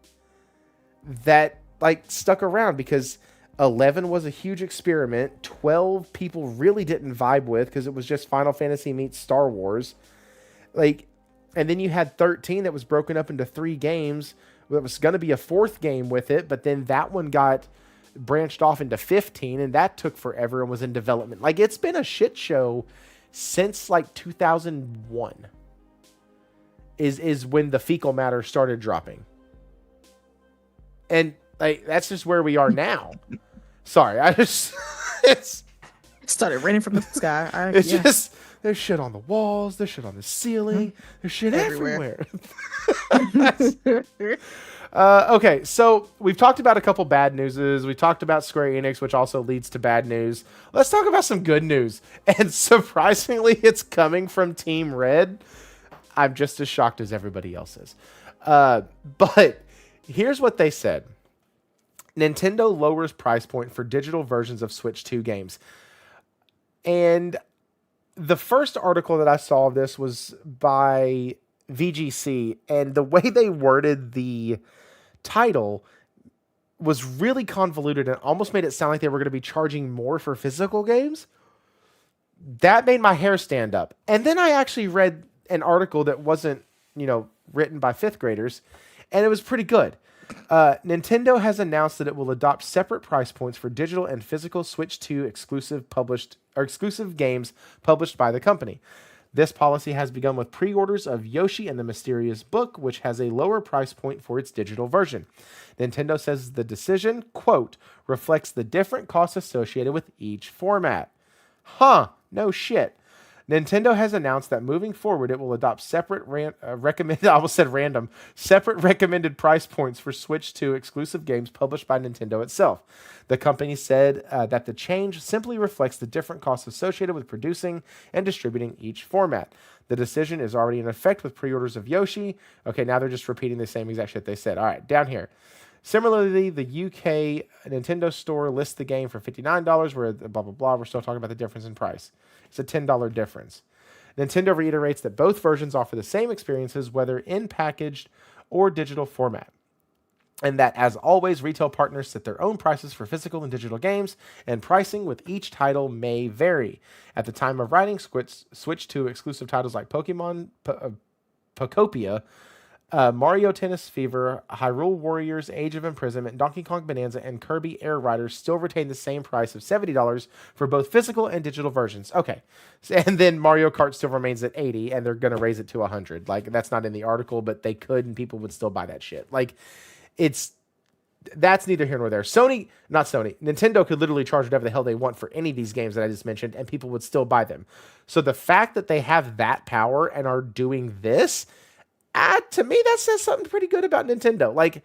that like stuck around, because 11 was a huge experiment. 12 people really didn't vibe with because it was just Final Fantasy meets Star Wars. Like, and then you had 13 that was broken up into 3 games. There was going to be a 4th game with it, but then that one got branched off into 15, and that took forever and was in development. Like, it's been a shit show since like 2001 is when the fecal matter started dropping. And like, that's just where we are now. Sorry, I just it's
started raining from the sky.
just there's shit on the walls, there's shit on the ceiling, there's shit everywhere. Okay, so we've talked about a couple bad newses. We talked about Square Enix, which also leads to bad news. Let's talk about some good news. And surprisingly, it's coming from Team Red. I'm just as shocked as everybody else is. But here's what they said. Nintendo lowers price point for digital versions of Switch 2 games. And the first article that I saw of this was by VGC, and the way they worded the title was really convoluted and almost made it sound like they were going to be charging more for physical games. That made my hair stand up. And then I actually read an article that wasn't, written by 5th graders, and it was pretty good. Nintendo has announced that it will adopt separate price points for digital and physical Switch 2 exclusive games published by the company. This policy has begun with pre-orders of Yoshi and the Mysterious Book, which has a lower price point for its digital version. Nintendo says the decision, quote, reflects the different costs associated with each format. Huh, no shit. Nintendo has announced that moving forward, it will adopt separate recommended price points for Switch 2 exclusive games published by Nintendo itself. The company said that the change simply reflects the different costs associated with producing and distributing each format. The decision is already in effect with pre-orders of Yoshi. Okay, now they're just repeating the same exact shit they said. All right, down here. Similarly, the UK Nintendo store lists the game for $59, where blah, blah, blah. We're still talking about the difference in price. It's a $10 difference. Nintendo reiterates that both versions offer the same experiences, whether in packaged or digital format. And that, as always, retail partners set their own prices for physical and digital games, and pricing with each title may vary. At the time of writing, Switch 2 exclusive titles like Pokemon Pokopia, Mario Tennis Fever, Hyrule Warriors, Age of Imprisonment, Donkey Kong Bonanza, and Kirby Air Riders still retain the same price of $70 for both physical and digital versions. Okay. And then Mario Kart still remains at $80, and they're going to raise it to $100. Like, that's not in the article, but they could, and people would still buy that shit. Like, that's neither here nor there. Nintendo could literally charge whatever the hell they want for any of these games that I just mentioned, and people would still buy them. So the fact that they have that power and are doing this, to me, that says something pretty good about Nintendo. Like,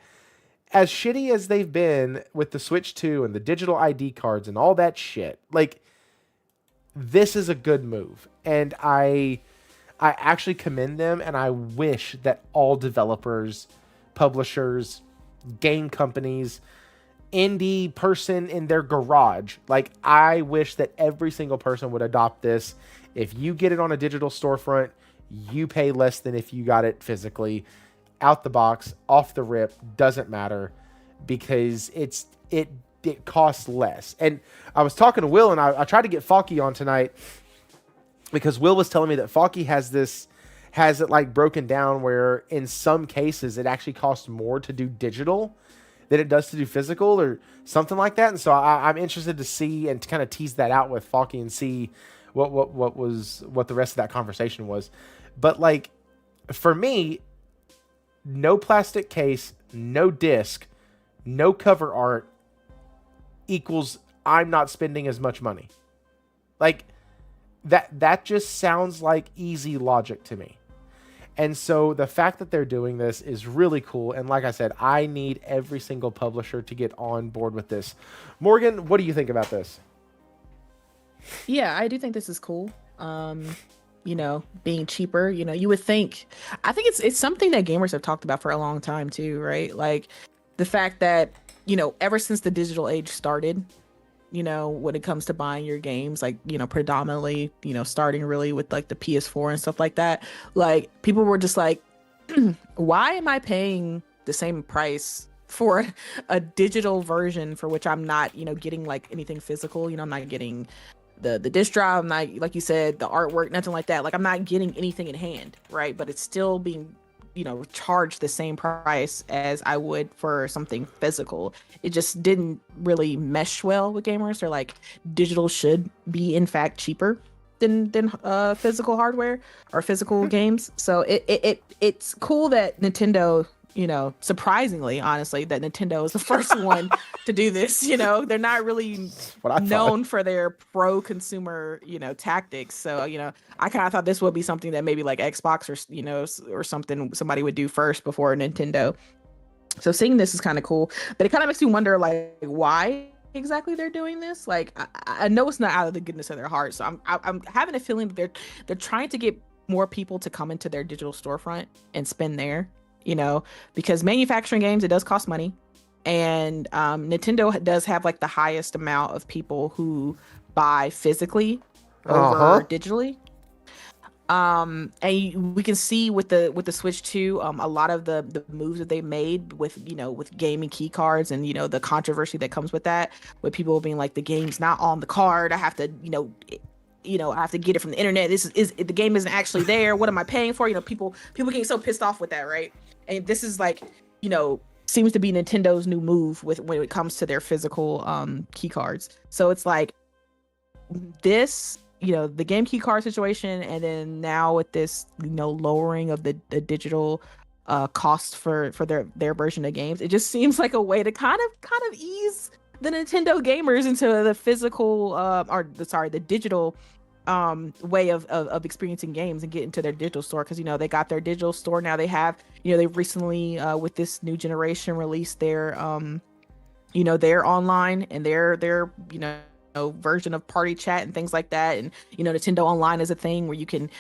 as shitty as they've been with the Switch 2 and the digital ID cards and all that shit, like, this is a good move. And I actually commend them, and I wish that all developers, publishers, game companies, indie person in their garage, like, I wish that every single person would adopt this. If you get it on a digital storefront, you pay less than if you got it physically, out the box, off the rip, doesn't matter, because it costs less. And I was talking to Will, and I tried to get Falky on tonight, because Will was telling me that Falky has it like broken down where in some cases it actually costs more to do digital than it does to do physical or something like that. And so I'm interested to see and to kind of tease that out with Falky and see what the rest of that conversation was. But like, for me, no plastic case, no disc, no cover art equals I'm not spending as much money. Like, that just sounds like easy logic to me. And so the fact that they're doing this is really cool. And like I said, I need every single publisher to get on board with this. Morgan, what do you think about this?
Yeah, I do think this is cool. Being cheaper, you would think, I think it's something that gamers have talked about for a long time too, right? Like, the fact that, ever since the digital age started, when it comes to buying your games, like, predominantly, starting really with like the PS4 and stuff like that. Like, people were just like, why am I paying the same price for a digital version for which I'm not, getting like anything physical? I'm not getting the disc drive, I'm not, like you said, the artwork, nothing like that. Like, I'm not getting anything in hand, right? But it's still being charged the same price as I would for something physical. It just didn't really mesh well with gamers. They're like, digital should be in fact cheaper than physical hardware or physical games. So it's cool that Nintendo, surprisingly, honestly, that Nintendo is the first one to do this. They're not really known for their pro consumer, tactics. So, I kind of thought this would be something that maybe like Xbox or something somebody would do first before Nintendo. So seeing this is kind of cool, but it kind of makes me wonder like why exactly they're doing this. Like, I know it's not out of the goodness of their heart. So I'm having a feeling that they're trying to get more people to come into their digital storefront and spend there. Because manufacturing games, it does cost money, and Nintendo does have like the highest amount of people who buy physically over digitally. And we can see with the Switch 2, a lot of the moves that they made with with gaming key cards and the controversy that comes with that, with people being like, the game's not on the card, I have to I have to get it from the internet. This is the game isn't actually there. What am I paying for? People getting so pissed off with that, right? And this is like, seems to be Nintendo's new move when it comes to their physical key cards. So it's like this, the game key card situation, and then now with this, lowering of the digital cost for their version of games, it just seems like a way to kind of ease the Nintendo gamers into the physical the digital way of experiencing games and get into their digital store, because they got their digital store now. They have they recently with this new generation released their their online and their version of party chat and things like that. And Nintendo Online is a thing where you can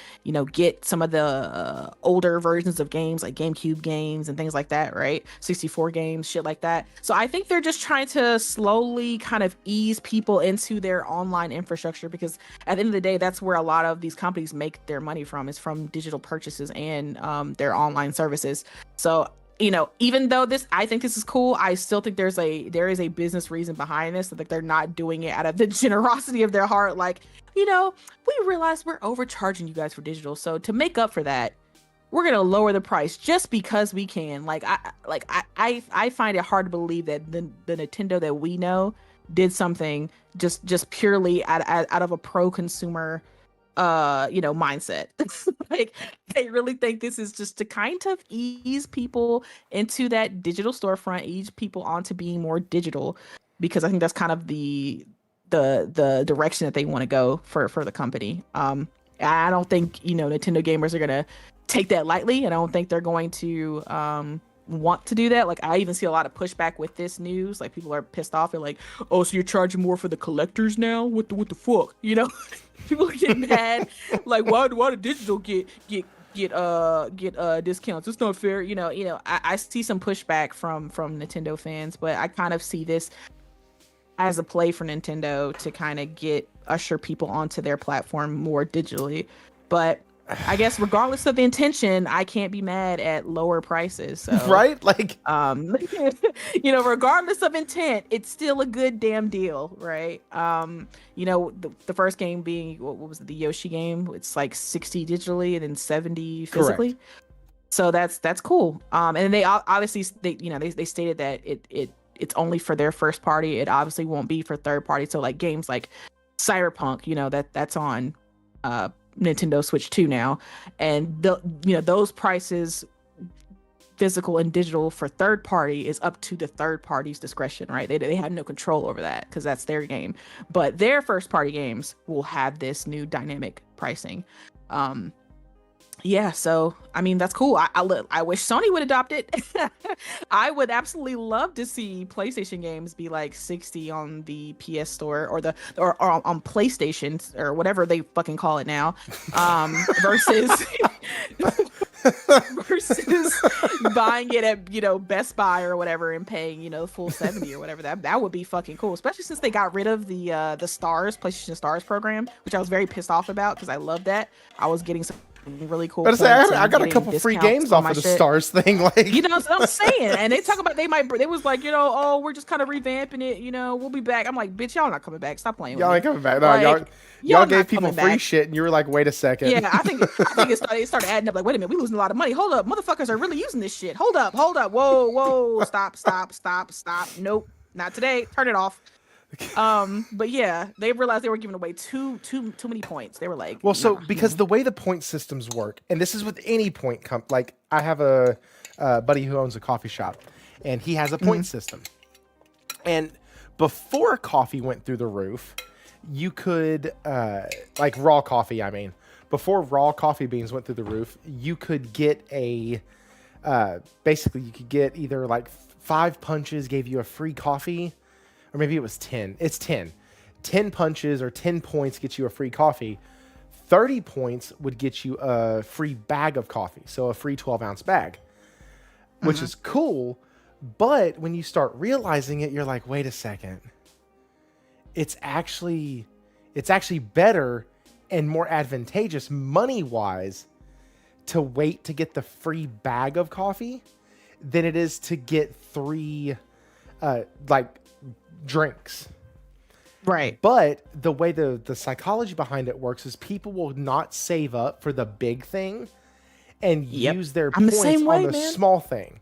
get some of the older versions of games, like GameCube games and things like that, right? 64 games, shit like that. So I think they're just trying to slowly kind of ease people into their online infrastructure, because at the end of the day, that's where a lot of these companies make their money from, is from digital purchases and their online services. So even though I think this is cool, I still think there is a business reason behind this. Like, they're not doing it out of the generosity of their heart. Like, we realize we're overcharging you guys for digital, so to make up for that, we're gonna lower the price just because we can. Like, I find it hard to believe that the Nintendo that we know did something just purely out of a pro consumer mindset. Like, they really think this is just to kind of ease people into that digital storefront, ease people onto being more digital, because I think that's kind of the direction that they want to go for the company. I don't think Nintendo gamers are gonna take that lightly, and I don't think they're going to want to do that. Like, I even see a lot of pushback with this news. Like, people are pissed off. They're like, oh, so you're charging more for the collectors now? What the fuck? People are getting mad. Like, why do digital get discounts? It's not fair. I see some pushback from Nintendo fans, but I kind of see this as a play for Nintendo to kind of usher people onto their platform more digitally. But I guess regardless of the intention, I can't be mad at lower prices. So,
right? Like,
regardless of intent, it's still a good damn deal, right? The first game being, what was it, the Yoshi game? It's like 60 digitally and then 70 physically. Correct. So that's cool. And they obviously they stated that it's only for their first party. It obviously won't be for third party. So like games like Cyberpunk, that's on Nintendo Switch 2 now, and those prices, physical and digital, for third party is up to the third party's discretion, right? They have no control over that because that's their game, but their first party games will have this new dynamic pricing. Yeah, so I mean, that's cool. I wish Sony would adopt it. I would absolutely love to see PlayStation games be like 60 on the PS Store or on PlayStation or whatever they fucking call it now, versus versus buying it at, Best Buy or whatever and paying, the full 70 or whatever. That would be fucking cool, especially since they got rid of the PlayStation Stars program, which I was very pissed off about because I love that. I was getting some really cool.
But I got a couple free games off of the Stars thing, like
what I'm saying. And they talk about they was like, oh, we're just kind of revamping it, we'll be back. I'm like, bitch, y'all not coming back. Stop playing with
y'all
me.
ain't coming back. No, like, y'all gave people free shit, and you were like, wait a second.
Yeah, I think it started adding up. Like, wait a minute, we losing a lot of money. Hold up, motherfuckers are really using this shit. Hold up, whoa, stop. Nope, not today. Turn it off. But yeah, they realized they were giving away too many points. They were like,
well, so because the way the point systems work, and this is with any point like I have a buddy who owns a coffee shop, and he has a point system. And before coffee went through the roof, you could like raw coffee. I mean, before raw coffee beans went through the roof, you could get basically you could get either like 5 punches gave you a free coffee. Or maybe it was 10. It's 10. 10 punches or 10 points get you a free coffee. 30 points would get you a free bag of coffee. So a free 12-ounce bag, which is cool. But when you start realizing it, you're like, wait a second. It's actually better and more advantageous money-wise to wait to get the free bag of coffee than it is to get 3 drinks.
Right.
But the way the psychology behind it works is people will not save up for the big thing and use their points on the small thing.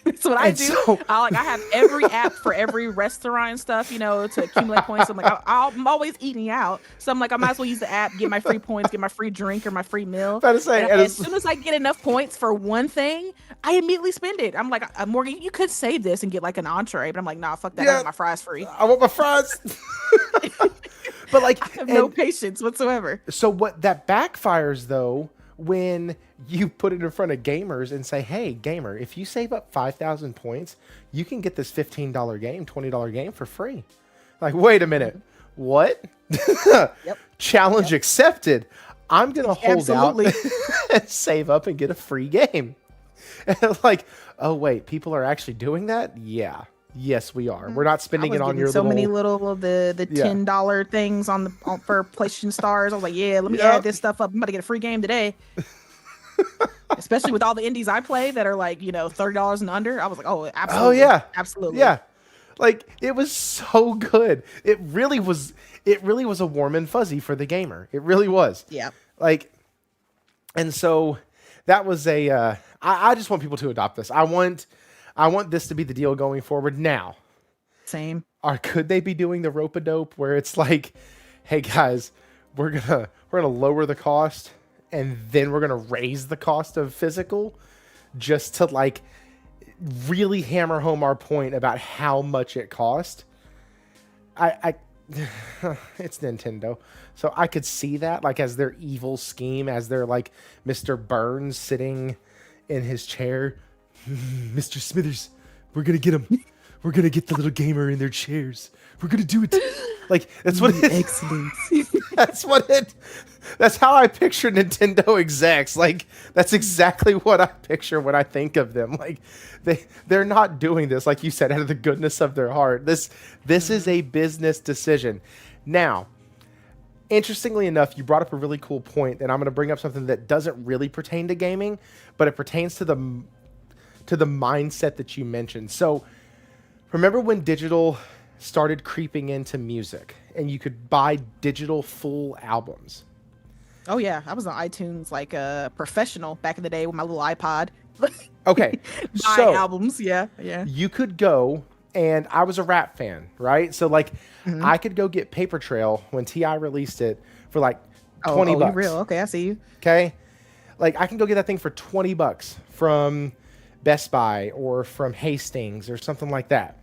That's what I do. So, I have every app for every restaurant and stuff, to accumulate points. I'm like, I'm always eating out. So I'm like, I might as well use the app, get my free points, get my free drink or my free meal. As soon as I get enough points for one thing, I immediately spend it. I'm like, Morgan, you could save this and get like an entree, but I'm like, nah, fuck that. I want my fries free.
I want my fries. But like,
I have no patience whatsoever.
So what that backfires though, when you put it in front of gamers and say, hey, gamer, if you save up 5,000 points, you can get this $15 game, $20 game for free. Like, wait a minute. What? Challenge accepted. I'm going to hold out and save up and get a free game. And like, oh, wait, people are actually doing that? Yeah. Yes, we are. We're not spending it on your
many little of the $10 things for PlayStation Stars. I was like, let me add this stuff up. I'm about to get a free game today. Especially with all the indies I play that are like, $30 and under. I was like, oh, absolutely.
Oh yeah,
absolutely.
Yeah, like it was so good. It really was a warm and fuzzy for the gamer. It really was.
Yeah.
Like, and so that was I just want people to adopt this. I want this to be the deal going forward now.
Same.
Could they be doing the rope-a-dope where it's like, hey guys, we're gonna lower the cost and then we're gonna raise the cost of physical just to like really hammer home our point about how much it cost. It's Nintendo. So I could see that like as their evil scheme, as their like Mr. Burns sitting in his chair. Mr. Smithers, we're gonna get him. We're gonna get the little gamer in their chairs. We're gonna do it. Like that's what it.
Excellent.
That's how I picture Nintendo execs. Like that's exactly what I picture when I think of them. Like they're not doing this, like you said, out of the goodness of their heart. This is a business decision. Now, interestingly enough, you brought up a really cool point, and I'm going to bring up something that doesn't really pertain to gaming, but it pertains to the mindset that you mentioned. So, remember when digital started creeping into music, and you could buy digital full albums?
Oh yeah, I was on iTunes like a professional back in the day with my little iPod.
Okay,
buy albums, yeah.
You could go, and I was a rap fan, right? So like, I could go get Paper Trail when T.I. released it for like $20.
You real? Okay, I see you.
Okay, like I can go get that thing for $20 from Best Buy or from Hastings or something like that.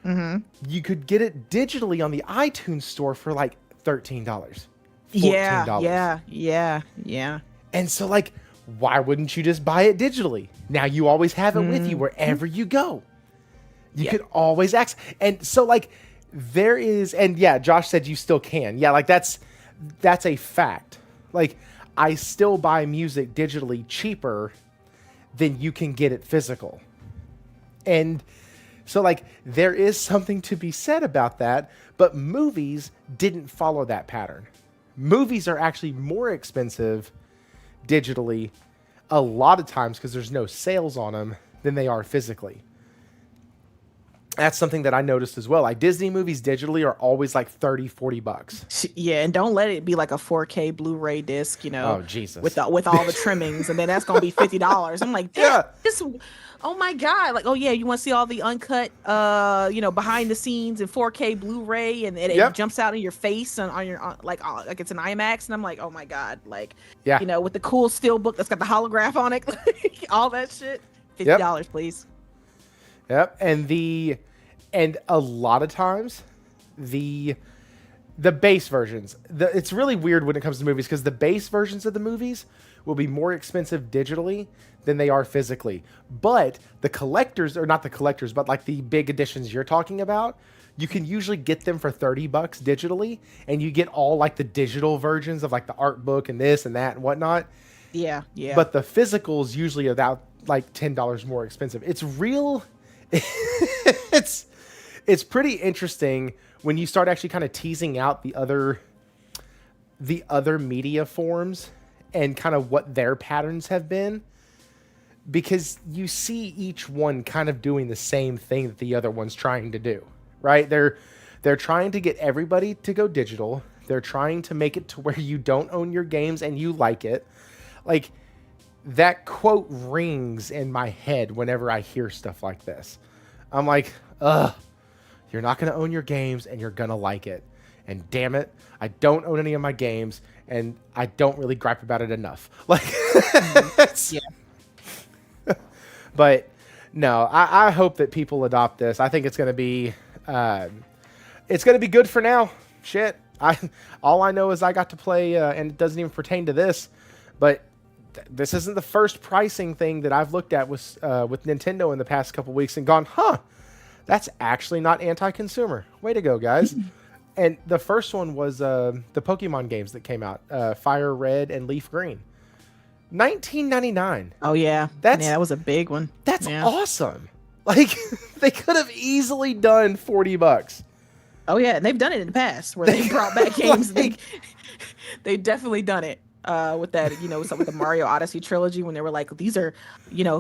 You could get it digitally on the iTunes store for like $13, $14.
Yeah.
And so like, why wouldn't you just buy it digitally? Now you always have it with you wherever you go. You could always access. And so like there is, and yeah, Josh said you still can. Yeah, like that's a fact. Like I still buy music digitally cheaper than you can get it physical. And so, like, there is something to be said about that, but movies didn't follow that pattern. Movies are actually more expensive digitally a lot of times because there's no sales on them than they are physically. That's something that I noticed as well. Like, Disney movies digitally are always like $30-$40.
Yeah, and don't let it be like a 4K Blu-ray disc,
Oh, Jesus.
with all the trimmings, and then that's gonna be $50. I'm like,
Yeah.
this, oh my god, like, oh yeah, you want to see all the uncut, behind the scenes in 4K Blu-ray, and it jumps out in your face on your like it's an IMAX, and I'm like, oh my god, like, with the cool steel book that's got the holograph on it, all that shit, $50, please.
Yep, and a lot of times, the base versions. It's really weird when it comes to movies because the base versions of the movies will be more expensive digitally than they are physically. But the collectors, or not the collectors, but like the big editions you're talking about, you can usually get them for $30 digitally, and you get all like the digital versions of like the art book and this and that and whatnot.
Yeah.
But the physicals usually are about like $10 more expensive. It's real. It's pretty interesting when you start actually kind of teasing out the other media forms and kind of what their patterns have been, because you see each one kind of doing the same thing that the other one's trying to do, right? They're trying to get everybody to go digital. They're trying to make it to where you don't own your games and you like it. Like, that quote rings in my head whenever I hear stuff like this. I'm like, ugh, you're not going to own your games and you're going to like it. And damn it, I don't own any of my games and I don't really gripe about it enough. Like, but no, I hope that people adopt this. I think it's going to be good for now. Shit. All I know is I got to play, and it doesn't even pertain to this, but this isn't the first pricing thing that I've looked at with Nintendo in the past couple weeks and gone, that's actually not anti-consumer. Way to go, guys. And the first one was the Pokemon games that came out, Fire Red and Leaf Green. $19.99.
Oh, yeah. That was a big one.
That's awesome. Like, they could have easily done $40.
Oh, yeah. And they've done it in the past where they brought back games. They've definitely done it. With that, with the Mario Odyssey trilogy, when they were like, these are,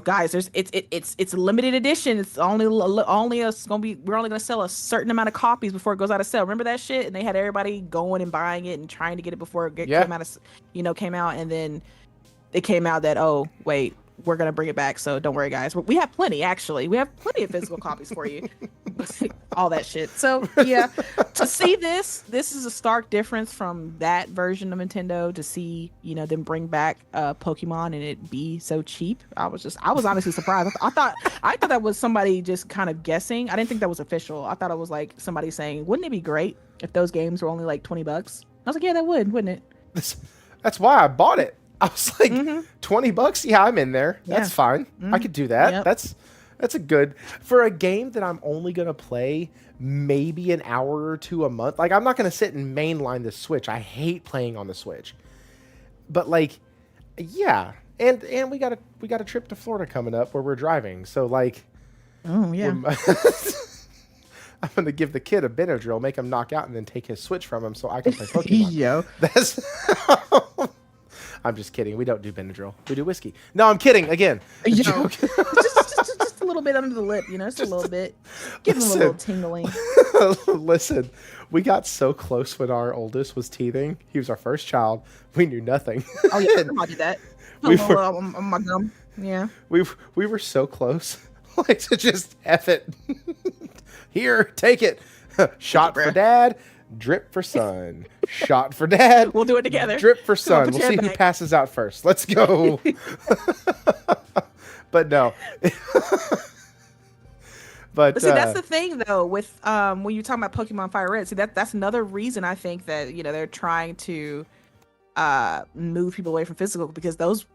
guys, it's a limited edition. It's we're only gonna sell a certain amount of copies before it goes out of sale. Remember that shit? And they had everybody going and buying it and trying to get it before it came out, and then it came out that, oh wait, we're gonna bring it back. So don't worry, guys. We have plenty. Actually, we have plenty of physical copies for you. All that shit. So yeah, to see this is a stark difference from that version of Nintendo. To see them bring back Pokemon and it be so cheap, I was honestly surprised. I thought that was somebody just kind of guessing. I didn't think that was official. I thought it was like somebody saying, "Wouldn't it be great if those games were only like $20?" I was like, "Yeah, that wouldn't it?"
That's why I bought it. I was like, $20? Yeah, I'm in there. That's fine. I could do that. Yep. That's a good, for a game that I'm only going to play maybe an hour or two a month. Like, I'm not going to sit and mainline the Switch. I hate playing on the Switch. But like, yeah. And we got a trip to Florida coming up where we're driving. So like,
oh yeah.
I'm going to give the kid a Benadryl, make him knock out, and then take his Switch from him so I can play Pokemon.
Yo.
I'm just kidding. We don't do Benadryl. We do whiskey. No, I'm kidding. Again.
Joke. just a little bit under the lip, just a little bit. Give him a little tingling.
Listen, we got so close when our oldest was teething. He was our first child. We knew nothing.
Oh, yeah. I'll do that. On my gum. Yeah.
We were so close. Like, to just F it. Here, take it. Shot for dad. Drip for son. Shot for dad.
We'll do it together.
Drip for son. We'll see who passes out first. Let's go. But no. But
see, that's the thing though, with when you're talking about Pokemon Fire Red, see that's another reason I think that they're trying to move people away from physical, because those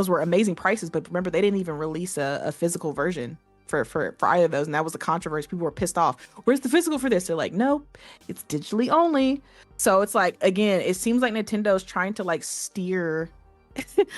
were amazing prices, but remember, they didn't even release a physical version for either of those, and that was the controversy. People were pissed off. Where's the physical for this? They're like, nope, it's digitally only. So it's like, again, it seems like Nintendo's trying to like steer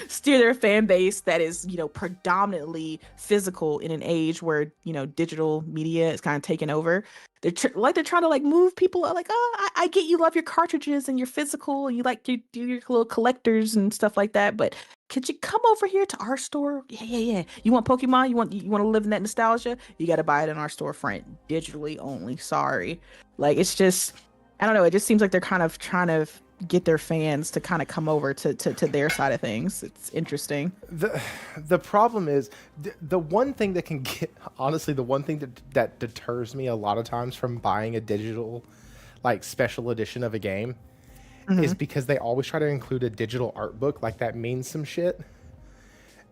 steer their fan base that is, predominantly physical in an age where, digital media is kind of taking over. They're trying to like move people like, oh, I get you love your cartridges and your physical, and you like you do your little collectors and stuff like that, but could you come over here to our store? Yeah, yeah, yeah. You want Pokemon? You want to live in that nostalgia? You got to buy it in our storefront, digitally only. Sorry. Like it's just, I don't know. It just seems like they're kind of trying to get their fans to kind of come over to their side of things. It's interesting.
The problem is the one thing that can get, honestly, the one thing that deters me a lot of times from buying a digital like special edition of a game is because they always try to include a digital art book like that means some shit.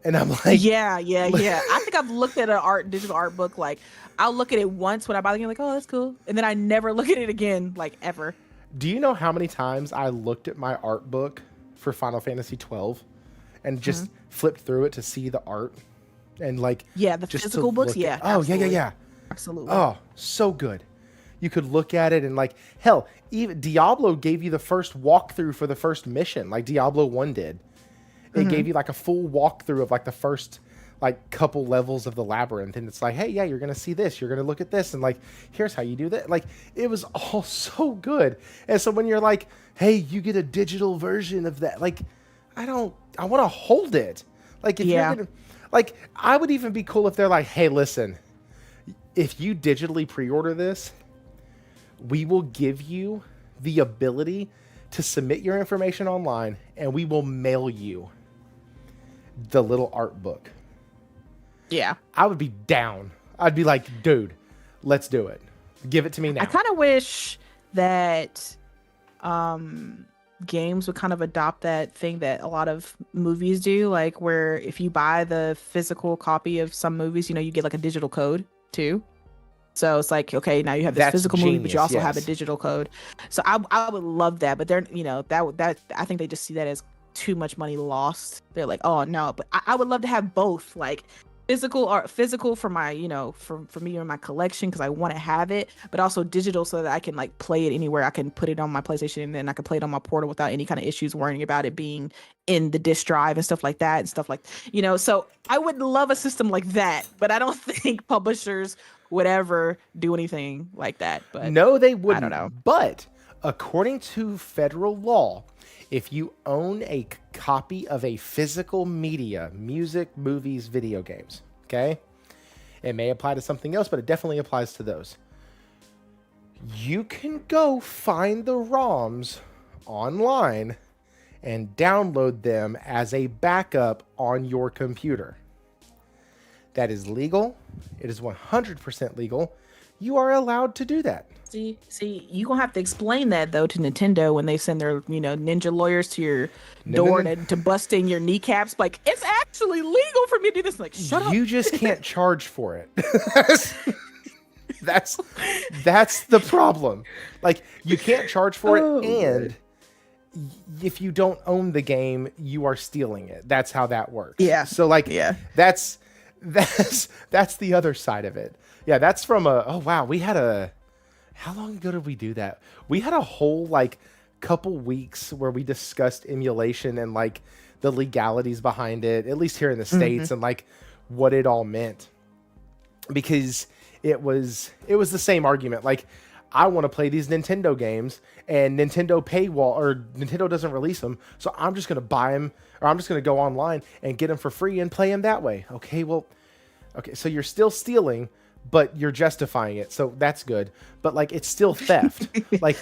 And I'm like,
Yeah, yeah, yeah. I think I've looked at an digital art book. Like, I'll look at it once when I buy the game, like, oh, that's cool, and then I never look at it again, like ever.
do you know how many times I looked at my art book for Final Fantasy 12 and just flipped through it to see the art and like
Yeah, the
just to
physical books.
look
Yeah,
oh yeah,
absolutely,
yeah.
absolutely.
Oh, so good. You could look at it and like hell, even Diablo gave you the first walkthrough for the first mission, like Diablo 1 did. It gave you like a full walkthrough of like the first like couple levels of the labyrinth, and it's like, hey, yeah, you're gonna see this, you're gonna look at this, and like here's how you do that. Like it was all so good. And so when you're like, hey, you get a digital version of that, like I want to hold it. Like if
Yeah.
you're gonna, like I would even be cool if they're like, hey, listen, if you digitally pre-order this, we will give you the ability to submit your information online, and we will mail you the little art book.
Yeah.
I would be down. I'd be like, dude, let's do it. Give it to me now.
I kind of wish that games would kind of adopt that thing that a lot of movies do, like where if you buy the physical copy of some movies, you get like a digital code too. So it's like, okay, now you have this
That's
physical movie, but you
genius,
also have a
yes.
digital code. So I would love that, but they're, that I think they just see that as too much money lost. They're like, oh no, but I would love to have both, like physical for my, for me and my collection because I want to have it, but also digital so that I can like play it anywhere. I can put it on my PlayStation and then I can play it on my portal without any kind of issues worrying about it being in the disk drive and stuff like that and stuff like, so I would love a system like that, but I don't think publishers would ever do anything like that. But
No, they
I
wouldn't.
don't know.
But according to federal law, if you own a copy of a physical media, music, movies, video games, okay? It may apply to something else, but it definitely applies to those. You can go find the ROMs online and download them as a backup on your computer. That is legal. It is 100% legal. You are allowed to do that.
See, you gonna have to explain that though to Nintendo when they send their, ninja lawyers to your door
no.
to bust in your kneecaps. Like, it's actually legal for me to do this. Like, shut up.
You just can't charge for it. that's the problem. Like you can't charge for it, and if you don't own the game, you are stealing it. That's how that works.
Yeah.
So like,
Yeah.
that's the other side of it. Yeah, that's from oh wow, we had how long ago did we do that? We had a whole like couple weeks where we discussed emulation and like the legalities behind it, at least here in the States, and like what it all meant. Because it was the same argument. Like, I want to play these Nintendo games, and Nintendo paywall, or Nintendo doesn't release them, so I'm just going to buy them, or I'm just going to go online and get them for free and play them that way. Okay, so you're still stealing, but you're justifying it, so that's good. But like, it's still theft. Like,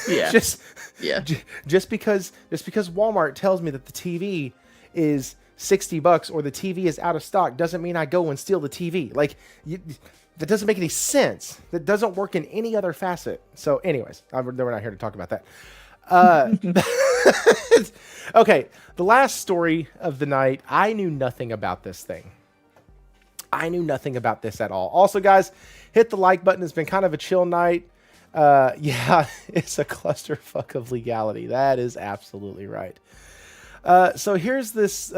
Yeah.
just because Walmart tells me that the TV is $60 or the TV is out of stock doesn't mean I go and steal the TV. Like, that doesn't make any sense. That doesn't work in any other facet. So, anyways, we're not here to talk about that. Okay, the last story of the night. I knew nothing about this thing. I knew nothing about this at all. Also, guys, hit the like button. It's been kind of a chill night. Yeah, it's a clusterfuck of legality. That is absolutely right. So here's this.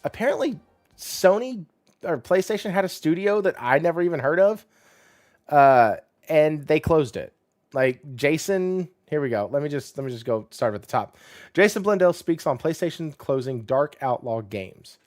Apparently, Sony or PlayStation had a studio that I never even heard of, and they closed it. Like Jason Here we go. Let me just go start at the top. Jason Blundell speaks on PlayStation closing Dark Outlaw Games.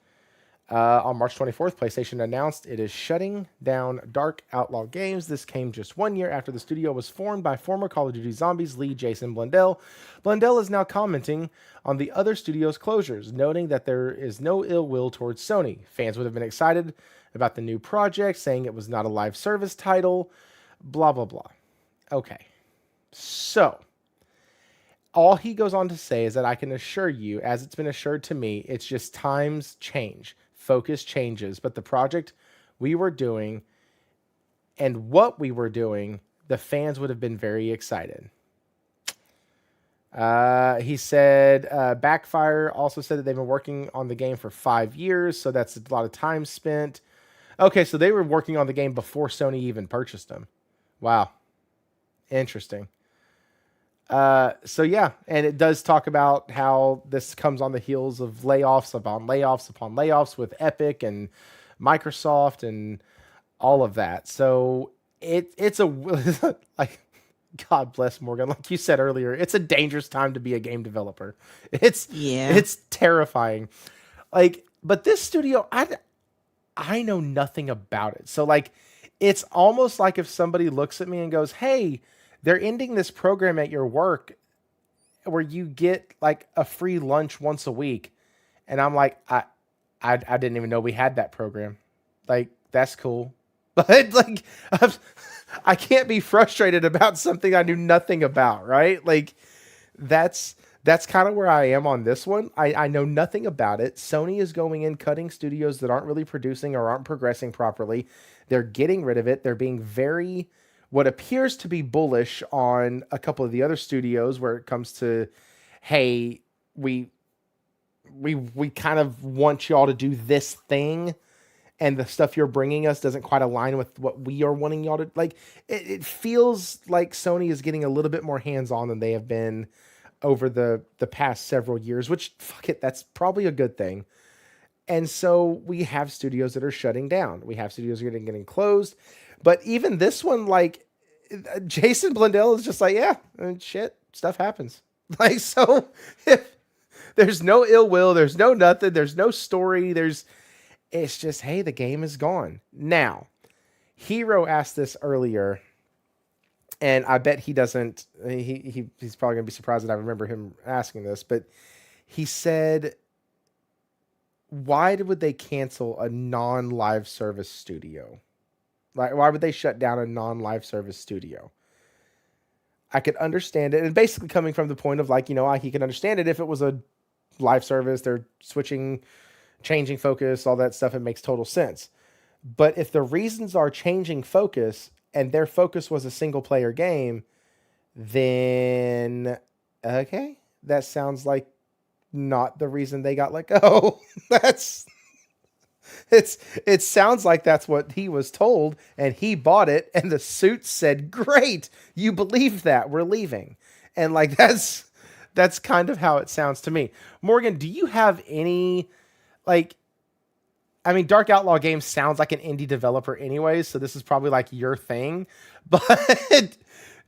On March 24th, PlayStation announced it is shutting down Dark Outlaw Games. This came just 1 year after the studio was formed by former Call of Duty Zombies lead Jason Blundell. Blundell is now commenting on the other studio's closures, noting that there is no ill will towards Sony. Fans would have been excited about the new project, saying it was not a live service title, blah, blah, blah. Okay. So, all he goes on to say is that I can assure you, as it's been assured to me, it's just times change. Focus changes, but the project we were doing and what we were doing, the fans would have been very excited. He said Backfire also said that they've been working on the game for 5 years, so that's a lot of time spent. Okay, so they were working on the game before Sony even purchased them. Wow. Interesting. So yeah, and it does talk about how this comes on the heels of layoffs upon layoffs upon layoffs with Epic and Microsoft and all of that. So it's a like, God bless Morgan. Like you said earlier, it's a dangerous time to be a game developer. It's terrifying. Like, but this studio, I know nothing about it. So like, it's almost like if somebody looks at me and goes, "Hey, they're ending this program at your work where you get like a free lunch once a week." And I'm like, I didn't even know we had that program. Like, that's cool. But like, I can't be frustrated about something I knew nothing about, right? Like, that's kind of where I am on this one. I know nothing about it. Sony is going in, cutting studios that aren't really producing or aren't progressing properly. They're getting rid of it. They're being very, what appears to be bullish on a couple of the other studios where it comes to, hey, we kind of want y'all to do this thing, and the stuff you're bringing us doesn't quite align with what we are wanting y'all to like. It feels like Sony is getting a little bit more hands-on than they have been over the past several years, which, fuck it, that's probably a good thing. And so we have studios that are shutting down. We have studios that are getting closed. But even this one, like, Jason Blundell is just like, yeah, shit, stuff happens. Like, so if there's no ill will, there's no nothing, there's no story, it's just, hey, the game is gone. Now, Hero asked this earlier, and I bet he doesn't, he's probably going to be surprised that I remember him asking this, but he said, why would they cancel a non-live service studio? Like, why would they shut down a non-live service studio? I could understand it. And basically coming from the point of like, he can understand it if it was a live service, they're switching, changing focus, all that stuff, it makes total sense. But if the reasons are changing focus and their focus was a single player game, then okay, that sounds like not the reason they got let go. It sounds like that's what he was told, and he bought it, and the suit said, "Great, you believe that, we're leaving." And like that's kind of how it sounds to me. Morgan, do you have any, like, I mean, Dark Outlaw Games sounds like an indie developer anyways, so this is probably like your thing. But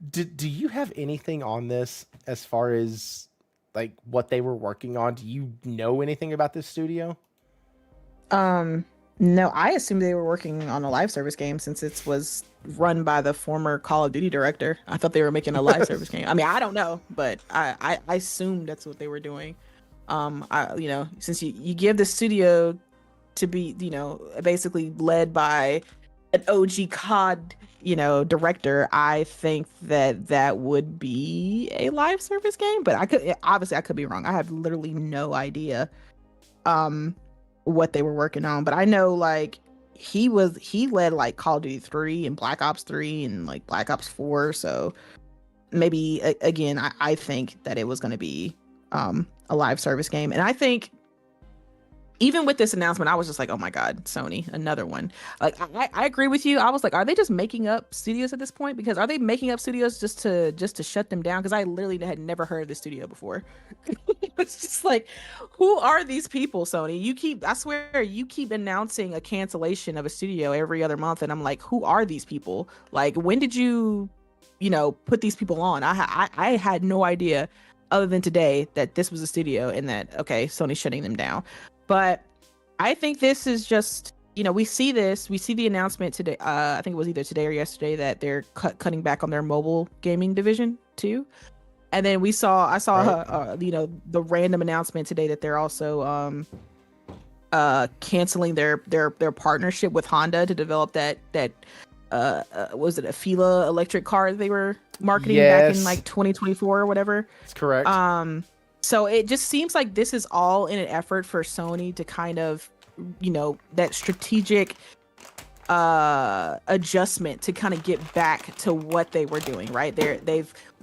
do you have anything on this as far as like what they were working on? Do you know anything about this studio?
No, I assumed they were working on a live service game since it was run by the former Call of Duty director. I thought they were making a live service game. I mean, I don't know, but I assumed that's what they were doing. Since you give the studio to be, basically led by an OG COD, director, I think that would be a live service game, but I could be wrong. I have literally no idea what they were working on, but I know like he led like Call of Duty 3 and Black Ops 3 and like Black Ops 4, so maybe again I think that it was going to be a live service game. And I think even with this announcement, I was just like, oh my God, Sony, another one. Like, I agree with you. I was like, are they just making up studios at this point? Because are they making up studios just to shut them down? Because I literally had never heard of this studio before. It's just like, who are these people, Sony? I swear, you keep announcing a cancellation of a studio every other month. And I'm like, who are these people? Like, when did you put these people on. I had no idea other than today that this was a studio and that, okay, Sony's shutting them down. But I think this is just, we see the announcement today. I think it was either today or yesterday that they're cutting back on their mobile gaming division too. And then I saw, right. The random announcement today that they're also canceling their partnership with Honda to develop that was it a Fila electric car that they were marketing back in like 2024 or whatever.
That's correct.
So it just seems like this is all in an effort for Sony to kind of, that strategic adjustment to kind of get back to what they were doing, right?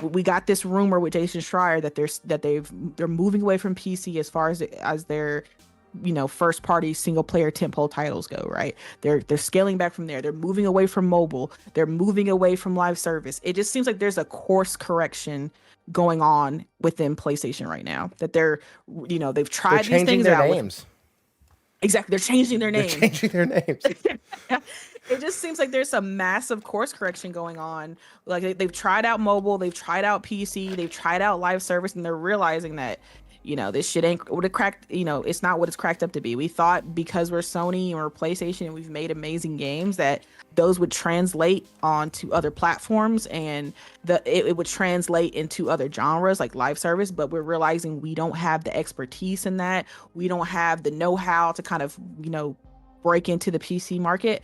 We got this rumor with Jason Schreier that they're moving away from PC as far as their first party single player tentpole titles go, right? They're scaling back from there. They're moving away from mobile. They're moving away from live service. It just seems like there's a course correction going on within PlayStation right now, that they've tried these things out.
Names.
Exactly. They're changing their names.
They're changing their names.
It just seems like there's some massive course correction going on. Like they've tried out mobile, they've tried out PC, they've tried out live service, and they're realizing that this shit ain't what it cracked. It's not what it's cracked up to be. We thought because we're Sony or PlayStation and we've made amazing games that those would translate onto other platforms and it would translate into other genres like live service. But we're realizing we don't have the expertise in that. We don't have the know-how to kind of, break into the PC market.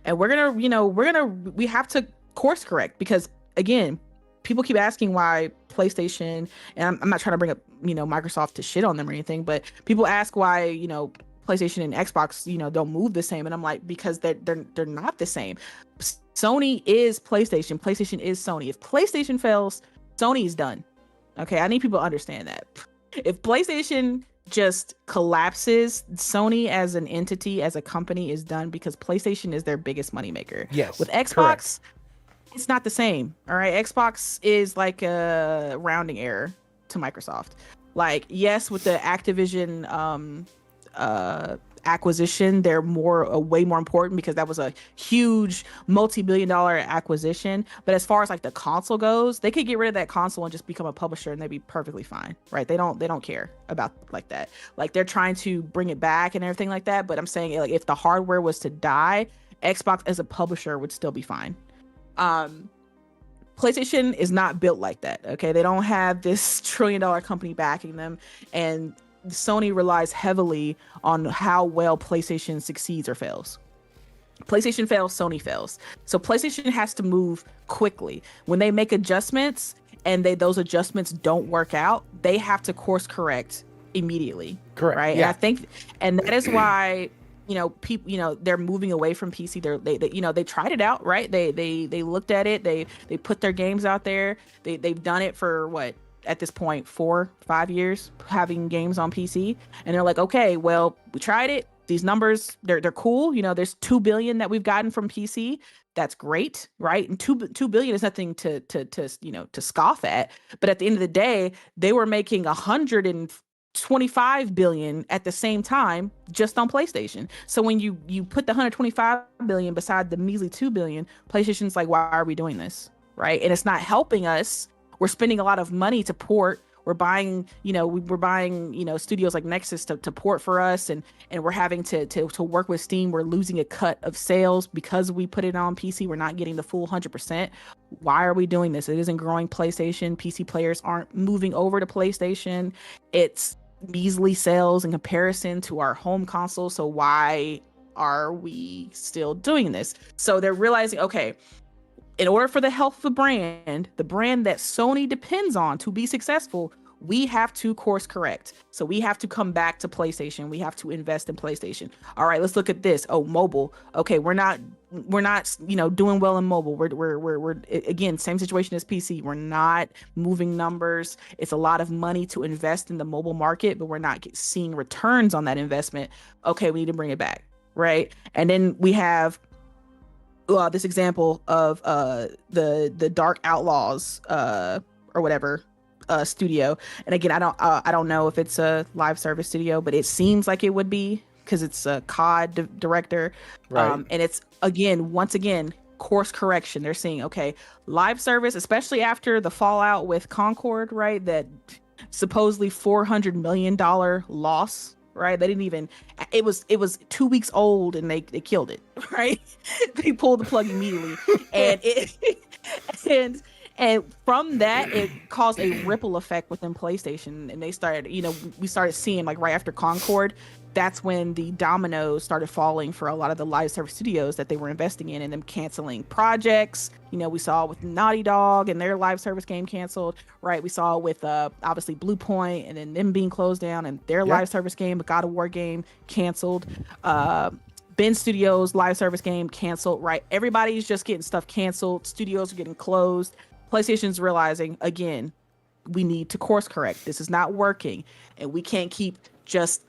And we have to course correct because, again, people keep asking why PlayStation, and I'm not trying to bring up, Microsoft to shit on them or anything, but people ask why, PlayStation and Xbox, don't move the same. And I'm like, because they're not the same. Sony is PlayStation. PlayStation is Sony. If PlayStation fails, Sony is done. Okay, I need people to understand that. If PlayStation just collapses, Sony as an entity, as a company, is done because PlayStation is their biggest moneymaker.
Yes.
With Xbox, correct. It's not the same. All right. Xbox is like a rounding error to Microsoft. Like, yes, with the Activision acquisition, they're way more important because that was a huge multi-billion-dollar acquisition. But as far as like the console goes, they could get rid of that console and just become a publisher and they'd be perfectly fine, right? They don't care about like that. Like they're trying to bring it back and everything like that. But I'm saying, like, if the hardware was to die, Xbox as a publisher would still be fine. PlayStation is not built like that. Okay, they don't have this $1 trillion company backing them, and Sony relies heavily on how well PlayStation succeeds or fails. PlayStation fails, Sony fails. So PlayStation has to move quickly. When they make adjustments and those adjustments don't work out, they have to course correct immediately.
Correct.
Right.
Yeah.
And I think, and that is why, people, they're moving away from PC. They tried it out, right? They looked at it. They put their games out there. They've done it for what? At this point, 4-5 years having games on PC, and they're like, okay, well, we tried it. These numbers, they're cool. There's 2 billion that we've gotten from PC. That's great, right? And 2 billion is nothing to scoff at. But at the end of the day, they were making 125 billion at the same time just on PlayStation. So when you put the 125 billion beside the measly 2 billion, PlayStation's like, why are we doing this, right? And it's not helping us. We're spending a lot of money to port. We're buying, studios like Nexus to port for us, and we're having to work with Steam. We're losing a cut of sales because we put it on PC. We're not getting the full 100%. Why are we doing this? It isn't growing PlayStation. PC players aren't moving over to PlayStation. It's measly sales in comparison to our home console. So why are we still doing this? So they're realizing, okay, in order for the health of the brand that Sony depends on to be successful, we have to course correct. So we have to come back to PlayStation. We have to invest in PlayStation. All right, let's look at this. Oh, mobile. Okay, we're not doing well in mobile. We're again, same situation as PC. We're not moving numbers. It's a lot of money to invest in the mobile market, but we're not seeing returns on that investment. Okay, we need to bring it back, right? And then we have this example of the Dark Outlaws or whatever studio. And again, I don't know if it's a live service studio, but it seems like it would be because it's a COD director.
Right.
And it's once again course correction. They're seeing, okay, live service, especially after the fallout with Concord, right? That supposedly $400 million loss, right? They didn't even, it was 2 weeks old and they killed it, right? They pulled the plug immediately. And it and from that it caused a ripple effect within PlayStation, and they started, we started seeing, like, right after Concord, that's when the dominoes started falling for a lot of the live service studios that they were investing in, and them canceling projects. We saw with Naughty Dog and their live service game canceled, right? We saw with obviously Blue Point, and then them being closed down, and their live service game, the God of War game, canceled. Ben Studios live service game canceled, right? Everybody's just getting stuff canceled. Studios are getting closed. PlayStation's realizing, again, we need to course correct. This is not working, and we can't keep just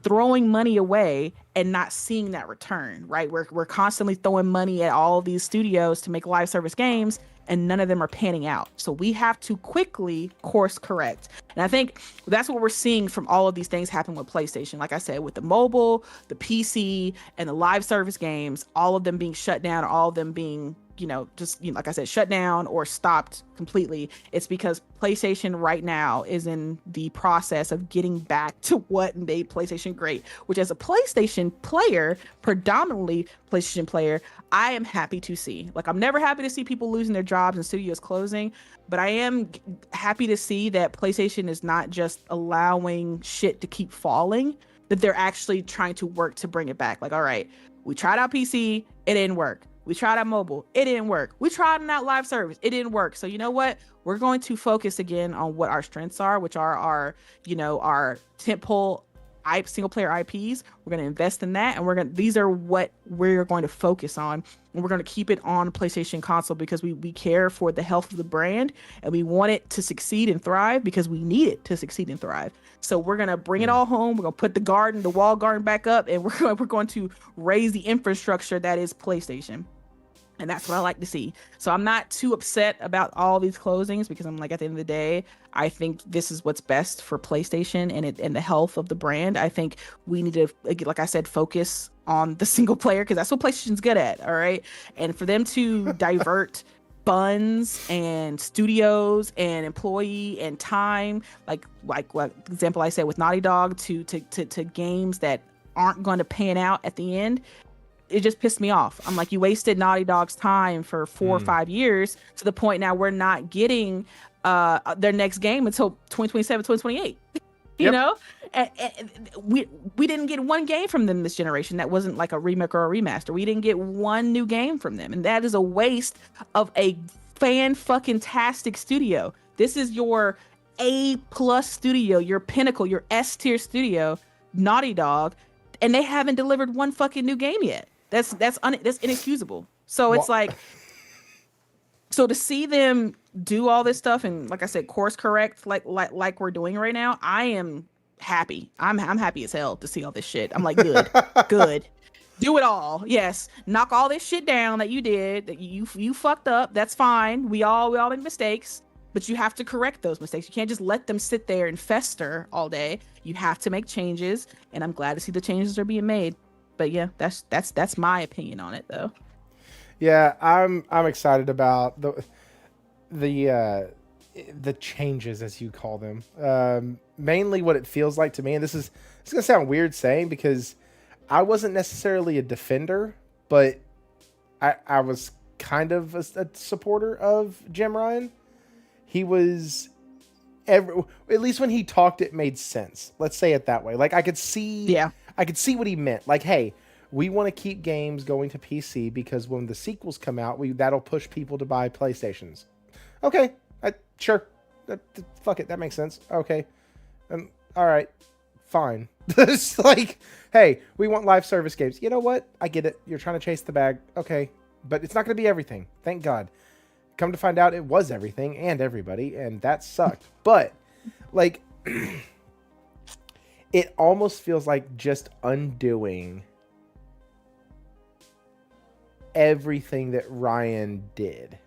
throwing money away and not seeing that return, right? We're constantly throwing money at all these studios to make live service games, and none of them are panning out. So we have to quickly course correct. And I think that's what we're seeing from all of these things happen with PlayStation. Like I said, with the mobile, the PC, and the live service games, all of them being shut down, all of them being, like I said, shut down or stopped completely. It's because PlayStation right now is in the process of getting back to what made PlayStation great, which, as a PlayStation player, predominantly PlayStation player, I am happy to see. Like, I'm never happy to see people losing their jobs and studios closing, but I am happy to see that PlayStation is not just allowing shit to keep falling, that they're actually trying to work to bring it back. Like, all right, we tried out PC, it didn't work. We tried out mobile, it didn't work. We tried out live service, it didn't work. So you know what? We're going to focus again on what our strengths are, which are our tentpole single player IPs. We're going to invest in that, and these are what we're going to focus on, and we're going to keep it on PlayStation console because we care for the health of the brand, and we want it to succeed and thrive because we need it to succeed and thrive. So we're going to bring it all home. We're going to put the wall garden back up, and we're going to raise the infrastructure that is PlayStation. And that's what I like to see. So I'm not too upset about all these closings because I'm like, at the end of the day, I think this is what's best for PlayStation and the health of the brand. I think we need to, like I said, focus on the single player because that's what PlayStation's good at. All right. And for them to divert funds and studios and employee and time, like what example I said with Naughty Dog to games that aren't going to pan out at the end, it just pissed me off. I'm like, you wasted Naughty Dog's time for 4 or 5 years to the point now we're not getting their next game until 2027, 2028. You know? And we didn't get one game from them this generation that wasn't like a remake or a remaster. We didn't get one new game from them. And that is a waste of a fan-fucking-tastic studio. This is your A+ studio, your pinnacle, your S-tier studio, Naughty Dog, and they haven't delivered one fucking new game yet. That's inexcusable. So it's like, so to see them do all this stuff and, like I said, course correct like we're doing right now, I am happy. I'm happy as hell to see all this shit. I'm like, good. Do it all. Yes. Knock all this shit down that you did, that you fucked up. That's fine. We all make mistakes, but you have to correct those mistakes. You can't just let them sit there and fester all day. You have to make changes, and I'm glad to see the changes are being made. But yeah, that's my opinion on it, though. Yeah,
I'm excited about the changes, as you call them. Mainly, what it feels like to me, and it's gonna sound weird saying because I wasn't necessarily a defender, but I was kind of a supporter of Jim Ryan. He was at least when he talked, it made sense. Let's say it that way. Like I could see what he meant. Like, hey, we want to keep games going to PC because when the sequels come out, that'll push people to buy PlayStations. Okay, sure. Fuck it, that makes sense. Okay, all right, fine. It's like, hey, we want live service games. You know what? I get it. You're trying to chase the bag. Okay, but it's not going to be everything. Thank God. Come to find out, it was everything and everybody, and that sucked. But, like, it almost feels like just undoing everything that Ryan did.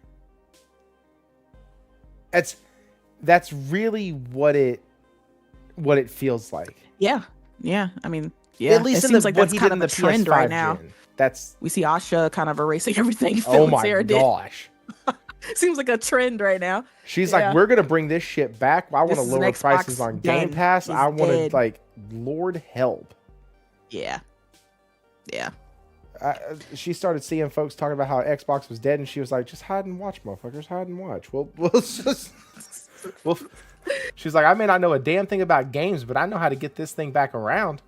That's really what it feels like.
Yeah. I mean, yeah.
At least
it seems like that's kind of the trend right now.
That's
We see Asha kind of erasing everything.
oh my gosh.
Seems like a trend right now.
She's like, we're gonna bring this shit back. I want to
This is an
lower
Xbox
prices on Game
done.
Pass.
It's
I want to
dead.
like, Lord help.
Yeah. Yeah.
She started seeing folks talking about how Xbox was dead, and she was like, just hide and watch, motherfuckers, hide and watch. We'll just, well, she's like, I may not know a damn thing about games, but I know how to get this thing back around.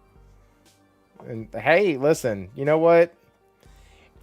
And hey, listen, you know what?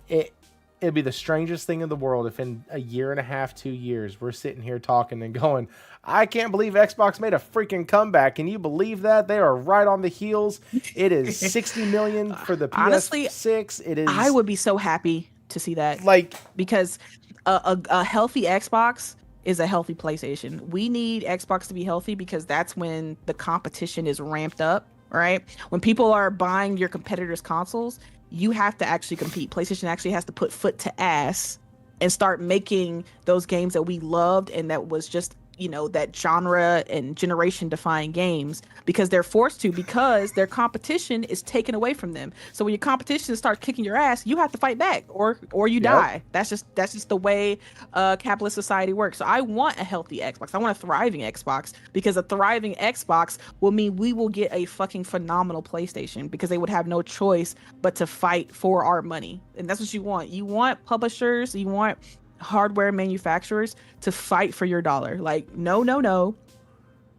It'd be the strangest thing in the world if in a year and a half, 2 years, we're sitting here talking and going, I can't believe Xbox made a freaking comeback. Can you believe that? They are right on the heels. It is 60 million for the PS6.
Honestly,
it is.
I would be so happy to see that.
Like,
because a healthy Xbox is a healthy PlayStation. We need Xbox to be healthy because that's when the competition is ramped up, right? When people are buying your competitors' consoles, you have to actually compete. PlayStation actually has to put foot to ass and start making those games that we loved and that was just, you know, that genre and generation defying games, because they're forced to, because their competition is taken away from them. So when your competition starts kicking your ass, you have to fight back or you die. That's just the way capitalist society works. So I want a healthy Xbox. I want a thriving Xbox, because a thriving Xbox will mean we will get a fucking phenomenal PlayStation, because they would have no choice but to fight for our money. And that's what you want. You want publishers, you want hardware manufacturers to fight for your dollar. Like, no,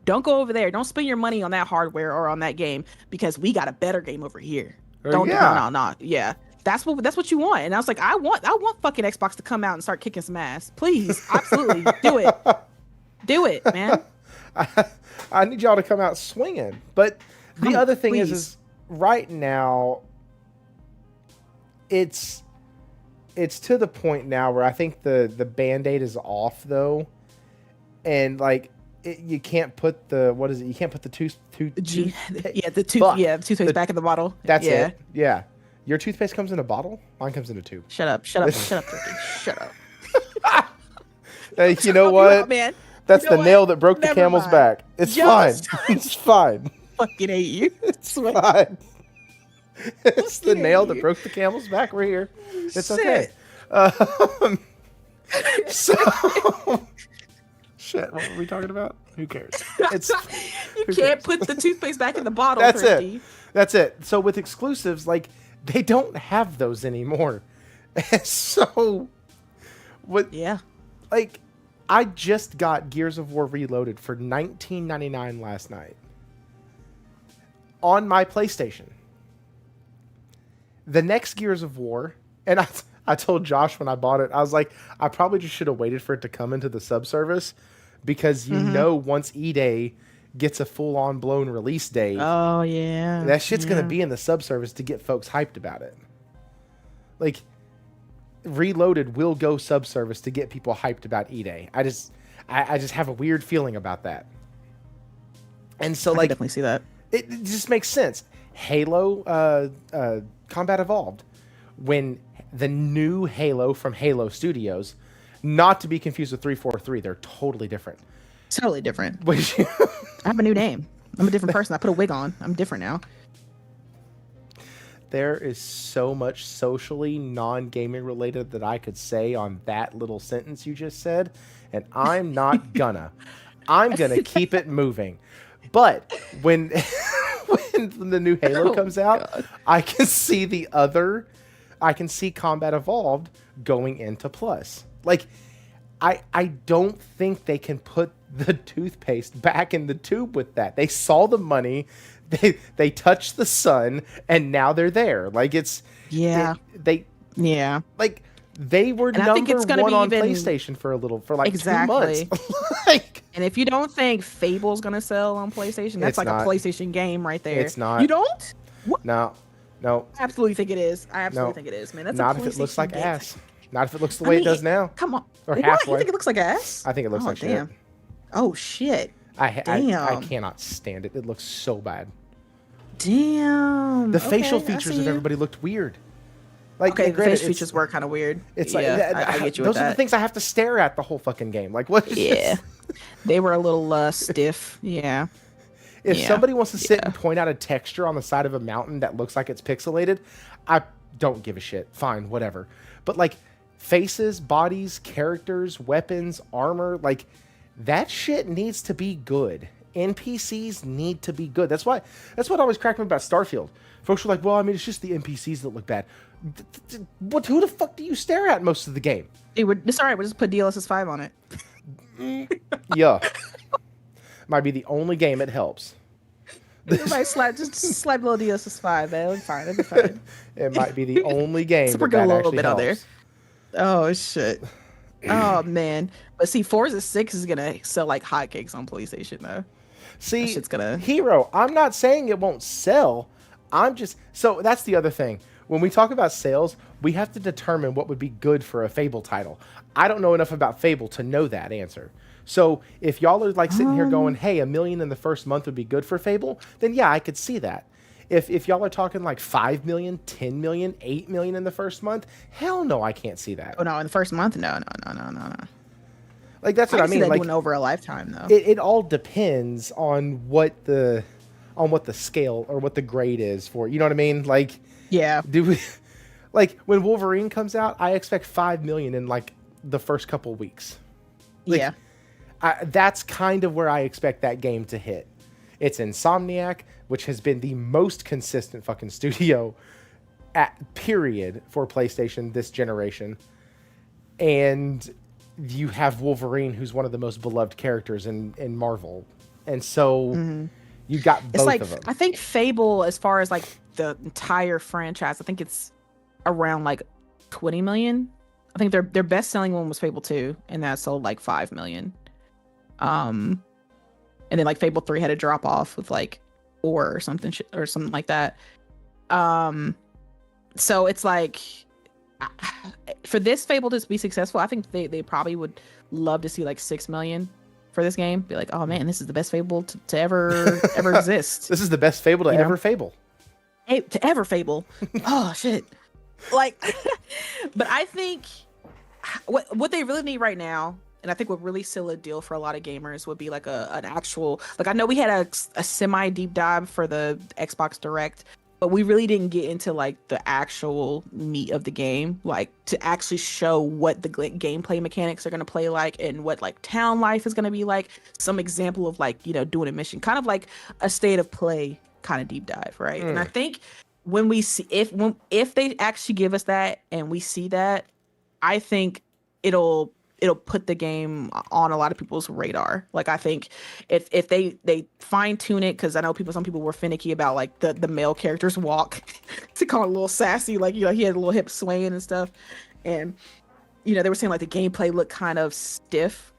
don't go over there, don't spend your money on that hardware or on that game, because we got a better game over here. No, yeah, that's what you want. And I was like, I want fucking Xbox to come out and start kicking some ass, please. Absolutely. do it, man.
I need y'all to come out swinging. But the other thing is right now it's to the point now where I think the Band-Aid is off, though. And, like, you can't put the, what is it? You can't put the toothpaste
back in the bottle.
That's it. Yeah. Your toothpaste comes in a bottle? Mine comes in a tube.
Shut up, Turkey. Shut up.
Hey, you know what?
Man.
That's the nail that broke the camel's back. It's fine. It's fine.
Fucking hate you.
It's fine. It's the nail that broke the camel's back. We're here. It's okay. Shit, what were we talking about? Who cares?
You can't put the toothpaste back in the bottle.
That's it. So with exclusives, like, they don't have those anymore. And so what?
Yeah.
Like, I just got Gears of War Reloaded for $19.99 last night on my PlayStation. The next Gears of War, and I told Josh when I bought it, I was like, I probably just should have waited for it to come into the subservice, because you know once E-Day gets a full-on blown release date,
oh yeah,
that shit's gonna be in the subservice to get folks hyped about it. Like, Reloaded will go subservice to get people hyped about E-Day. I just have a weird feeling about that. And so, like,
I definitely see that.
It just makes sense. Halo Combat Evolved, when the new Halo from Halo Studios, not to be confused with 343, they're totally different.
Totally different. I have a new name. I'm a different person. I put a wig on. I'm different now.
There is so much socially non-gaming related that I could say on that little sentence you just said, and I'm not gonna. I'm gonna keep it moving. But when the new Halo comes out, God, I can see Combat Evolved going into Plus. Like, I don't think they can put the toothpaste back in the tube with that. They saw the money, they touched the sun, and now they're there. Like, like, they were number one on PlayStation for like 2 months. Like,
and if you don't think Fable's gonna sell on PlayStation, that's like a PlayStation game right there.
It's not.
You don't?
What? No.
I absolutely think it is. Think it is, man. That's
not if it looks like ass. Not if it looks the way it does now.
Come on.
Or
what?
Halfway.
You think it looks like ass?
I think it looks like
damn.
shit.
Oh shit.
I cannot stand it. It looks so bad.
Damn.
The facial features of everybody looked weird. Like,
the facial features were kind of weird.
It's like,
I get you with that.
Those are the things I have to stare at the whole fucking game. Like, what?
Yeah. They were a little stiff. Yeah.
If
Yeah.
somebody wants to sit
Yeah.
and point out a texture on the side of a mountain that looks like it's pixelated, I don't give a shit. Fine, whatever. But like faces, bodies, characters, weapons, armor, like that shit needs to be good. NPCs need to be good. That's what always cracked me about Starfield. Folks were like, well, I mean, it's just the NPCs that look bad. Who the fuck do you stare at most of the game?
It's all right. We'll just put DLSS 5 on it.
Yeah. Might be the only game it helps.
Everybody just slap a little DLSS 5, man. It'll be fine. It'll be fine.
It might be the only game
Sprinkle
that
a little
actually
bit on there.
helps.
Oh shit. Oh man. But see, Forza 6 is gonna sell like hotcakes on PlayStation though.
See,
shit's gonna-
Hero, I'm not saying it won't sell. So that's the other thing. When we talk about sales, we have to determine what would be good for a Fable title. I don't know enough about Fable to know that answer. So if y'all are like sitting here going, hey, 1 million in the first month would be good for Fable, then yeah, I could see that. If y'all are talking like 5 million, 10 million, 8 million in the first month, hell no, I can't see that.
Oh no, in the first month? No.
Like that's what I
can see
mean.
that
Like
doing over a lifetime though.
it all depends on what the scale or what the grade is for. You know what I mean? Like
Yeah.
do we like when Wolverine comes out, I expect 5 million in like the first couple weeks. Like,
Yeah.
That's kind of where I expect that game to hit. It's Insomniac, which has been the most consistent fucking studio period for PlayStation this generation. And you have Wolverine, who's one of the most beloved characters in Marvel. And so you got both
It's like
of them.
I think Fable, as far as like the entire franchise, I think it's around like 20 million. I think their best selling one was Fable 2, and that sold like 5 million. And then like Fable 3 had a drop off with like or something like that. So it's like for this Fable to be successful, I think they probably would love to see like 6 million for this game. Be like, oh man, this is the best Fable to ever exist.
This is the best Fable to ever Fable.
To ever Fable. Oh shit. Like, but I think what they really need right now, and I think what really seal a deal for a lot of gamers would be like an actual, like I know we had a semi deep dive for the Xbox Direct, but we really didn't get into like the actual meat of the game, like to actually show what the gameplay mechanics are going to play like and what like town life is going to be like. Some example of like, you know, doing a mission, kind of like a state of play kind of deep dive, right? And I think when we see if they actually give us that and we see that, I think it'll put the game on a lot of people's radar. Like I think if they fine tune it, because I know some people were finicky about like the male character's walk to call it a little sassy, like, you know, he had a little hip swaying and stuff, and you know they were saying like the gameplay looked kind of stiff.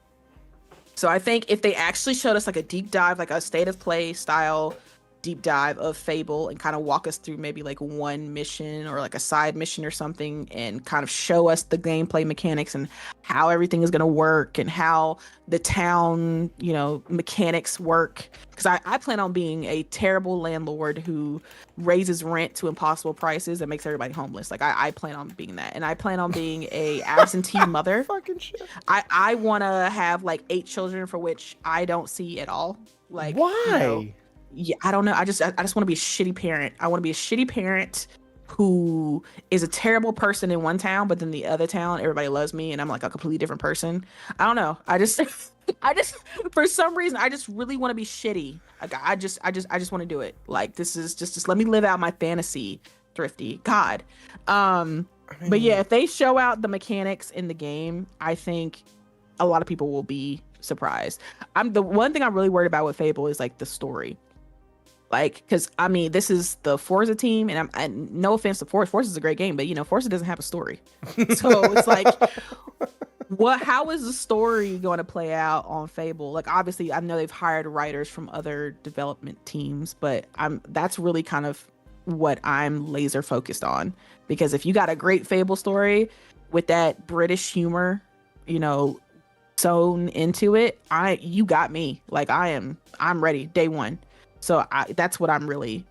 So I think if they actually showed us like a deep dive, like a state of play style deep dive of Fable, and kind of walk us through maybe like one mission or like a side mission or something, and kind of show us the gameplay mechanics and how everything is going to work and how the town, you know, mechanics work. Because I plan on being a terrible landlord who raises rent to impossible prices and makes everybody homeless. Like I plan on being that, and I plan on being a absentee mother.
Fucking shit.
I want to have like 8 children for which I don't see at all. Like
why?
You know, yeah, I don't know. I just want to be a shitty parent. I want to be a shitty parent who is a terrible person in one town, but then the other town, everybody loves me, and I'm like a completely different person. I don't know. I just for some reason, I just really want to be shitty. Like, I just want to do it. Like this is just let me live out my fantasy, Thrifty. God. But yeah, if they show out the mechanics in the game, I think a lot of people will be surprised. The one thing I'm really worried about with Fable is like the story. Like, because I mean, this is the Forza team, and no offense to Forza. Forza is a great game, but you know, Forza doesn't have a story. So it's like, how is the story going to play out on Fable? Like, obviously, I know they've hired writers from other development teams, but that's really kind of what I'm laser focused on. Because if you got a great Fable story with that British humor, you know, sewn into it, you got me. Like, I'm ready day one. So that's what I'm really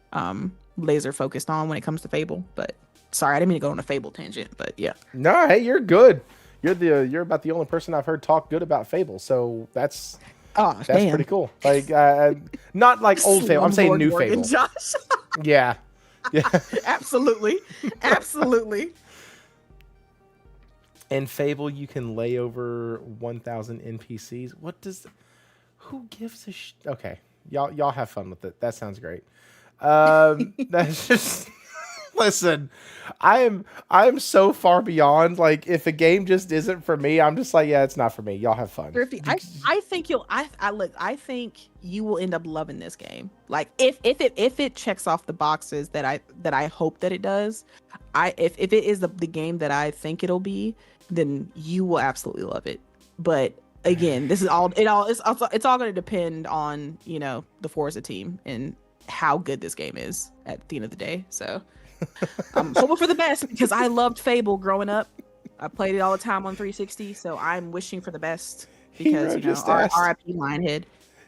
laser focused on when it comes to Fable. But sorry, I didn't mean to go on a Fable tangent, but yeah.
No, hey, you're good. You're about the only person I've heard talk good about Fable. So that's
Oh,
That's
damn.
pretty cool. Like, not like old Fable. I'm saying new
Morgan,
Fable.
Josh.
Yeah. Yeah.
Absolutely. Absolutely.
In Fable, you can lay over 1,000 NPCs. What does? Who gives a Okay, y'all have fun with it. That sounds great. That's just. Listen, I am so far beyond. Like, if a game just isn't for me, I'm just like, yeah, it's not for me. Y'all have fun.
Thrifty, I think you'll I look, I think you will end up loving this game. Like if it checks off the boxes that I hope that it does, if it is the game that I think it'll be, then you will absolutely love it. But again, this is it's all going to depend on, you know, the Forza team and how good this game is at the end of the day. So I'm hoping for the best because I loved Fable growing up. I played it all the time on 360, so I'm wishing for the best because, you know, RIP Lionhead.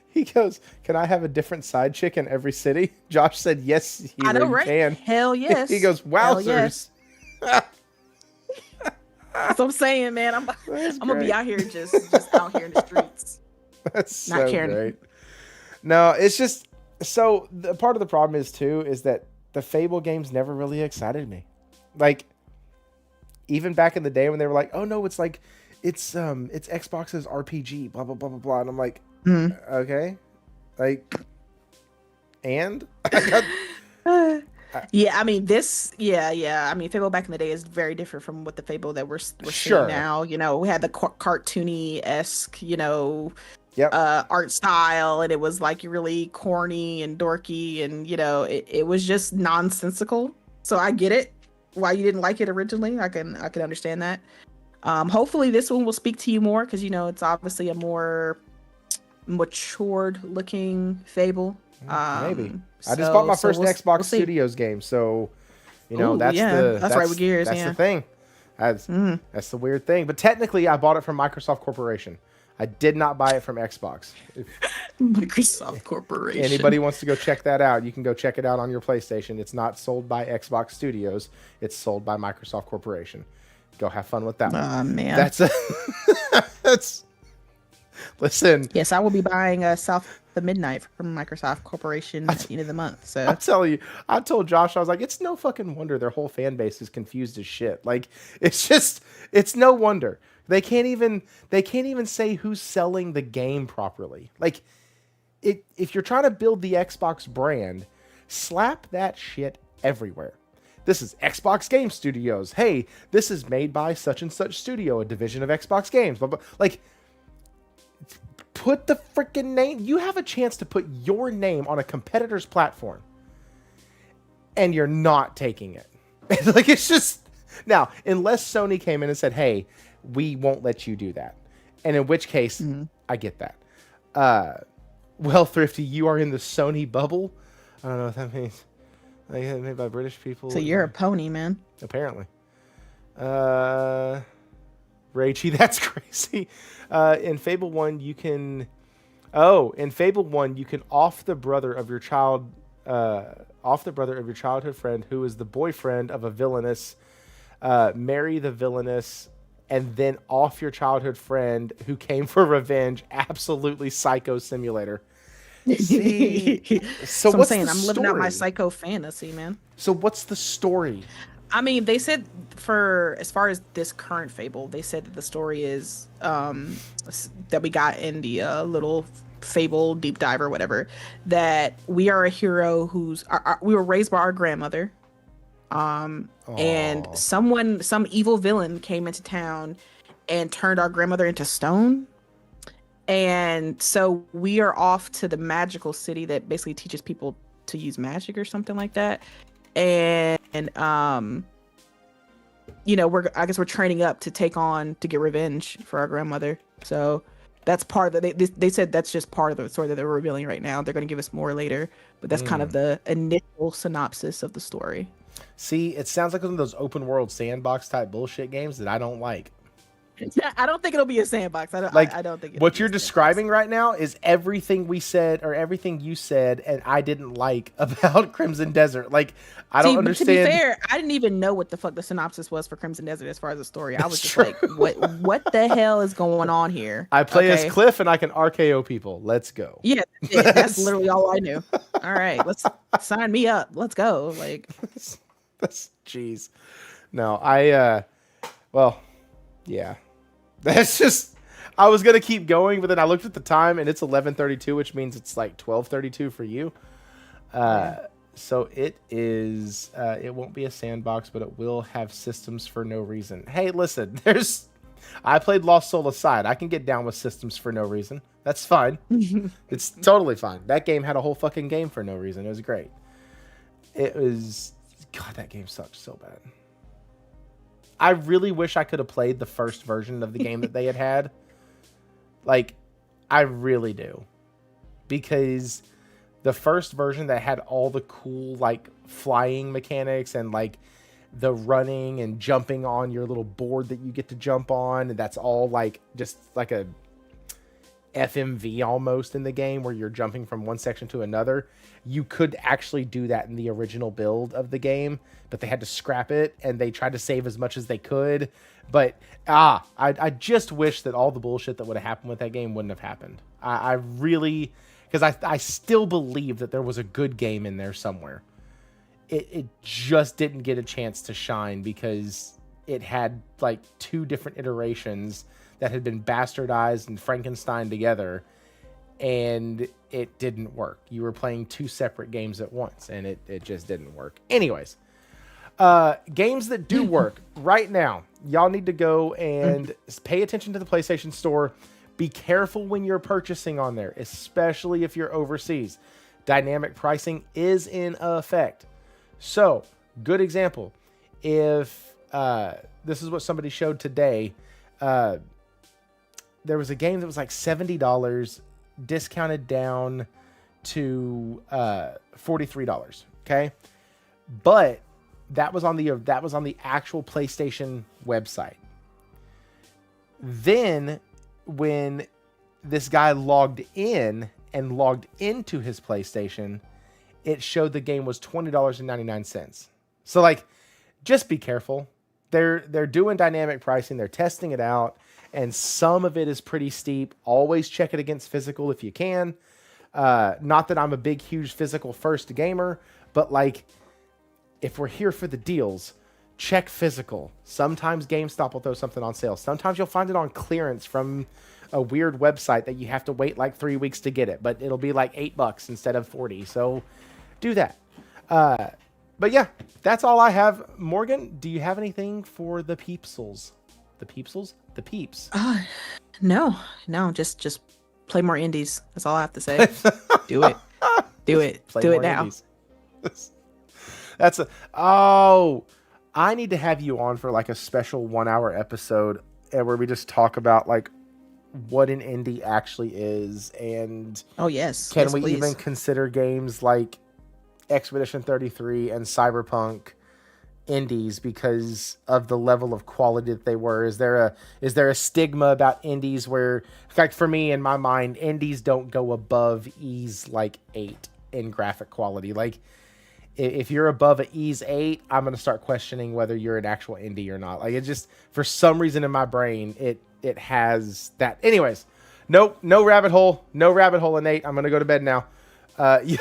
He goes, "Can I have a different side chick in every city?" Josh said, "Yes,
I know,
you
right?
can."
Hell yes.
He goes, "Wowzers."
That's what I'm saying, man. I'm gonna be out here just out here in the streets.
That's
not
so
caring.
great. No, it's just so the part of the problem is too is that the Fable games never really excited me. Like, even back in the day when they were like, "Oh no, it's like it's Xbox's RPG, blah blah blah blah blah," and I'm like, okay, like, and
yeah, I mean yeah. I mean, Fable back in the day is very different from what the Fable that we're
sure.
seeing now. You know, we had the cartoony-esque, you know,
yep.
Art style, and it was like really corny and dorky, and you know, it was just nonsensical. So I get it why you didn't like it originally. I can understand that. Hopefully this one will speak to you more because, you know, it's obviously a more matured looking Fable.
Maybe. I just bought my first Xbox Studios game, so you know. That's right with Gears. That's the thing. That's the weird thing. But technically, I bought it from Microsoft Corporation. I did not buy it from Xbox.
Microsoft Corporation.
Anybody wants to go check that out, you can go check it out on your PlayStation. It's not sold by Xbox Studios. It's sold by Microsoft Corporation. Go have fun with that one.
Oh, man.
That's listen.
Yes, I will be buying South the Midnight from Microsoft Corporation at the end of the month. So
I'll tell you, I told Josh, I was like, it's no fucking wonder their whole fan base is confused as shit. Like, it's no wonder. They can't even say who's selling the game properly. Like, if you're trying to build the Xbox brand, slap that shit everywhere. This is Xbox Game Studios. Hey, this is made by such and such studio, a division of Xbox Games. Blah, blah. Like, put the freaking name. You have a chance to put your name on a competitor's platform, and you're not taking it. Like, it's just now, unless Sony came in and said, "Hey, we won't let you do that," and in which case, I get that. Well, Thrifty, you are in the Sony bubble. I don't know what that means. Like, made by British people.
So you're a pony, man.
Apparently. Ragey, that's crazy. In Fable 1, you can... Oh, in Fable 1, you can off the brother of your childhood friend who is the boyfriend of a villainess, marry the villainess, and then off your childhood friend who came for revenge. Absolutely psycho simulator. See, so
I'm
what's
saying,
the
I'm living out my psycho fantasy, man.
So what's the story?
I mean, they said as far as this current Fable, they said that the story is that we got in the little Fable deep dive or whatever, that we are a hero we were raised by our grandmother, and some evil villain came into town and turned our grandmother into stone. And so we are off to the magical city that basically teaches people to use magic or something like that. And you know, I guess we're training up to get revenge for our grandmother. So that's part of they said that's just part of the story that they're revealing right now. They're going to give us more later, but that's kind of the initial synopsis of the story.
See, it sounds like one of those open world sandbox type bullshit games that I don't like.
I don't think it'll be a sandbox.
Like
I don't think it'll
what
be a
you're
sandbox.
describing right now is everything we said or everything you said and I didn't like about Crimson Desert. Like I don't
See, but to be
understand.
fair, I didn't even know what the fuck the synopsis was for Crimson Desert as far as the story. I was
That's
just
true.
like, what the hell is going on here?
I play as
Okay.
Cliff and I can RKO people. Let's go.
Yeah, that's it. That's literally all I knew. All right, let's sign me up. Let's go. Like,
That's jeez. No, well, yeah. That's just I was gonna keep going, but then I looked at the time and it's 11:32, which means it's like 12:32 for you. So it is. It won't be a sandbox, but it will have systems for no reason. Hey, listen, I played Lost Soul Aside. I can get down with systems for no reason. That's fine. It's totally fine. That game had a whole fucking game for no reason. It was great. It was. God, that game sucked so bad. I really wish I could have played the first version of the game that they had. Like, I really do. Because the first version that had all the cool, like, flying mechanics and, like, the running and jumping on your little board that you get to jump on. And that's all, like, just like a FMV almost in the game where you're jumping from one section to another. You could actually do that in the original build of the game, but they had to scrap it and they tried to save as much as they could. But I just wish that all the bullshit that would have happened with that game wouldn't have happened. I really, because I still believe that there was a good game in there somewhere. It just didn't get a chance to shine because it had like 2 different iterations that had been bastardized and Frankenstein together, and it didn't work. You were playing 2 separate games at once, and it just didn't work. Anyways, games that do work right now, y'all need to go and pay attention to the PlayStation Store. Be careful when you're purchasing on there, especially if you're overseas. Dynamic pricing is in effect. So, good example. If this is what somebody showed today, there was a game that was like $70 discounted down to $43. Okay, but that was on the actual PlayStation website. Then when this guy logged in and logged into his PlayStation, it showed the game was $20.99. So like, just be careful. They're doing dynamic pricing. They're testing it out. And some of it is pretty steep. Always check it against physical if you can. Not that I'm a big, huge physical first gamer, but like, if we're here for the deals, check physical. Sometimes GameStop will throw something on sale. Sometimes you'll find it on clearance from a weird website that you have to wait like 3 weeks to get it, but it'll be like $8 instead of 40. So do that. But yeah, that's all I have. Morgan, do you have anything for the peepsels? The peepsels? The peeps.
No, just play more indies. That's all I have to say. Do it. Do it.
Play
Do it
more
now.
indies. I need to have you on for like a special 1-hour episode where we just talk about like what an indie actually is, and
Oh yes.
can
Yes,
we
please.
even consider games like Expedition 33 and Cyberpunk indies because of the level of quality that they were? Is there a stigma about indies where, like for me in my mind, indies don't go above E's like 8 in graphic quality? Like if you're above an E's 8, I'm going to start questioning whether you're an actual indie or not. Like it just, for some reason in my brain, it has that. Anyways, nope, no rabbit hole in 8. I'm going to go to bed now. Yeah.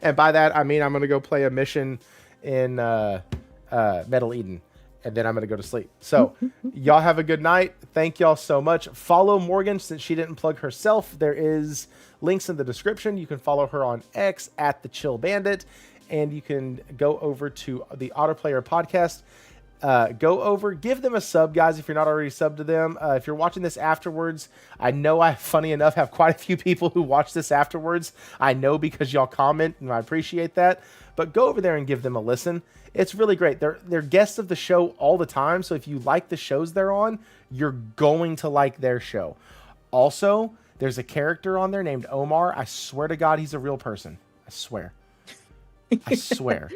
And by that, I mean, I'm going to go play a mission in Metal Eden, and then I'm going to go to sleep. So y'all have a good night. Thank y'all so much. Follow Morgan since she didn't plug herself. There is links in the description. You can follow her on X at The Chill Bandit, and you can go over to the Autoplayer podcast. Go over, give them a sub, guys, if you're not already subbed to them. If you're watching this afterwards, I know funny enough, have quite a few people who watch this afterwards. I know because y'all comment, and I appreciate that. But go over there and give them a listen. It's really great. They're guests of the show all the time, so if you like the shows they're on, you're going to like their show. Also, there's a character on there named Omar. I swear to God, he's a real person. I swear. I swear.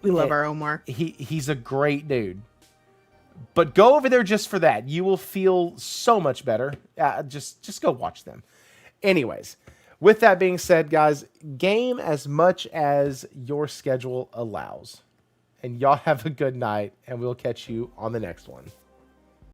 We love our Omar.
He's a great dude. But go over there just for that. You will feel so much better. Just go watch them. Anyways, with that being said, guys, game as much as your schedule allows. And y'all have a good night, and we'll catch you on the next one.